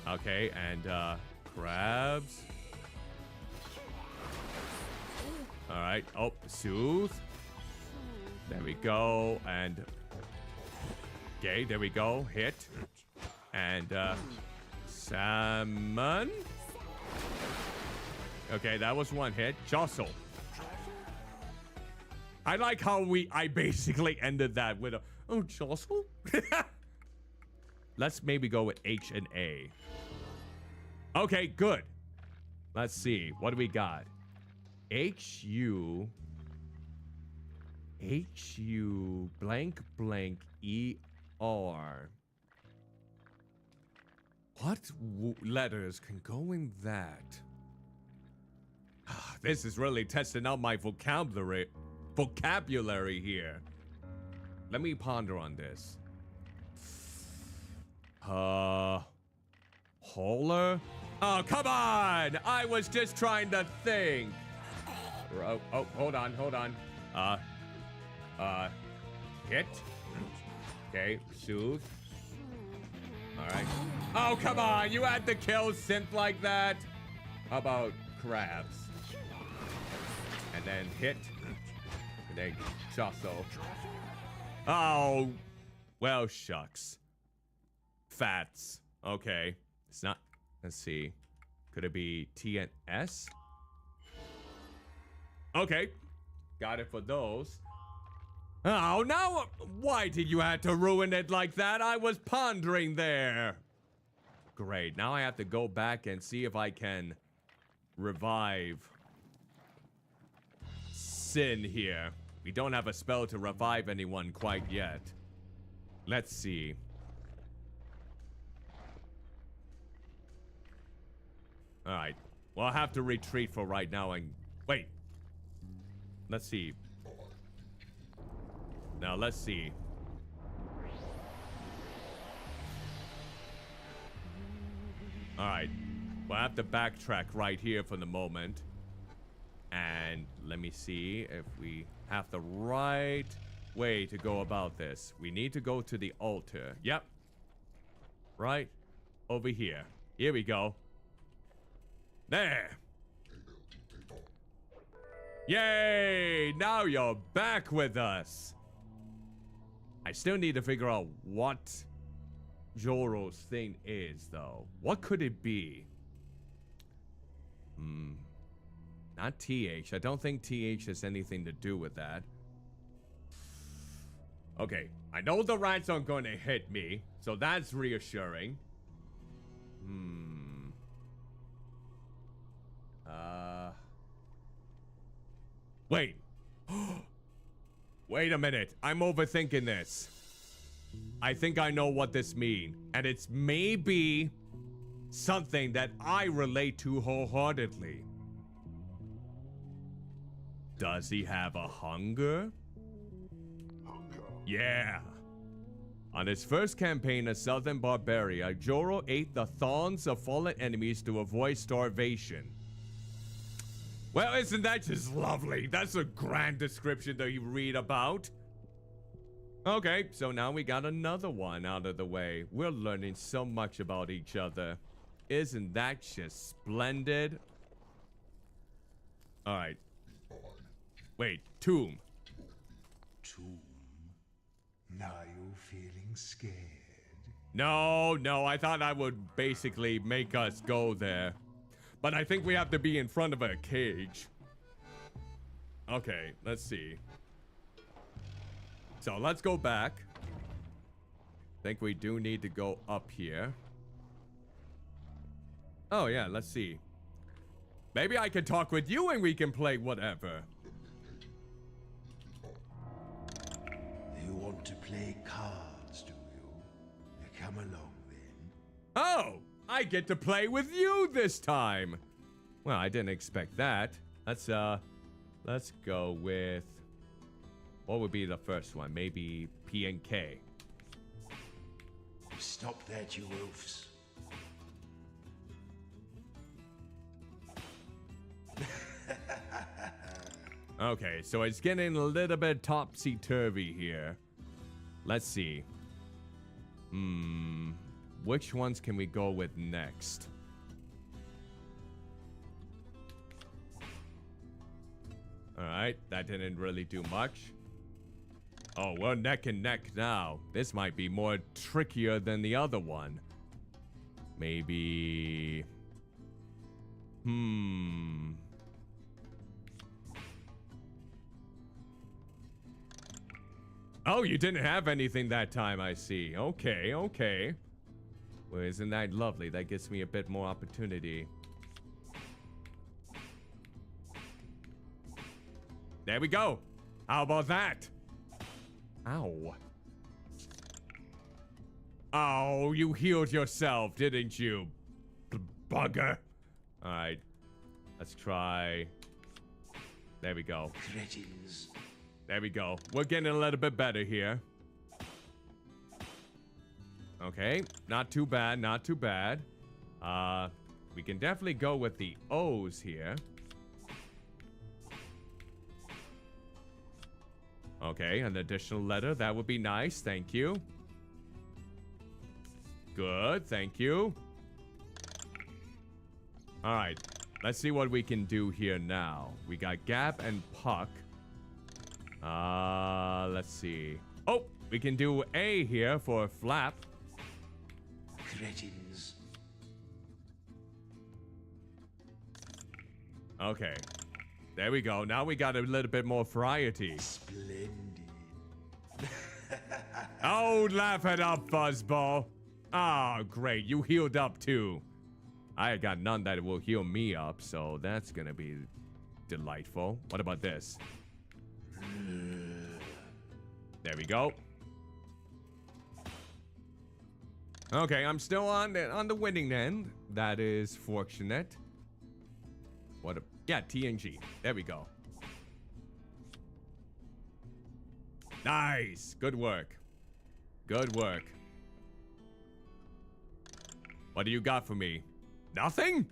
okay, and, crabs. Alright, oh, soothe. There we go, and... Okay, there we go, hit. And, salmon. Okay, that was one hit. Jostle. I like how I basically ended that with a, oh, jostle? Let's maybe go with H and A. Okay, good. Let's see. What do we got? H-U blank blank E-R. What letters can go in that? This is really testing out my vocabulary here. Let me ponder on this. Holler? Oh, come on! I was just trying to think. Oh, hold on. Hit. Okay, soothe. Alright. Oh, come on! You had to kill synth like that? How about crabs? And then hit. And then jostle. Oh, well, shucks. Fats. Okay. It's not. Let's see. Could it be T and S? Okay. Got it for those. Oh, now why did you have to ruin it like that? I was pondering there. Great. Now I have to go back and see if I can revive Sin here. We don't have a spell to revive anyone quite yet. Let's see. Alright. Well, I'll have to retreat for right now and... Wait. Let's see. Now, let's see. Alright. We'll have to backtrack right here for the moment. And let me see if we have the right way to go about this. We need to go to the altar. Yep. Right over here. Here we go. There. Yay! Now you're back with us. I still need to figure out what Joro's thing is, though. What could it be? Not TH. I don't think TH has anything to do with that. Okay, I know the rats aren't going to hit me, so that's reassuring. Wait. Wait a minute. I'm overthinking this. I think I know what this means, and it's maybe something that I relate to wholeheartedly. Does he have a hunger? Yeah. On his first campaign of Southern Barbaria, Joro ate the thorns of fallen enemies to avoid starvation. Well, isn't that just lovely? That's a grand description that you read about. Okay, so now we got another one out of the way. We're learning so much about each other. Isn't that just splendid? Alright. Wait, tomb. Tomb? Now you're feeling scared. No, I thought I would basically make us go there. But I think we have to be in front of a cage. Okay, let's see. So let's go back. I think we do need to go up here. Oh yeah, let's see. Maybe I can talk with you and we can play whatever. You want to play cards, do you? Come along then. Oh, I get to play with you this time. Well, I didn't expect that. Let's go with, what would be the first one? Maybe P and K. Stop that, you wolves. Okay, so it's getting a little bit topsy-turvy here. Let's see. Which ones can we go with next? Alright, that didn't really do much. Oh, we're neck and neck now. This might be more trickier than the other one. Maybe... Oh, you didn't have anything that time, I see. Okay. Well, isn't that lovely? That gives me a bit more opportunity. There we go. How about that? Ow. Oh, you healed yourself, didn't you? Bugger. Alright. Let's try. There we go. Cretins. There we go. We're getting a little bit better here. Okay. Not too bad. We can definitely go with the O's here. Okay, an additional letter. That would be nice. Thank you. Good. Thank you. All right. Let's see what we can do here now. We got Gap and Puck. Let's see. Oh, we can do A here for Flap. Cretins. Okay. There we go. Now we got a little bit more variety. Splendid. Oh, laugh it up, Fuzzball. Ah, great. You healed up too. I got none that will heal me up, so that's gonna be delightful. What about this? There we go. Okay, I'm still on the winning end. That is fortunate. Yeah, TNG. There we go. Nice. Good work. What do you got for me? Nothing?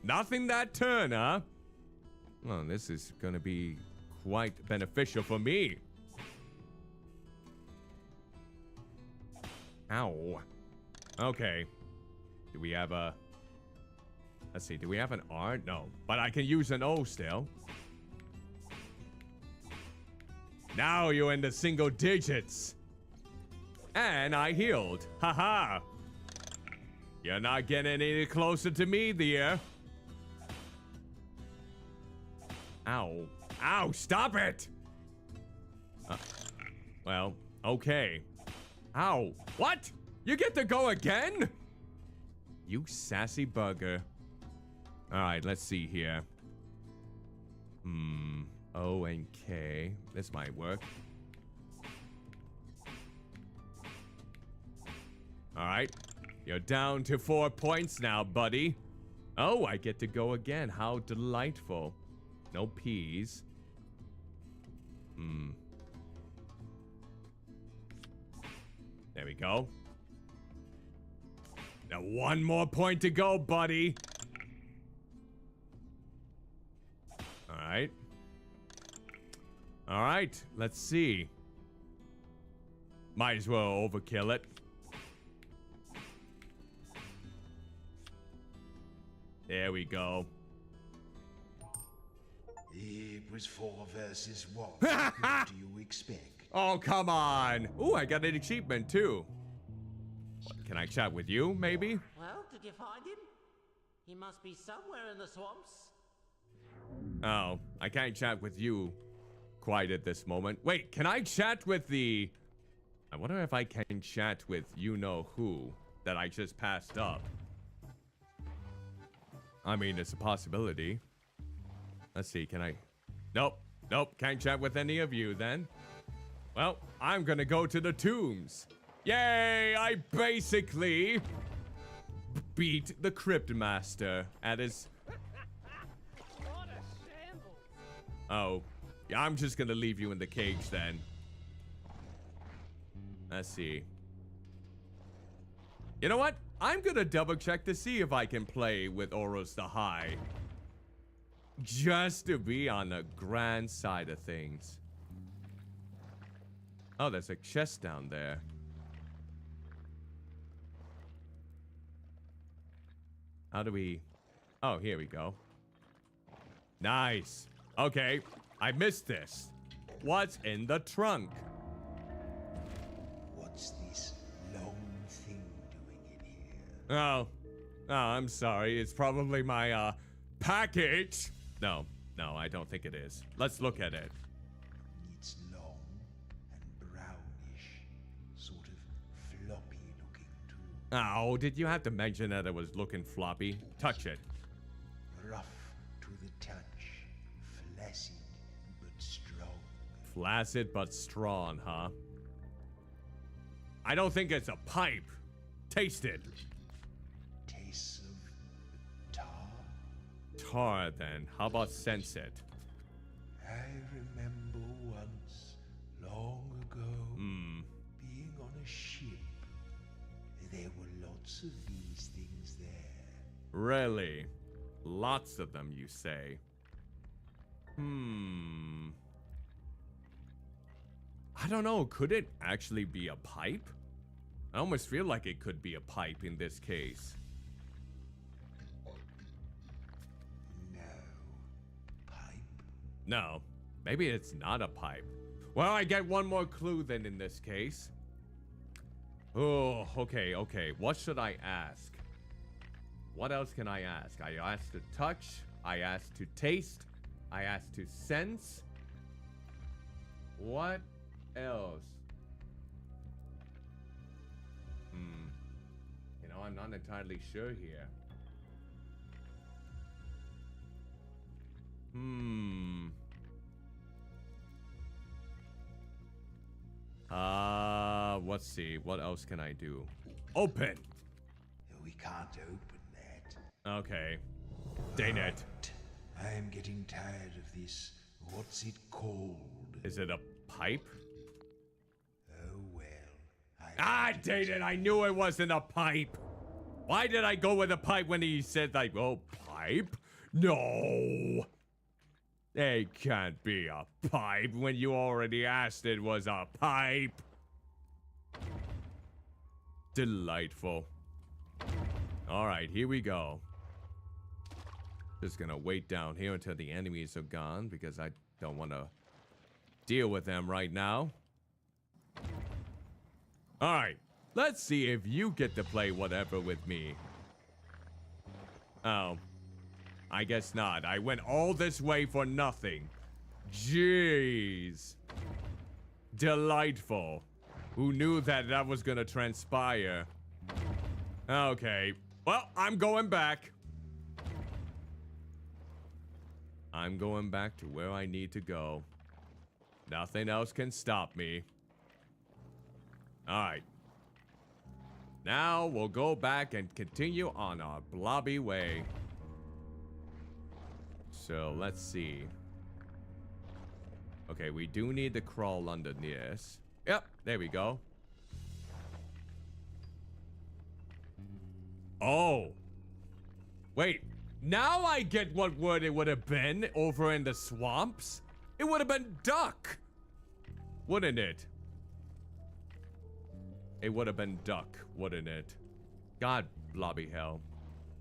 Nothing that turn, huh? Well, this is gonna be quite beneficial for me. Ow. Okay. Do we have a... Let's see, do we have an R? No. But I can use an O still. Now you're in the single digits. And I healed. Haha. You're not getting any closer to me, dear. Ow. Ow, stop it! Well, okay. Ow. What? You get to go again? You sassy bugger. Alright, let's see here. O and K. This might work. Alright. You're down to 4 points now, buddy. Oh, I get to go again. How delightful. No P's. There we go. Now 1 more point to go, buddy. Alright. Alright, let's see. Might as well overkill it. There we go. It was 4 versus 1. What do you expect? Oh, come on. Ooh, I got an achievement too. What, can I chat with you, maybe? Well, did you find him? He must be somewhere in the swamps. Oh, I can't chat with you quite at this moment. Wait, can I chat with the... I wonder if I can chat with you-know-who that I just passed up. I mean, it's a possibility. Let's see, can I... Nope, nope, can't chat with any of you then. Well, I'm gonna go to the tombs. Yay, I basically beat the Cryptmaster at his... Oh, yeah, I'm just gonna leave you in the cage then. Let's see. You know what? I'm gonna double check to see if I can play with Oros the High. Just to be on the grand side of things. Oh, there's a chest down there. How do we... Oh, here we go. Nice. Okay, I missed this. What's in the trunk? What's this long thing doing in here? Oh, I'm sorry. It's probably my, package. No, I don't think it is. Let's look at it. It's long and brownish, sort of floppy looking too. Oh, did you have to mention that it was looking floppy? Touch it. Rough to the touch, flaccid but strong. Flaccid but strong, huh? I don't think it's a pipe. Taste it. Tastes of tar? Tar, then. How about sense it? I remember once, long ago, being on a ship. There were lots of these things there. Really? Lots of them, you say? I don't know. Could it actually be a pipe? I almost feel like it could be a pipe in this case. No. Pipe? No. Maybe it's not a pipe. Well, I get one more clue then in this case. Oh, okay. What should I ask? What else can I ask? I asked to touch. I asked to taste. I asked to sense. What else? You know, I'm not entirely sure here. Let's see. What else can I do? Open! We can't open that. Okay. Dang it. I am getting tired of this. What's it called? Is it a pipe? Oh well. Dang it! I knew it wasn't a pipe! Why did I go with a pipe when he said, like, oh, pipe? No! It can't be a pipe when you already asked it was a pipe. Delightful. Alright, here we go. Just gonna wait down here until the enemies are gone because I don't want to deal with them right now. Alright, let's see if you get to play whatever with me. Oh. I guess not. I went all this way for nothing. Jeez. Delightful. Who knew that that was gonna transpire? Okay. Well, I'm going back. I'm going back to where I need to go. Nothing else can stop me. Alright. Now we'll go back and continue on our blobby way. So let's see. Okay, we do need to crawl under this. Yep, there we go. Oh. Wait. Now I get what word it would have been over in the swamps. It would have been duck. Wouldn't it? It would have been duck, wouldn't it? God blobby hell.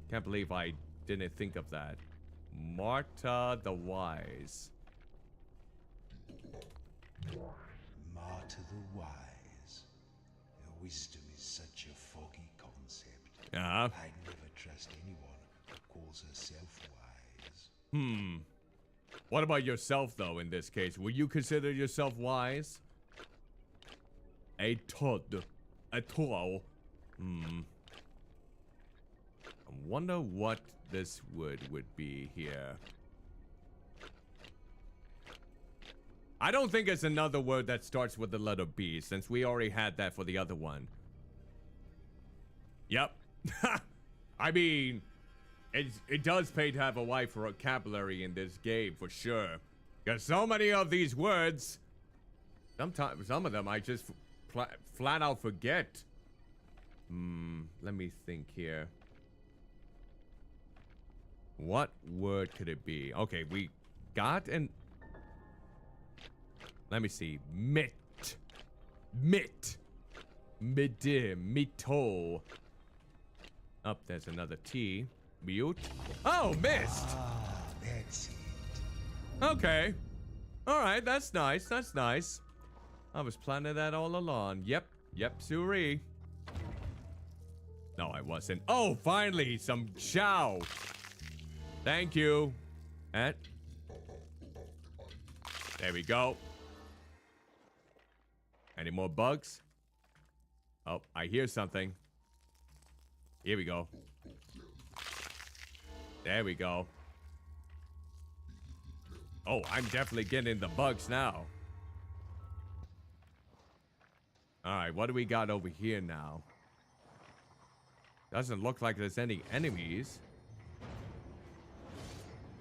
Can't believe I didn't think of that. Marta the Wise. Marta the Wise. Her wisdom is such a foggy concept. I'd never trust anyone who calls herself wise. What about yourself, though, in this case? Will you consider yourself wise? A toad. A tool. I wonder what this word would be here. I don't think it's another word that starts with the letter B, since we already had that for the other one. Yep. I mean, it does pay to have a wide vocabulary in this game, for sure. Because so many of these words, sometimes, some of them I just flat out forget. Let me think here. What word could it be? Okay, we got an... Let me see. Mit. Mit. Midi. Mito. Up, there's another T. Mute. Oh, missed. Ah, that's it. Okay. All right, that's nice. That's nice. I was planning that all along. Yep. Yep, Suri. No, I wasn't. Oh, finally, some chow. Thank you. And there we go. Any more bugs? Oh, I hear something. Here we go. There we go. Oh, I'm definitely getting the bugs now. Alright, what do we got over here now? Doesn't look like there's any enemies.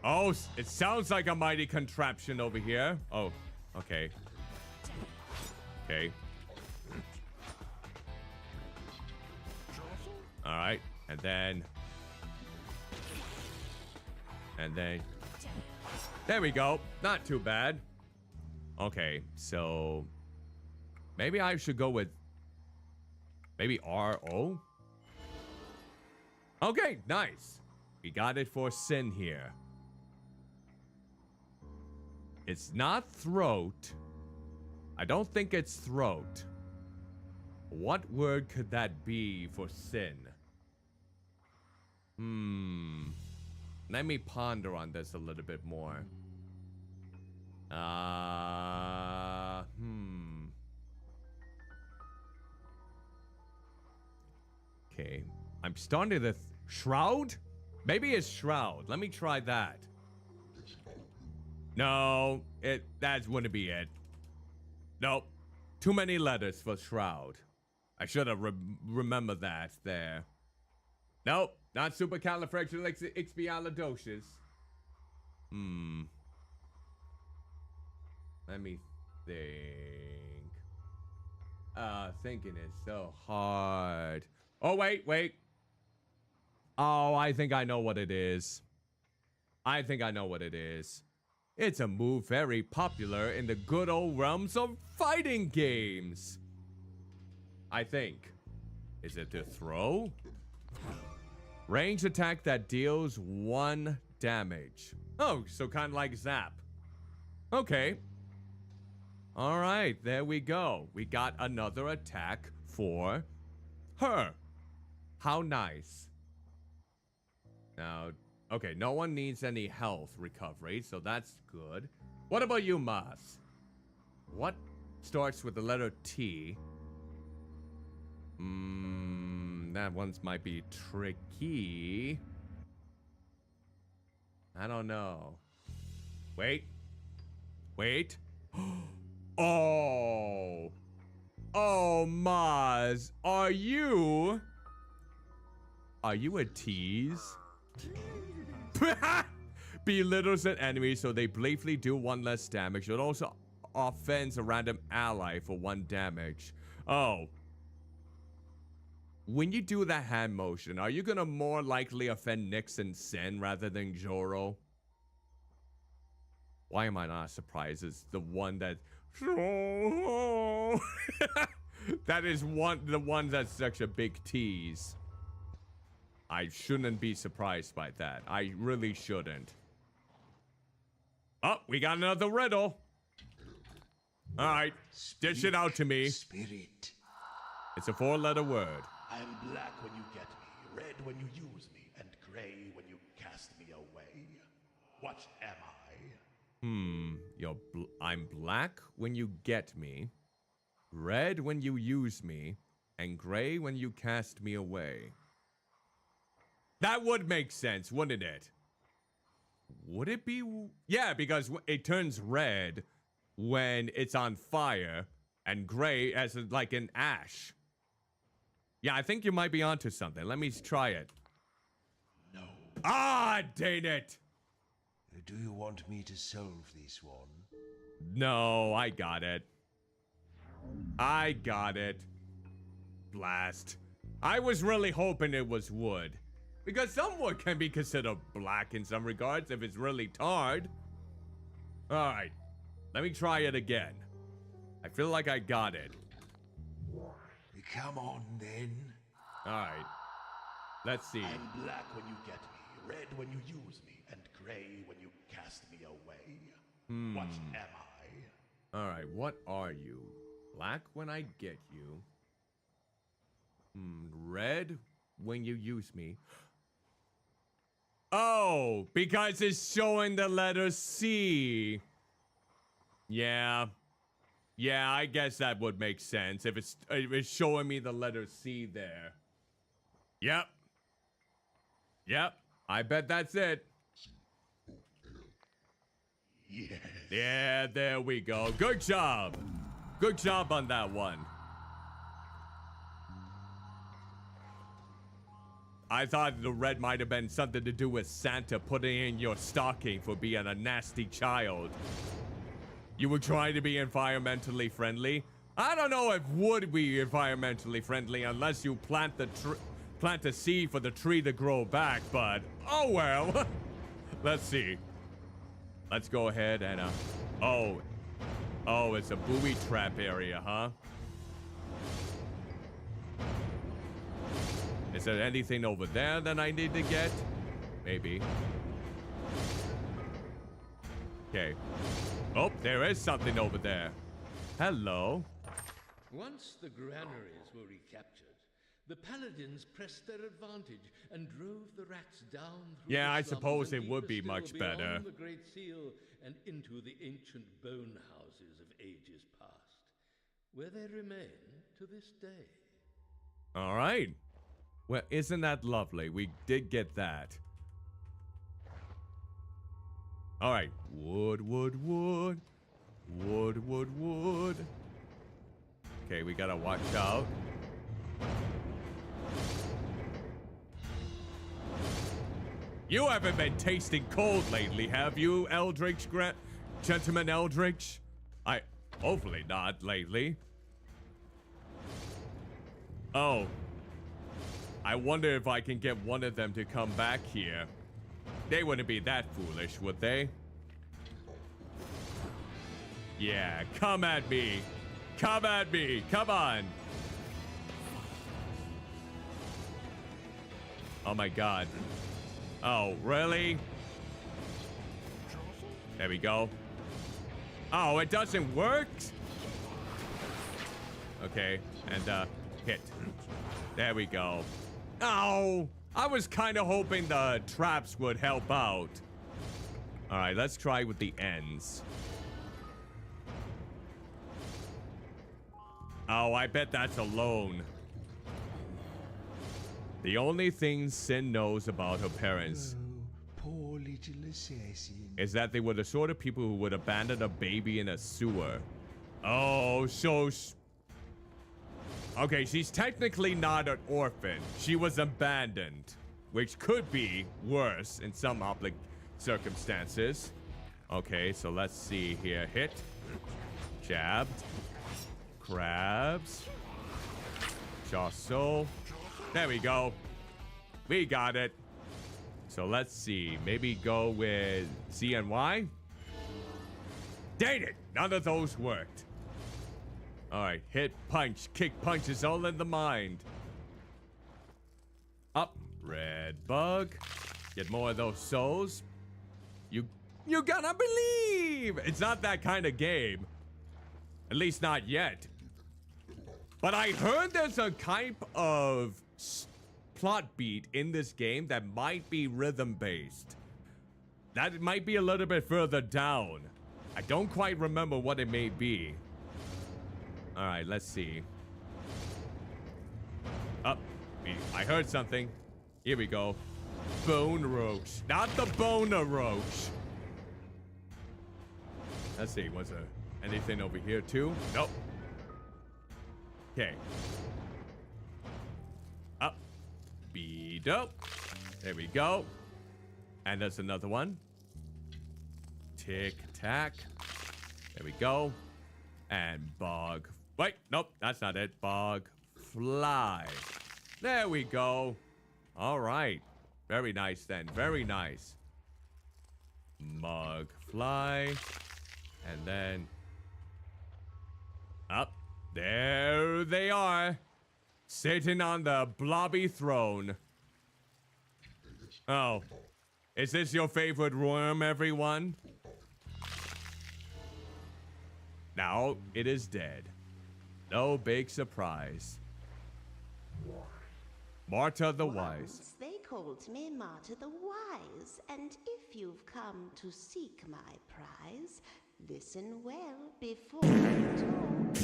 Oh, it sounds like a mighty contraption over here. Oh, okay. Okay. Alright, and then... There we go. Not too bad. Okay, so... Maybe I should go with... Maybe R-O? Okay, nice. We got it for sin here. It's not throat. I don't think it's throat. What word could that be for sin? Let me ponder on this a little bit more. Okay. I'm starting to shroud? Maybe it's shroud. Let me try that. No, that wouldn't be it. Nope. Too many letters for shroud. I should have remembered that there. Nope. Not supercalifragilisticexpialidocious. Let me think. Thinking is so hard. Oh, wait. Oh, I think I know what it is. It's a move very popular in the good old realms of fighting games. I think. Is it to throw? Range attack that deals 1 damage. Oh, so kind of like zap. Okay. All right, there we go. We got another attack for her. How nice. Now, Okay, no one needs any health recovery, so that's good. What about you, Mas? What starts with the letter T? That one's might be tricky. I don't know. Wait. Wait. Oh. Oh, Maz. Are you a tease? Belittles an enemy so they briefly do 1 less damage. It also offends a random ally for 1 damage. Oh. When you do that hand motion, are you gonna more likely offend Nyx and Sen rather than Joro? Why am I not surprised? It's the one that... that is the one that's such a big tease. I shouldn't be surprised by that. I really shouldn't. Oh, we got another riddle. Alright, dish it out to me. Spirit. It's a 4-letter word. I'm black when you get me, red when you use me, and gray when you cast me away. What am I? I'm black when you get me, red when you use me, and gray when you cast me away. That would make sense, wouldn't it? Would it be? Yeah, because it turns red when it's on fire, and gray as like an ash. Yeah, I think you might be onto something. Let me try it. No. Ah, dang it! Do you want me to solve this one? No, I got it. I got it. Blast. I was really hoping it was wood. Because some wood can be considered black in some regards if it's really tarred. Alright. Let me try it again. I feel like I got it. Come on, then. Alright. Let's see. I'm black when you get me, red when you use me, and gray when you cast me away. What am I? Alright, what are you? Black when I get you. Red when you use me. Oh, because it's showing the letter C. Yeah. Yeah, I guess that would make sense if it's showing me the letter C there. Yep. Yep. I bet that's it. Yes. Yeah, there we go. Good job. Good job on that one. I thought the red might have been something to do with Santa putting in your stocking for being a nasty child. You were trying to be environmentally friendly? I don't know if would be environmentally friendly unless you plant a seed for the tree to grow back, but oh well. Let's see. Let's go ahead and oh, it's a booby trap area, huh? Is there anything over there that I need to get? Maybe. Okay. Oh, there is something over there. Hello. Once the granaries were recaptured, the paladins pressed their advantage and drove the rats down through Yeah, the I slums suppose and it would deeper be still much beyond better. the Great Seal and into the ancient bone houses of ages past, where they remain to this day. All right. Well, isn't that lovely? We did get that. All right. Wood, wood, wood. Wood, wood, wood. Okay, we gotta watch out. You haven't been tasting cold lately, have you, Eldritch Gentleman Eldritch? Hopefully not lately. Oh. I wonder if I can get one of them to come back here. They wouldn't be that foolish, would they? Yeah, come at me. Come at me. Come on. Oh my god. Oh, really? There we go. Oh, it doesn't work? Okay, and hit. There we go. Oh, I was kind of hoping the traps would help out. All right, let's try with the ends. Oh, I bet that's alone. The only thing Sin knows about her parents Poor little assassin. is that they were the sort of people who would abandon a baby in a sewer. Oh, so... Okay, she's technically not an orphan. She was abandoned, which could be worse in some circumstances. Okay, so let's see here. Hit. Jab. Crabs. Jostle. There we go. We got it. So let's see. Maybe go with Z and Y. Dang it! None of those worked. Alright, hit, punch, kick, punch is all in the mind. Up. Red bug. Get more of those souls. You gonna believe! It's not that kind of game. At least not yet. But I heard there's a type of plot beat in this game that might be rhythm-based. That might be a little bit further down. I don't quite remember what it may be. Alright, let's see. Up. I heard something. Here we go. Bone roach. Not the boner roach. Let's see. Was there anything over here too? Nope. Okay. Up. Beat up. There we go. And there's another one. Tick tack. There we go. And bug. Wait, nope, that's not it. Bug fly. There we go. All right. Very nice then. Very nice. Mug fly. And then up. There they are. Sitting on the blobby throne. Oh. Is this your favorite worm, everyone? Now it is dead. No big surprise. Marta the Wise. Once they called me Marta the Wise, and if you've come to seek my prize, listen well before you talk.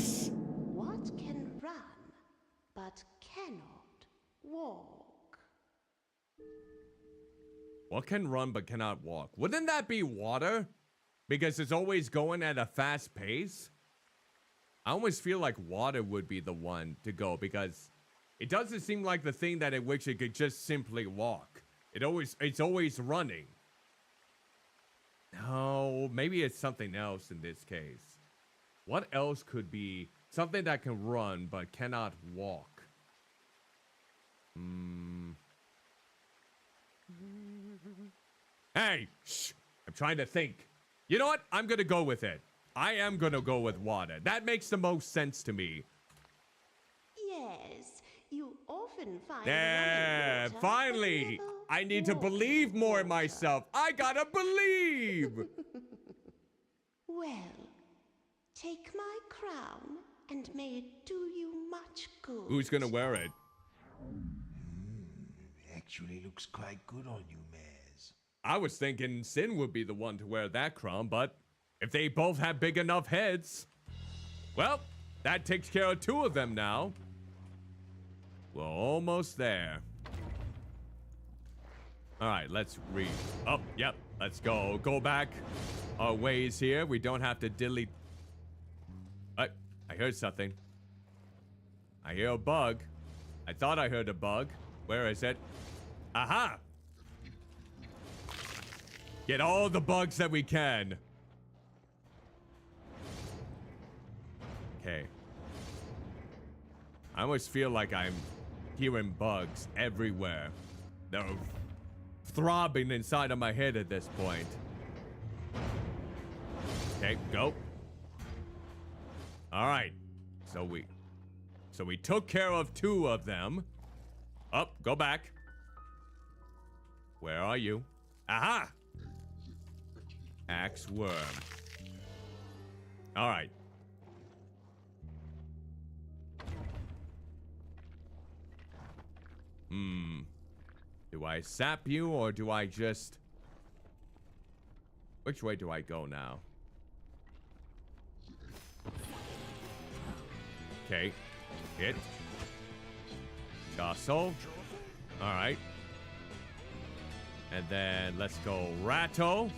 What can run, but cannot walk? What can run but cannot walk? Wouldn't that be water? Because it's always going at a fast pace? I almost feel like water would be the one to go because it doesn't seem like the thing that in which it could just simply walk. It's always running. No, maybe it's something else in this case. What else could be something that can run but cannot walk? Hey, shh, I'm trying to think. You know what? I'm gonna go with it. I am gonna go with water. That makes the most sense to me. Yes, you often find Yeah, water, finally! I need to believe more in myself. I gotta believe! Well, take my crown, and may it do you much good. Who's gonna wear it? Actually looks quite good on you, Maz. I was thinking Sin would be the one to wear that crown, but if they both have big enough heads, well, that takes care of two of them now. We're almost there. All right, let's read. Oh, yep, let's go. Go back our ways here. We don't have to dilly. I heard something. I hear a bug. I thought I heard a bug. Where is it? Aha! Get all the bugs that we can. Okay. I almost feel like I'm hearing bugs everywhere. They're throbbing inside of my head at this point. Okay, go. All right. So we took care of two of them. Up, go back. Where are you? Aha! Axe worm. All right. Do I sap you or do I just... Which way do I go now? Okay. Hit. Jostle. Alright. And then let's go rattle.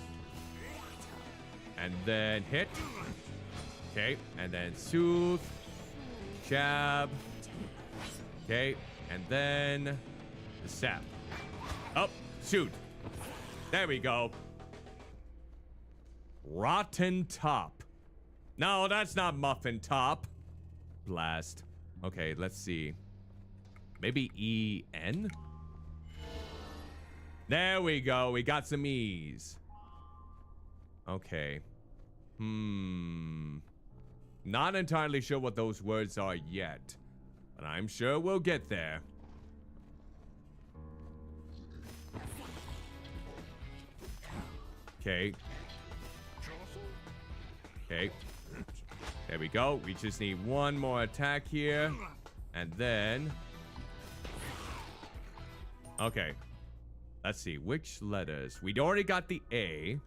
And then hit. Okay. And then soothe. Jab. Okay. And then the sap. Up. Shoot. There we go. Rotten top. No, that's not muffin top. Blast. Okay, let's see. Maybe E-N? There we go. We got some E's. Okay. Not entirely sure what those words are yet, but I'm sure we'll get there. Okay. Okay. There we go. We just need one more attack here. And then... Okay. Let's see. Which letters? We'd already got the A.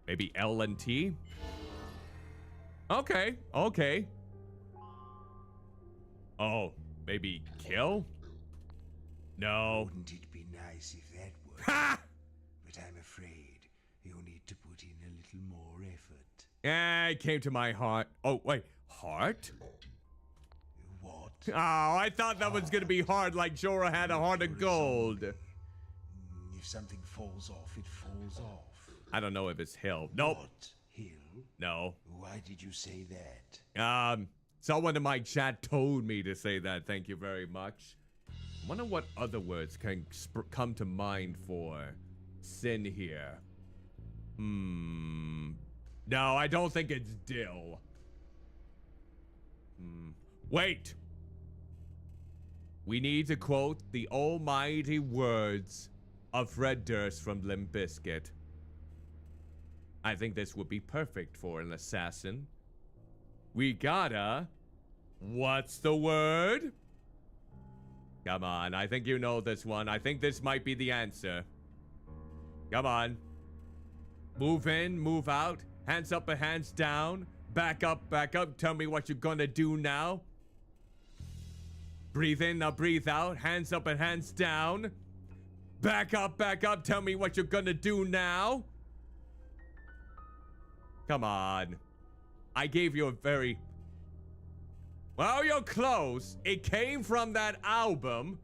Maybe L and T? Okay. Okay. Oh. Maybe kill? No. Wouldn't it be nice if that worked? Ha! But I'm afraid you'll need to put in a little more effort. Yeah, it came to my heart. Oh, wait. Heart? What? Oh, I thought that was gonna be hard like Jorah had a heart of gold. If something falls off, it falls off. I don't know if it's hill. Nope. What? Hill? No. Why did you say that? Someone in my chat told me to say that. Thank you very much. I wonder what other words can come to mind for sin here. No, I don't think it's dill. Wait. We need to quote the almighty words of Fred Durst from Limp Bizkit. I think this would be perfect for an assassin. We gotta... What's the word? Come on, I think you know this one. I think this might be the answer. Come on. Move in, move out. Hands up and hands down. Back up, back up. Tell me what you're gonna do now. Breathe in, now breathe out. Hands up and hands down. Back up, back up. Tell me what you're gonna do now. Come on. I gave you a very... Well, you're close. It came from that album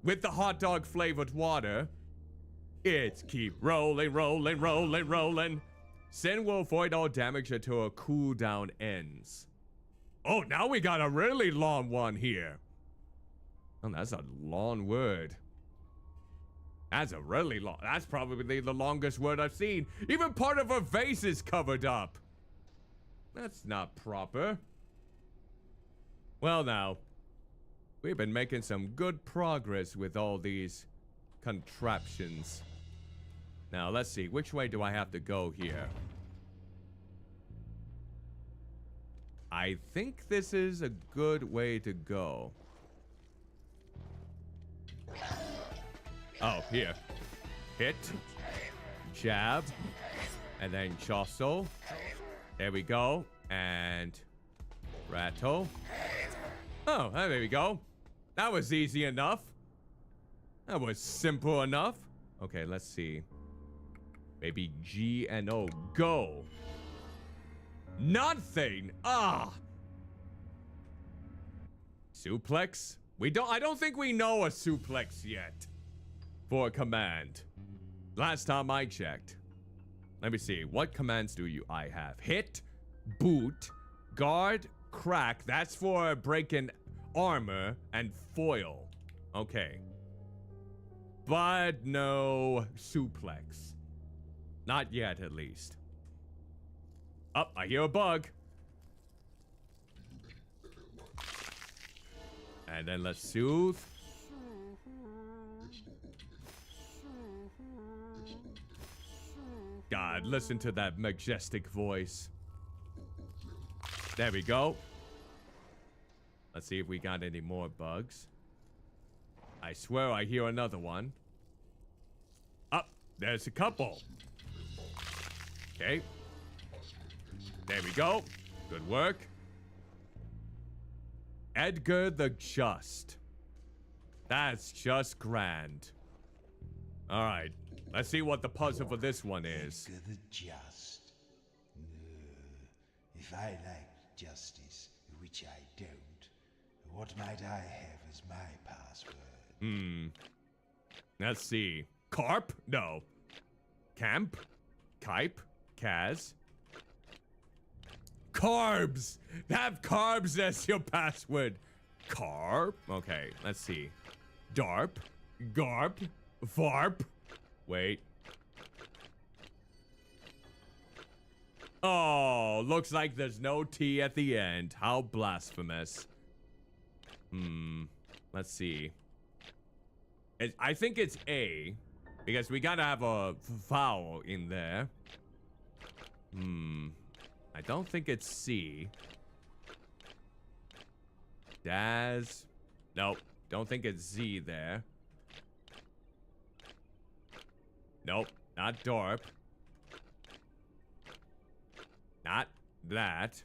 with the hot dog flavored water. It's keep rolling, rolling, rolling, rolling. Sin will avoid all damage until a cooldown ends. Oh, now we got a really long one here. Oh, that's a long word. That's a really long... That's probably the longest word I've seen. Even part of her face is covered up. That's not proper. Well now, we've been making some good progress with all these contraptions. Now, let's see. Which way do I have to go here? I think this is a good way to go. Oh, here. Hit. Jab. And then jostle. There we go. And rattle. Oh, there we go. That was easy enough. That was simple enough. Okay, let's see. Maybe G and O. Go. Nothing. Ah. Suplex? I don't think we know a suplex yet. For a command. Last time I checked. Let me see. What commands do I have? Hit, boot, guard, crack. That's for breaking armor, and foil. Okay. But no suplex. Not yet, at least. Oh, I hear a bug. And then let's soothe. God, listen to that majestic voice. There we go. Let's see if we got any more bugs. I swear I hear another one. Up, there's a couple. Okay. There we go. Good work. Edgar the Just. That's just grand. All right. Let's see what the puzzle for this one is. Edgar the Just. If I liked justice, which I don't, what might I have as my password? Let's see. Carp? No. Camp? Kipe? Kaz? Carbs! Have carbs as your password. Carp? Okay, let's see. Darp? Garp? Varp? Wait. Oh, looks like there's no T at the end. How blasphemous. Let's see. I think it's A, because we gotta have a vowel in there. I don't think it's C. Daz. Nope. Don't think it's Z there. Nope. Not Dorp. Not that.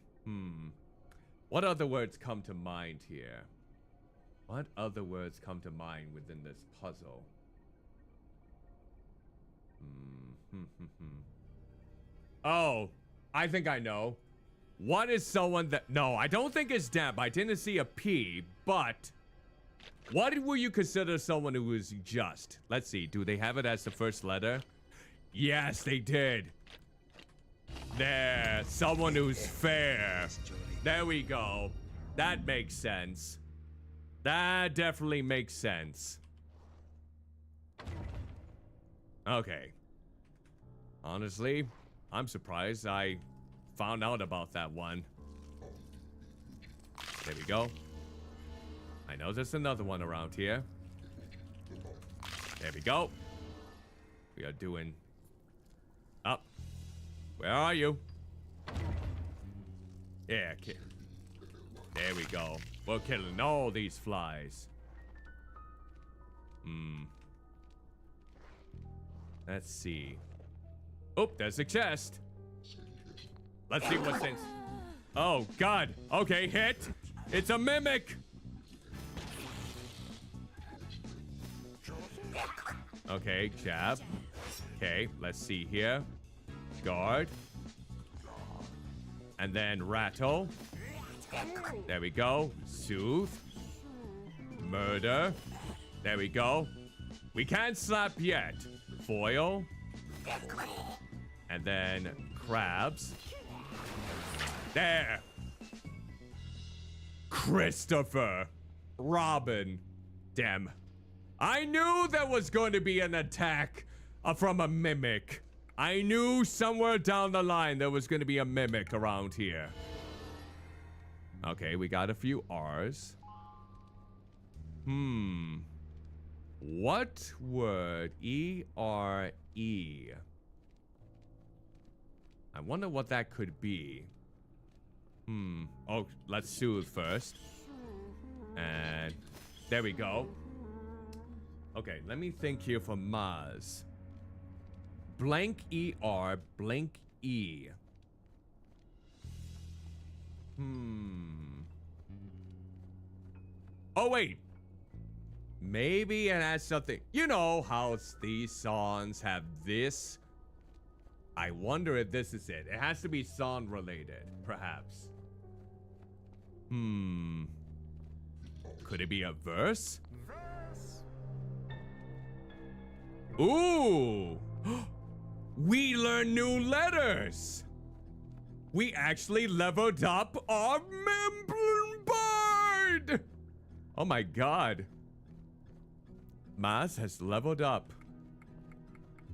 What other words come to mind here? What other words come to mind within this puzzle? Oh, I think I know. What is someone that... No, I don't think it's damp. I didn't see a P, but... What would you consider someone who is just? Let's see. Do they have it as the first letter? Yes, they did. There. Someone who's fair. There we go. That makes sense. That definitely makes sense. Okay. Honestly, I'm surprised I found out about that one. There we go. I know there's another one around here. There we go. We are doing... Up. Where are you? Yeah, there we go. We're killing all these flies. Let's see. Oh, there's a chest. Let's see what's in. Oh, God. Okay, hit. It's a mimic. Okay, jab. Okay, let's see here. Guard. And then rattle. There we go. Soothe. Murder. There we go. We can't slap yet. Foil. And then crabs. There. Christopher. Robin. Damn. I knew there was going to be an attack from a mimic. I knew somewhere down the line there was going to be a mimic around here. Okay, we got a few R's. What word? E-R-E. I wonder what that could be. Oh, let's soothe first. And there we go. Okay, let me think here for Maz. Blank E-R, blank E. Oh, wait. Maybe it has something. You know how these songs have this? I wonder if this is it. It has to be song related, perhaps. Could it be a verse? Ooh! We learn new letters! We actually leveled up our bird! Oh my god. Maz has leveled up.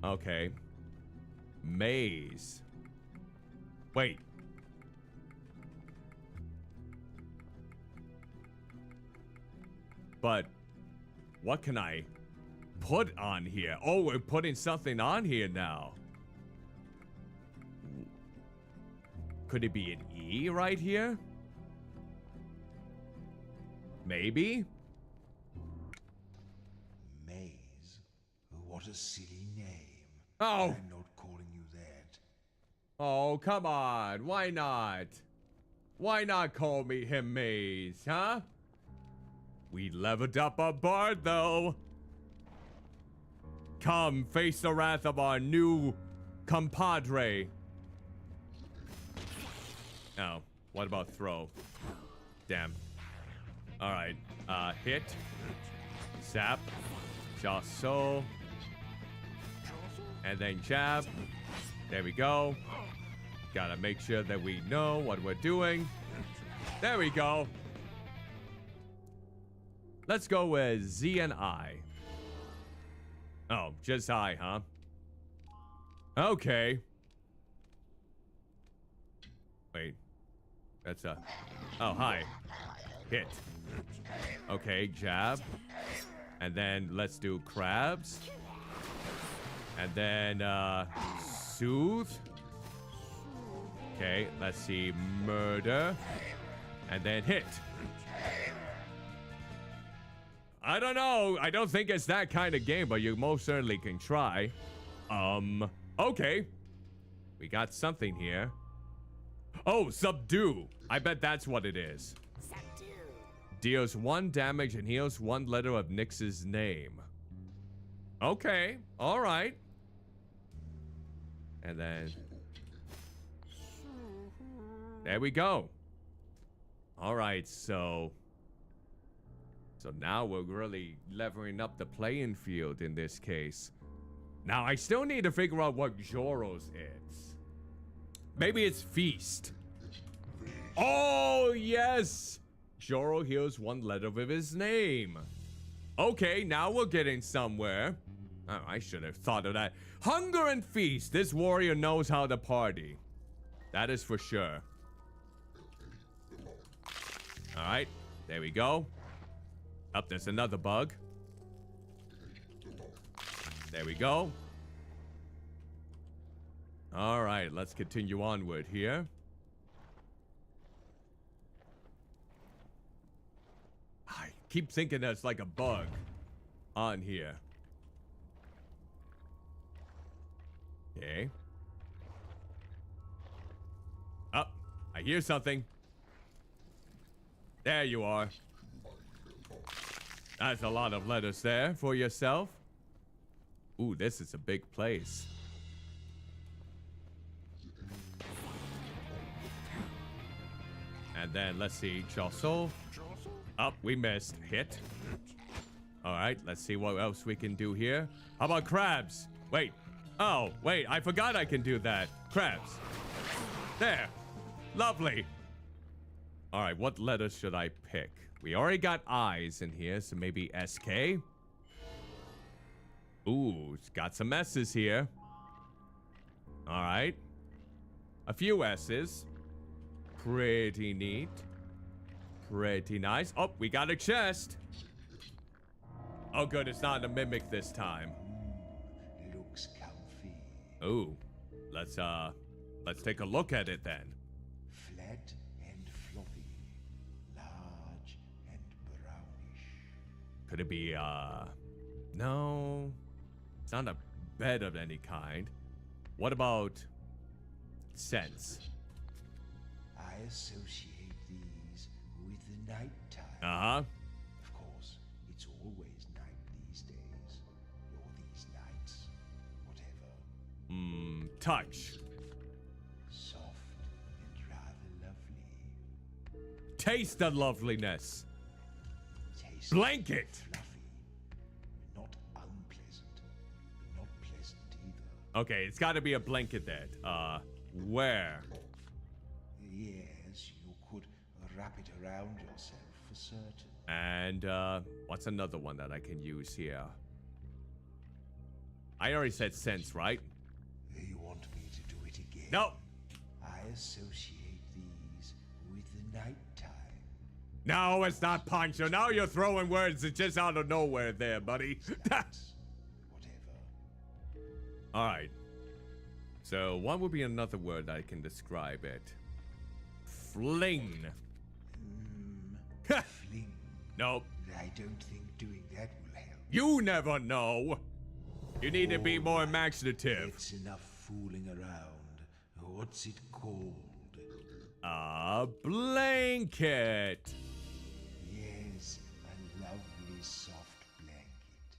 Okay. Maze. Wait. But what can I put on here? Oh, we're putting something on here now. Could it be an E right here? Maybe? What a silly name. Oh. I'm not calling you that. Oh, come on. Why not? Why not call me him Maze, huh? We leveled up our bard, though. Come, face the wrath of our new compadre. Oh, what about throw? Damn. Alright, hit. Zap. Jostle. And then jab. There we go. Gotta make sure that we know what we're doing. There we go. Let's go with Z and I. Oh, just I, huh? Okay. Wait. That's a... Oh, hi. Hit. Okay, jab. And then let's do crabs. And then, soothe. Okay, let's see. Murder. And then hit. I don't know. I don't think it's that kind of game, but you most certainly can try. Okay. We got something here. Oh, subdue. I bet that's what it is. Subdue. Deals 1 damage and heals 1 letter of Nyx's name. Okay. All right. And then... There we go. All right, so now we're really leveling up the playing field in this case. Now, I still need to figure out what Joro's is. Maybe it's Feast. Oh, yes! Joro heals 1 letter of his name. Okay, now we're getting somewhere. Oh, I should have thought of that. Hunger and Feast. This warrior knows how to party. That is for sure. All right, there we go. Up, there's another bug. There we go. All right, let's continue onward here. I keep thinking there's like a bug on here. Okay. Oh, I hear something. There you are. That's a lot of letters there for yourself. Ooh, this is a big place. And then let's see, Jostle. Up, we missed. Hit. All right, let's see what else we can do here. How about crabs? Wait. Oh, wait, I forgot I can do that. Crabs. There. Lovely. All right, what letters should I pick? We already got I's in here, so maybe SK. Ooh, it's got some S's here. All right. A few S's. Pretty neat. Pretty nice. Oh, we got a chest. Oh, good, it's not a mimic this time. Looks comfy. Ooh, let's take a look at it then. Flat and floppy. Large and brownish. Could it be, no. It's not a bed of any kind. What about scents? I associate these with the nighttime. Uh-huh. Of course, it's always night these days. Or these nights. Whatever. Touch. Soft and rather lovely. Taste the loveliness. Taste Blanket. fluffy. Not unpleasant. Not pleasant either. Okay, it's got to be a blanket then. Where? Yes, you could wrap it around yourself for certain. And, what's another one that I can use here? I already said sense, right? You want me to do it again? No. I associate these with the nighttime. No, it's not Pancho. Now you're throwing words just out of nowhere there, buddy. Whatever. All right. So, what would be another word that I can describe it? Fling. Fling. Nope. I don't think doing that will help. You never know. You need to be more imaginative. It's enough fooling around. What's it called? A blanket. Yes, a lovely soft blanket.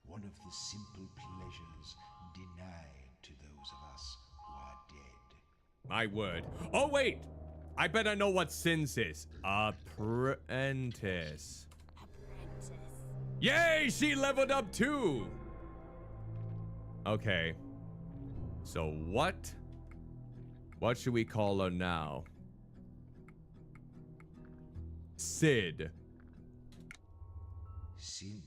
One of the simple pleasures denied to those of us who are dead. My word. Oh, wait. I better know what sins is. Apprentice. Yay, she leveled up too. Okay. So what? What should we call her now? Sid. Sid?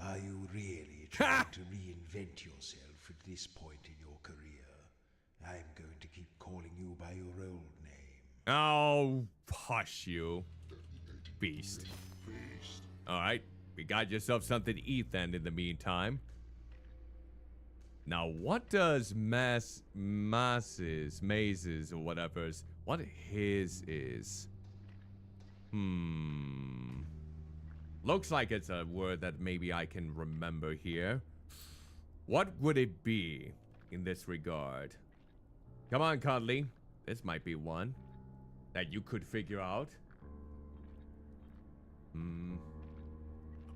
Are you really trying to reinvent yourself at this point in your career? I'm going to keep calling you by your old name. Oh, hush you. Beast. Alright, we got yourself something to eat then in the meantime. Now, what does mazes, or whatever's, what his is? Looks like it's a word that maybe I can remember here. What would it be in this regard? Come on, Cuddly. This might be one that you could figure out.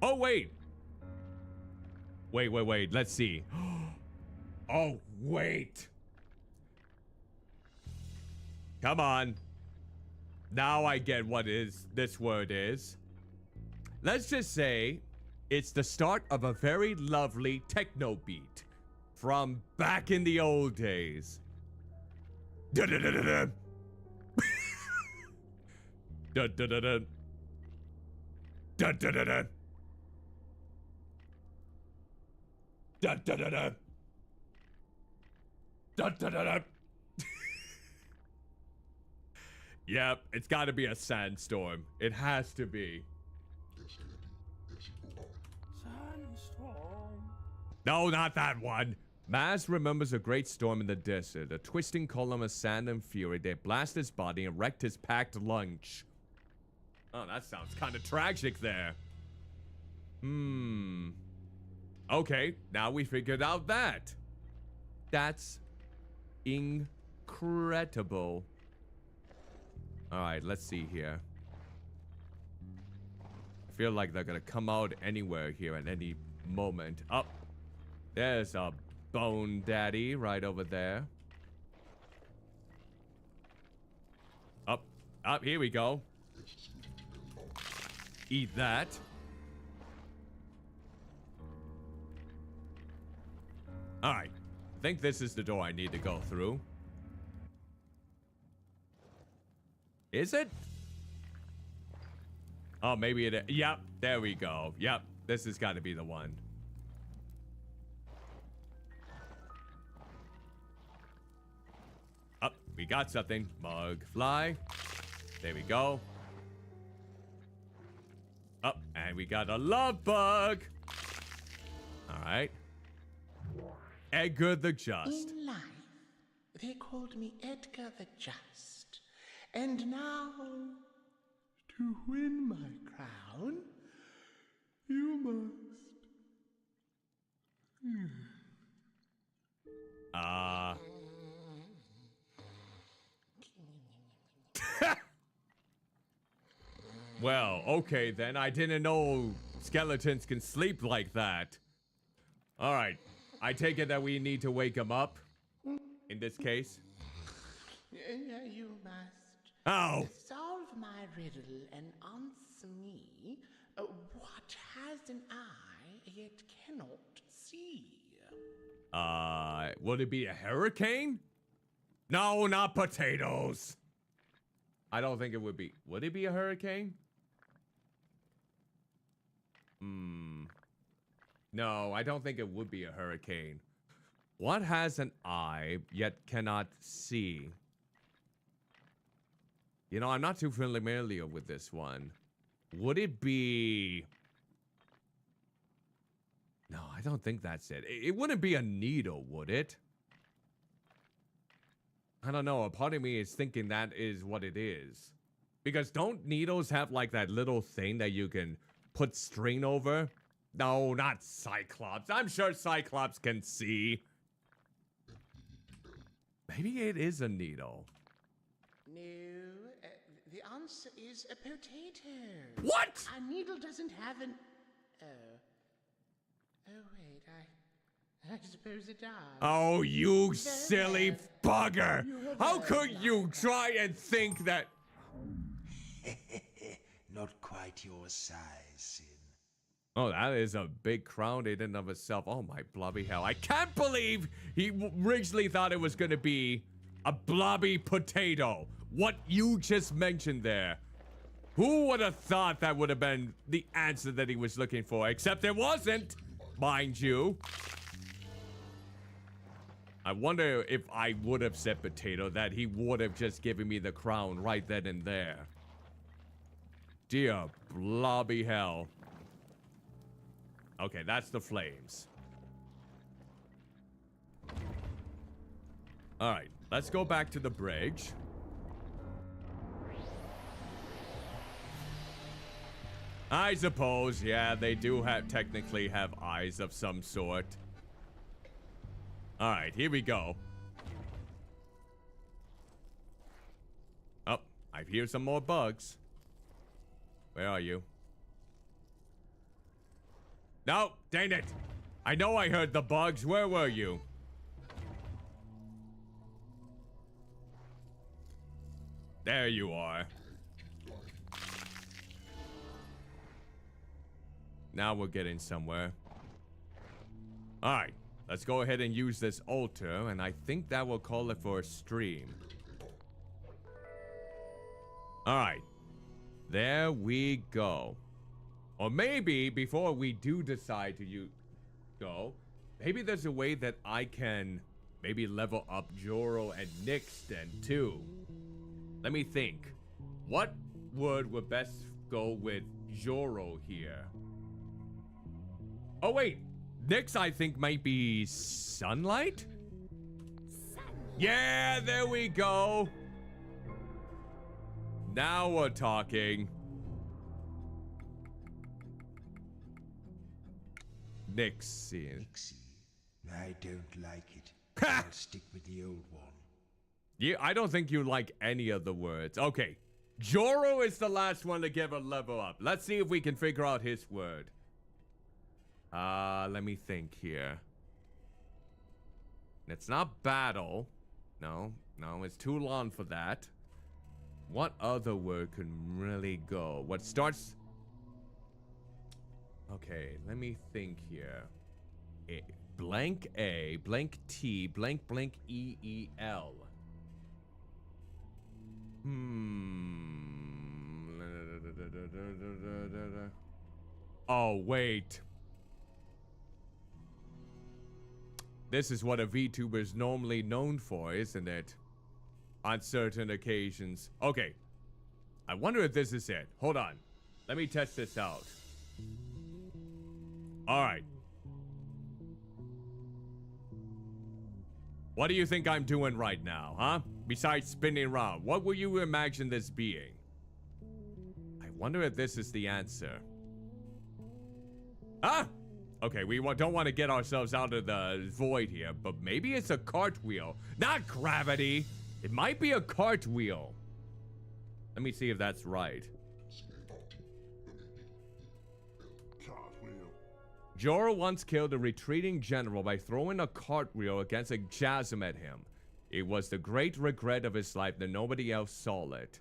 Oh, wait. Wait. Let's see. Oh, wait. Come on. Now I get what this word is. Let's just say it's the start of a very lovely techno beat from back in the old days. Da-da-da-da-da. Da-da-da-da. Da-da-da-da. Da-da-da-da. Da-da-da-da. Yep, it's got to be a sandstorm. It has to be. Sandstorm. No, not that one. Maz remembers a great storm in the desert, a twisting column of sand and fury. They blast his body and wrecked his packed lunch. Oh, that sounds kind of tragic there. Okay, now we figured out that. That's incredible. All right, let's see here. I feel like they're gonna come out anywhere here at any moment. Up, there's a bone daddy right over there. Up, here we go. Eat that. All right, I think this is the door I need to go through. Is it? Oh, maybe it is. Yep, there we go. Yep, this has got to be the one. Up, we got something. Mug fly. There we go. Up, and we got a love bug. All right. Edgar the Just. In life, they called me Edgar the Just. And now, to win my crown, you must... Well, okay then. I didn't know skeletons can sleep like that. All right. I take it that we need to wake him up. In this case. You must... Oh! solve my riddle and answer me. What has an eye yet cannot see? Would it be a hurricane? No, not potatoes. I don't think it would be. Would it be a hurricane? No, I don't think it would be a hurricane. What has an eye yet cannot see? You know, I'm not too familiar with this one. Would it be... No, I don't think that's it. It wouldn't be a needle, would it? I don't know. A part of me is thinking that is what it is. Because don't needles have like that little thing that you can put string over No, not Cyclops. I'm sure Cyclops can see. Maybe it is a needle. No, the answer is a potato. What? A needle doesn't have an... Oh. Oh, wait, I suppose it does. Oh, you silly bugger! How could you try and think that... Not quite your size, Sin. Oh, that is a big crown in and of itself. Oh my blobby hell. I can't believe he originally thought it was going to be a blobby potato. What you just mentioned there. Who would have thought that would have been the answer that he was looking for? Except it wasn't, mind you. I wonder if I would have said potato, that he would have just given me the crown right then and there. Dear blobby hell. Okay, that's the flames. Alright, let's go back to the bridge. I suppose, yeah, they do technically have eyes of some sort. Alright, here we go. Oh, I hear some more bugs. Where are you? No, dang it. I know I heard the bugs. Where were you? There you are. Now we're getting somewhere. Alright, let's go ahead and use this altar, and I think that will call it for a stream. Alright. There we go. Or maybe, before we do decide to go, maybe there's a way that I can maybe level up Joro and Nyx then, too. Let me think. What word would best go with Joro here? Oh, wait. Nyx, I think, might be sunlight? Yeah, there we go. Now we're talking. Nixie. I don't like it. I'll stick with the old one. Yeah, I don't think you like any of the words. Okay. Joro is the last one to give a level up. Let's see if we can figure out his word. Let me think here. It's not battle. No, it's too long for that. What other word can really go? What starts... Okay, let me think here. Blank A, blank T, blank E-E-L. Oh, wait. This is what a VTuber is normally known for, isn't it? On certain occasions. Okay. I wonder if this is it. Hold on. Let me test this out. Alright. What do you think I'm doing right now, huh? Besides spinning around, what will you imagine this being? I wonder if this is the answer. Ah! Okay, we don't want to get ourselves out of the void here, but maybe it's a cartwheel. Not gravity! It might be a cartwheel. Let me see if that's right. Joro once killed a retreating general by throwing a cartwheel against a chasm at him. It was the great regret of his life that nobody else saw it.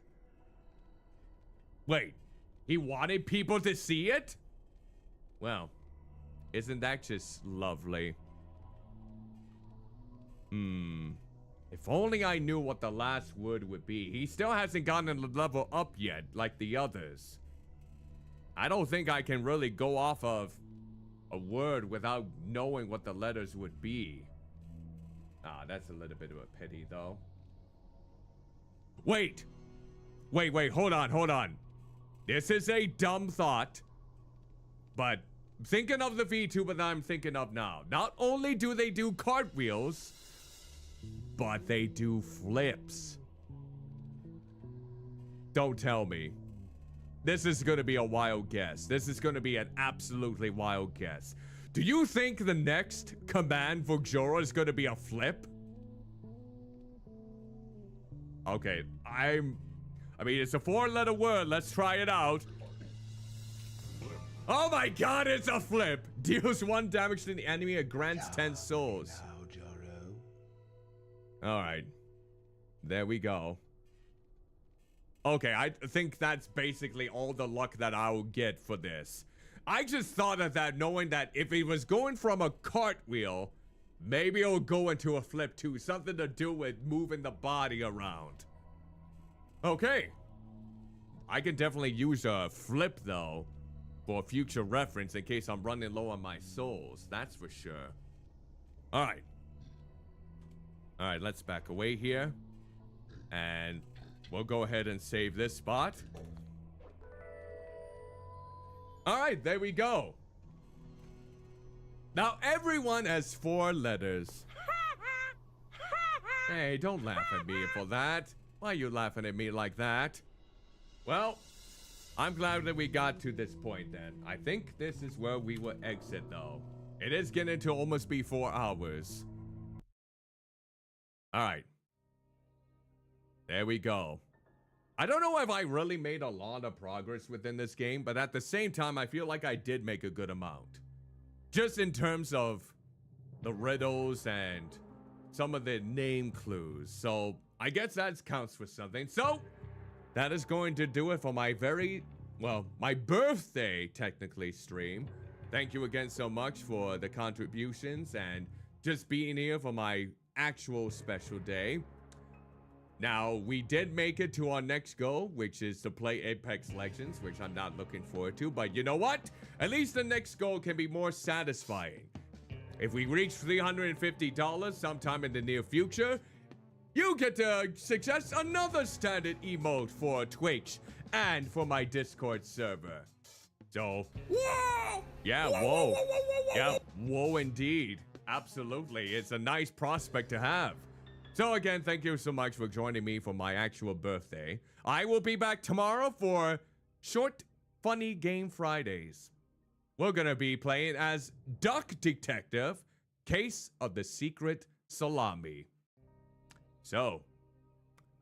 Wait, he wanted people to see it? Well, isn't that just lovely? If only I knew what the last word would be. He still hasn't gotten the level up yet, like the others. I don't think I can really go off of a word without knowing what the letters would be. Ah, that's a little bit of a pity, though. Wait, hold on. This is a dumb thought, but thinking of the VTuber that I'm thinking of now, not only do they do cartwheels, but they do flips. Don't tell me. this is going to be a wild guess. This is going to be an absolutely wild guess. Do you think the next command for Jorah is going to be a flip? Okay, I mean, it's a 4-letter word. Let's try it out. Oh my god, it's a flip. Deals 1 damage to the enemy and grants 10 souls. Alright. There we go. Okay, I think that's basically all the luck that I will get for this. I just thought of that knowing that if he was going from a cartwheel, maybe it'll go into a flip too. Something to do with moving the body around. Okay. I can definitely use a flip though for future reference in case I'm running low on my souls. That's for sure. Alright. Alright, let's back away here. And we'll go ahead and save this spot. Alright, there we go. Now everyone has 4 letters. Hey, don't laugh at me for that. Why are you laughing at me like that? Well, I'm glad that we got to this point then. I think this is where we will exit though. It is getting to almost be 4 hours. Alright. There we go. I don't know if I really made a lot of progress within this game, but at the same time, I feel like I did make a good amount. Just in terms of the riddles and some of the name clues. So I guess that counts for something. So that is going to do it for my my birthday, technically, stream. Thank you again so much for the contributions and just being here for my actual special day. Now, we did make it to our next goal, which is to play Apex Legends, which I'm not looking forward to. But you know what? At least the next goal can be more satisfying. If we reach $350 sometime in the near future, you get to suggest another standard emote for Twitch and for my Discord server. So, whoa! Yeah, whoa. Yeah, whoa indeed. Absolutely. It's a nice prospect to have. So again, thank you so much for joining me for my actual birthday. I will be back tomorrow for short, funny game Fridays. We're gonna be playing as Duck Detective, Case of the Secret Salami. So,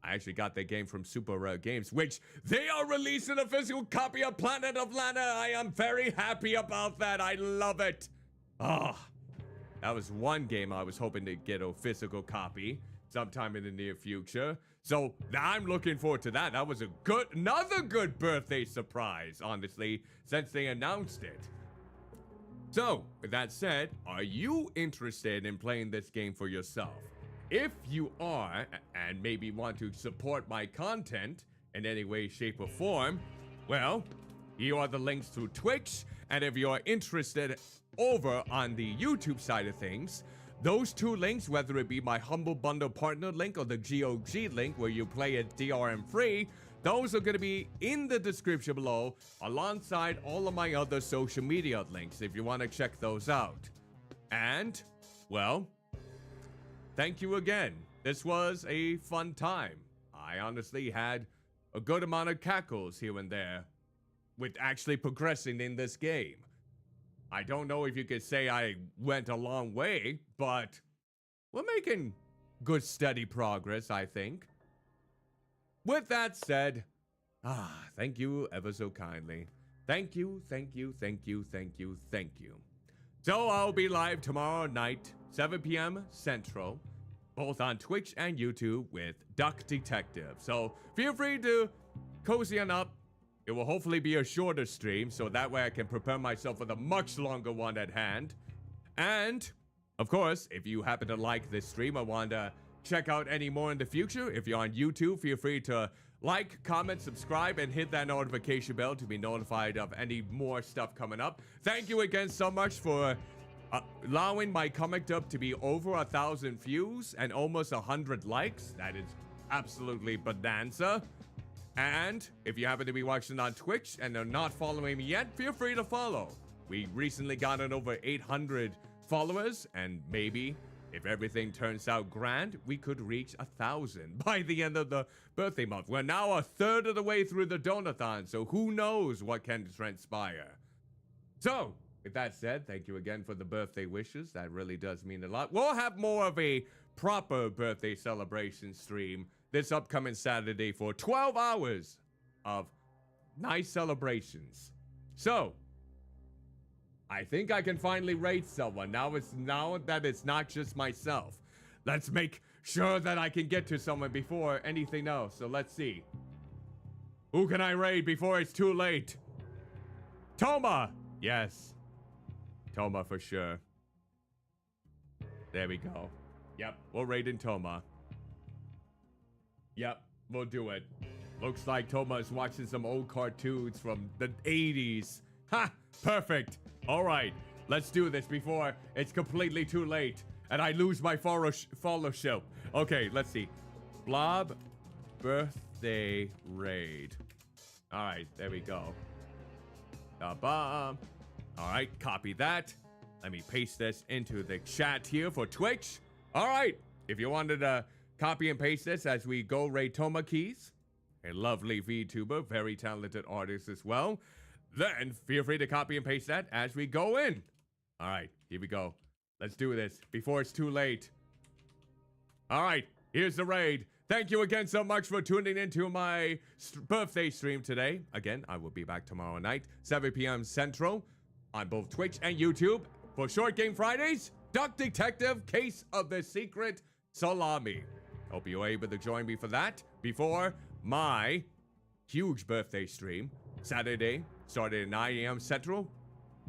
I actually got that game from Super Rare Games, which they are releasing a physical copy of Planet of Lana. I am very happy about that. I love it. Ah, that was one game I was hoping to get a physical copy sometime in the near future. So I'm looking forward to that. That was another good birthday surprise, honestly, since they announced it. So, with that said, are you interested in playing this game for yourself? If you are, and maybe want to support my content in any way, shape, or form, well, here are the links to Twitch, and if you are interested over on the YouTube side of things, those 2 links, whether it be my Humble Bundle Partner link or the GOG link where you play it DRM free, those are going to be in the description below alongside all of my other social media links if you want to check those out. And, well, thank you again. This was a fun time. I honestly had a good amount of cackles here and there with actually progressing in this game. I don't know if you could say I went a long way, but we're making good, steady progress, I think. With that said, thank you ever so kindly. Thank you, thank you, thank you, thank you, thank you. So I'll be live tomorrow night, 7 p.m. Central, both on Twitch and YouTube with Duck Detective. So feel free to cozy on up. It will hopefully be a shorter stream, so that way I can prepare myself for the much longer one at hand. And, of course, if you happen to like this stream or want to check out any more in the future, if you're on YouTube, feel free to like, comment, subscribe, and hit that notification bell to be notified of any more stuff coming up. Thank you again so much for allowing my comic dub to be over 1,000 views and almost 100 likes. That is absolutely bonanza. And if you happen to be watching on Twitch and are not following me yet, feel free to follow. We recently gotten over 800 followers, and maybe If everything turns out grand, we could reach 1,000 by the end of the birthday month. We're now a third of the way through the donathon, so who knows what can transpire. So, with that said, thank you again for the birthday wishes. That really does mean a lot. We'll have more of a proper birthday celebration stream this upcoming Saturday for 12 hours of nice celebrations. So, I think I can finally raid someone. Now that it's not just myself. Let's make sure that I can get to someone before anything else. So let's see. Who can I raid before it's too late? Toma! Yes. Toma for sure. There we go. Yep, we'll raid in Toma. Yep, we'll do it. Looks like Toma is watching some old cartoons from the 80s. Ha! Perfect. All right, let's do this before it's completely too late and I lose my followership. Okay, let's see. Blob birthday raid. All right, there we go. All right, copy that. Let me paste this into the chat here for Twitch. All right, if you wanted to copy and paste this as we go raid Toma Keys, a lovely VTuber, very talented artist as well, then feel free to copy and paste that as we go in. All right, here we go. Let's do this before it's too late. All right, here's the raid. Thank you again so much for tuning into my birthday stream today. Again, I will be back tomorrow night, 7 p.m. Central, on both Twitch and YouTube for Short Game Fridays, Duck Detective, Case of the Secret Salami. Hope you're able to join me for that before my huge birthday stream, Saturday, starting at 9 a.m. Central,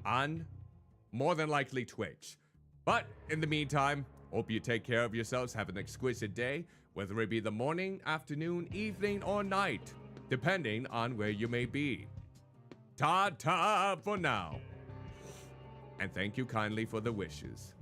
on more than likely Twitch. But in the meantime, hope you take care of yourselves, have an exquisite day, whether it be the morning, afternoon, evening, or night, depending on where you may be. Ta-ta for now. And thank you kindly for the wishes.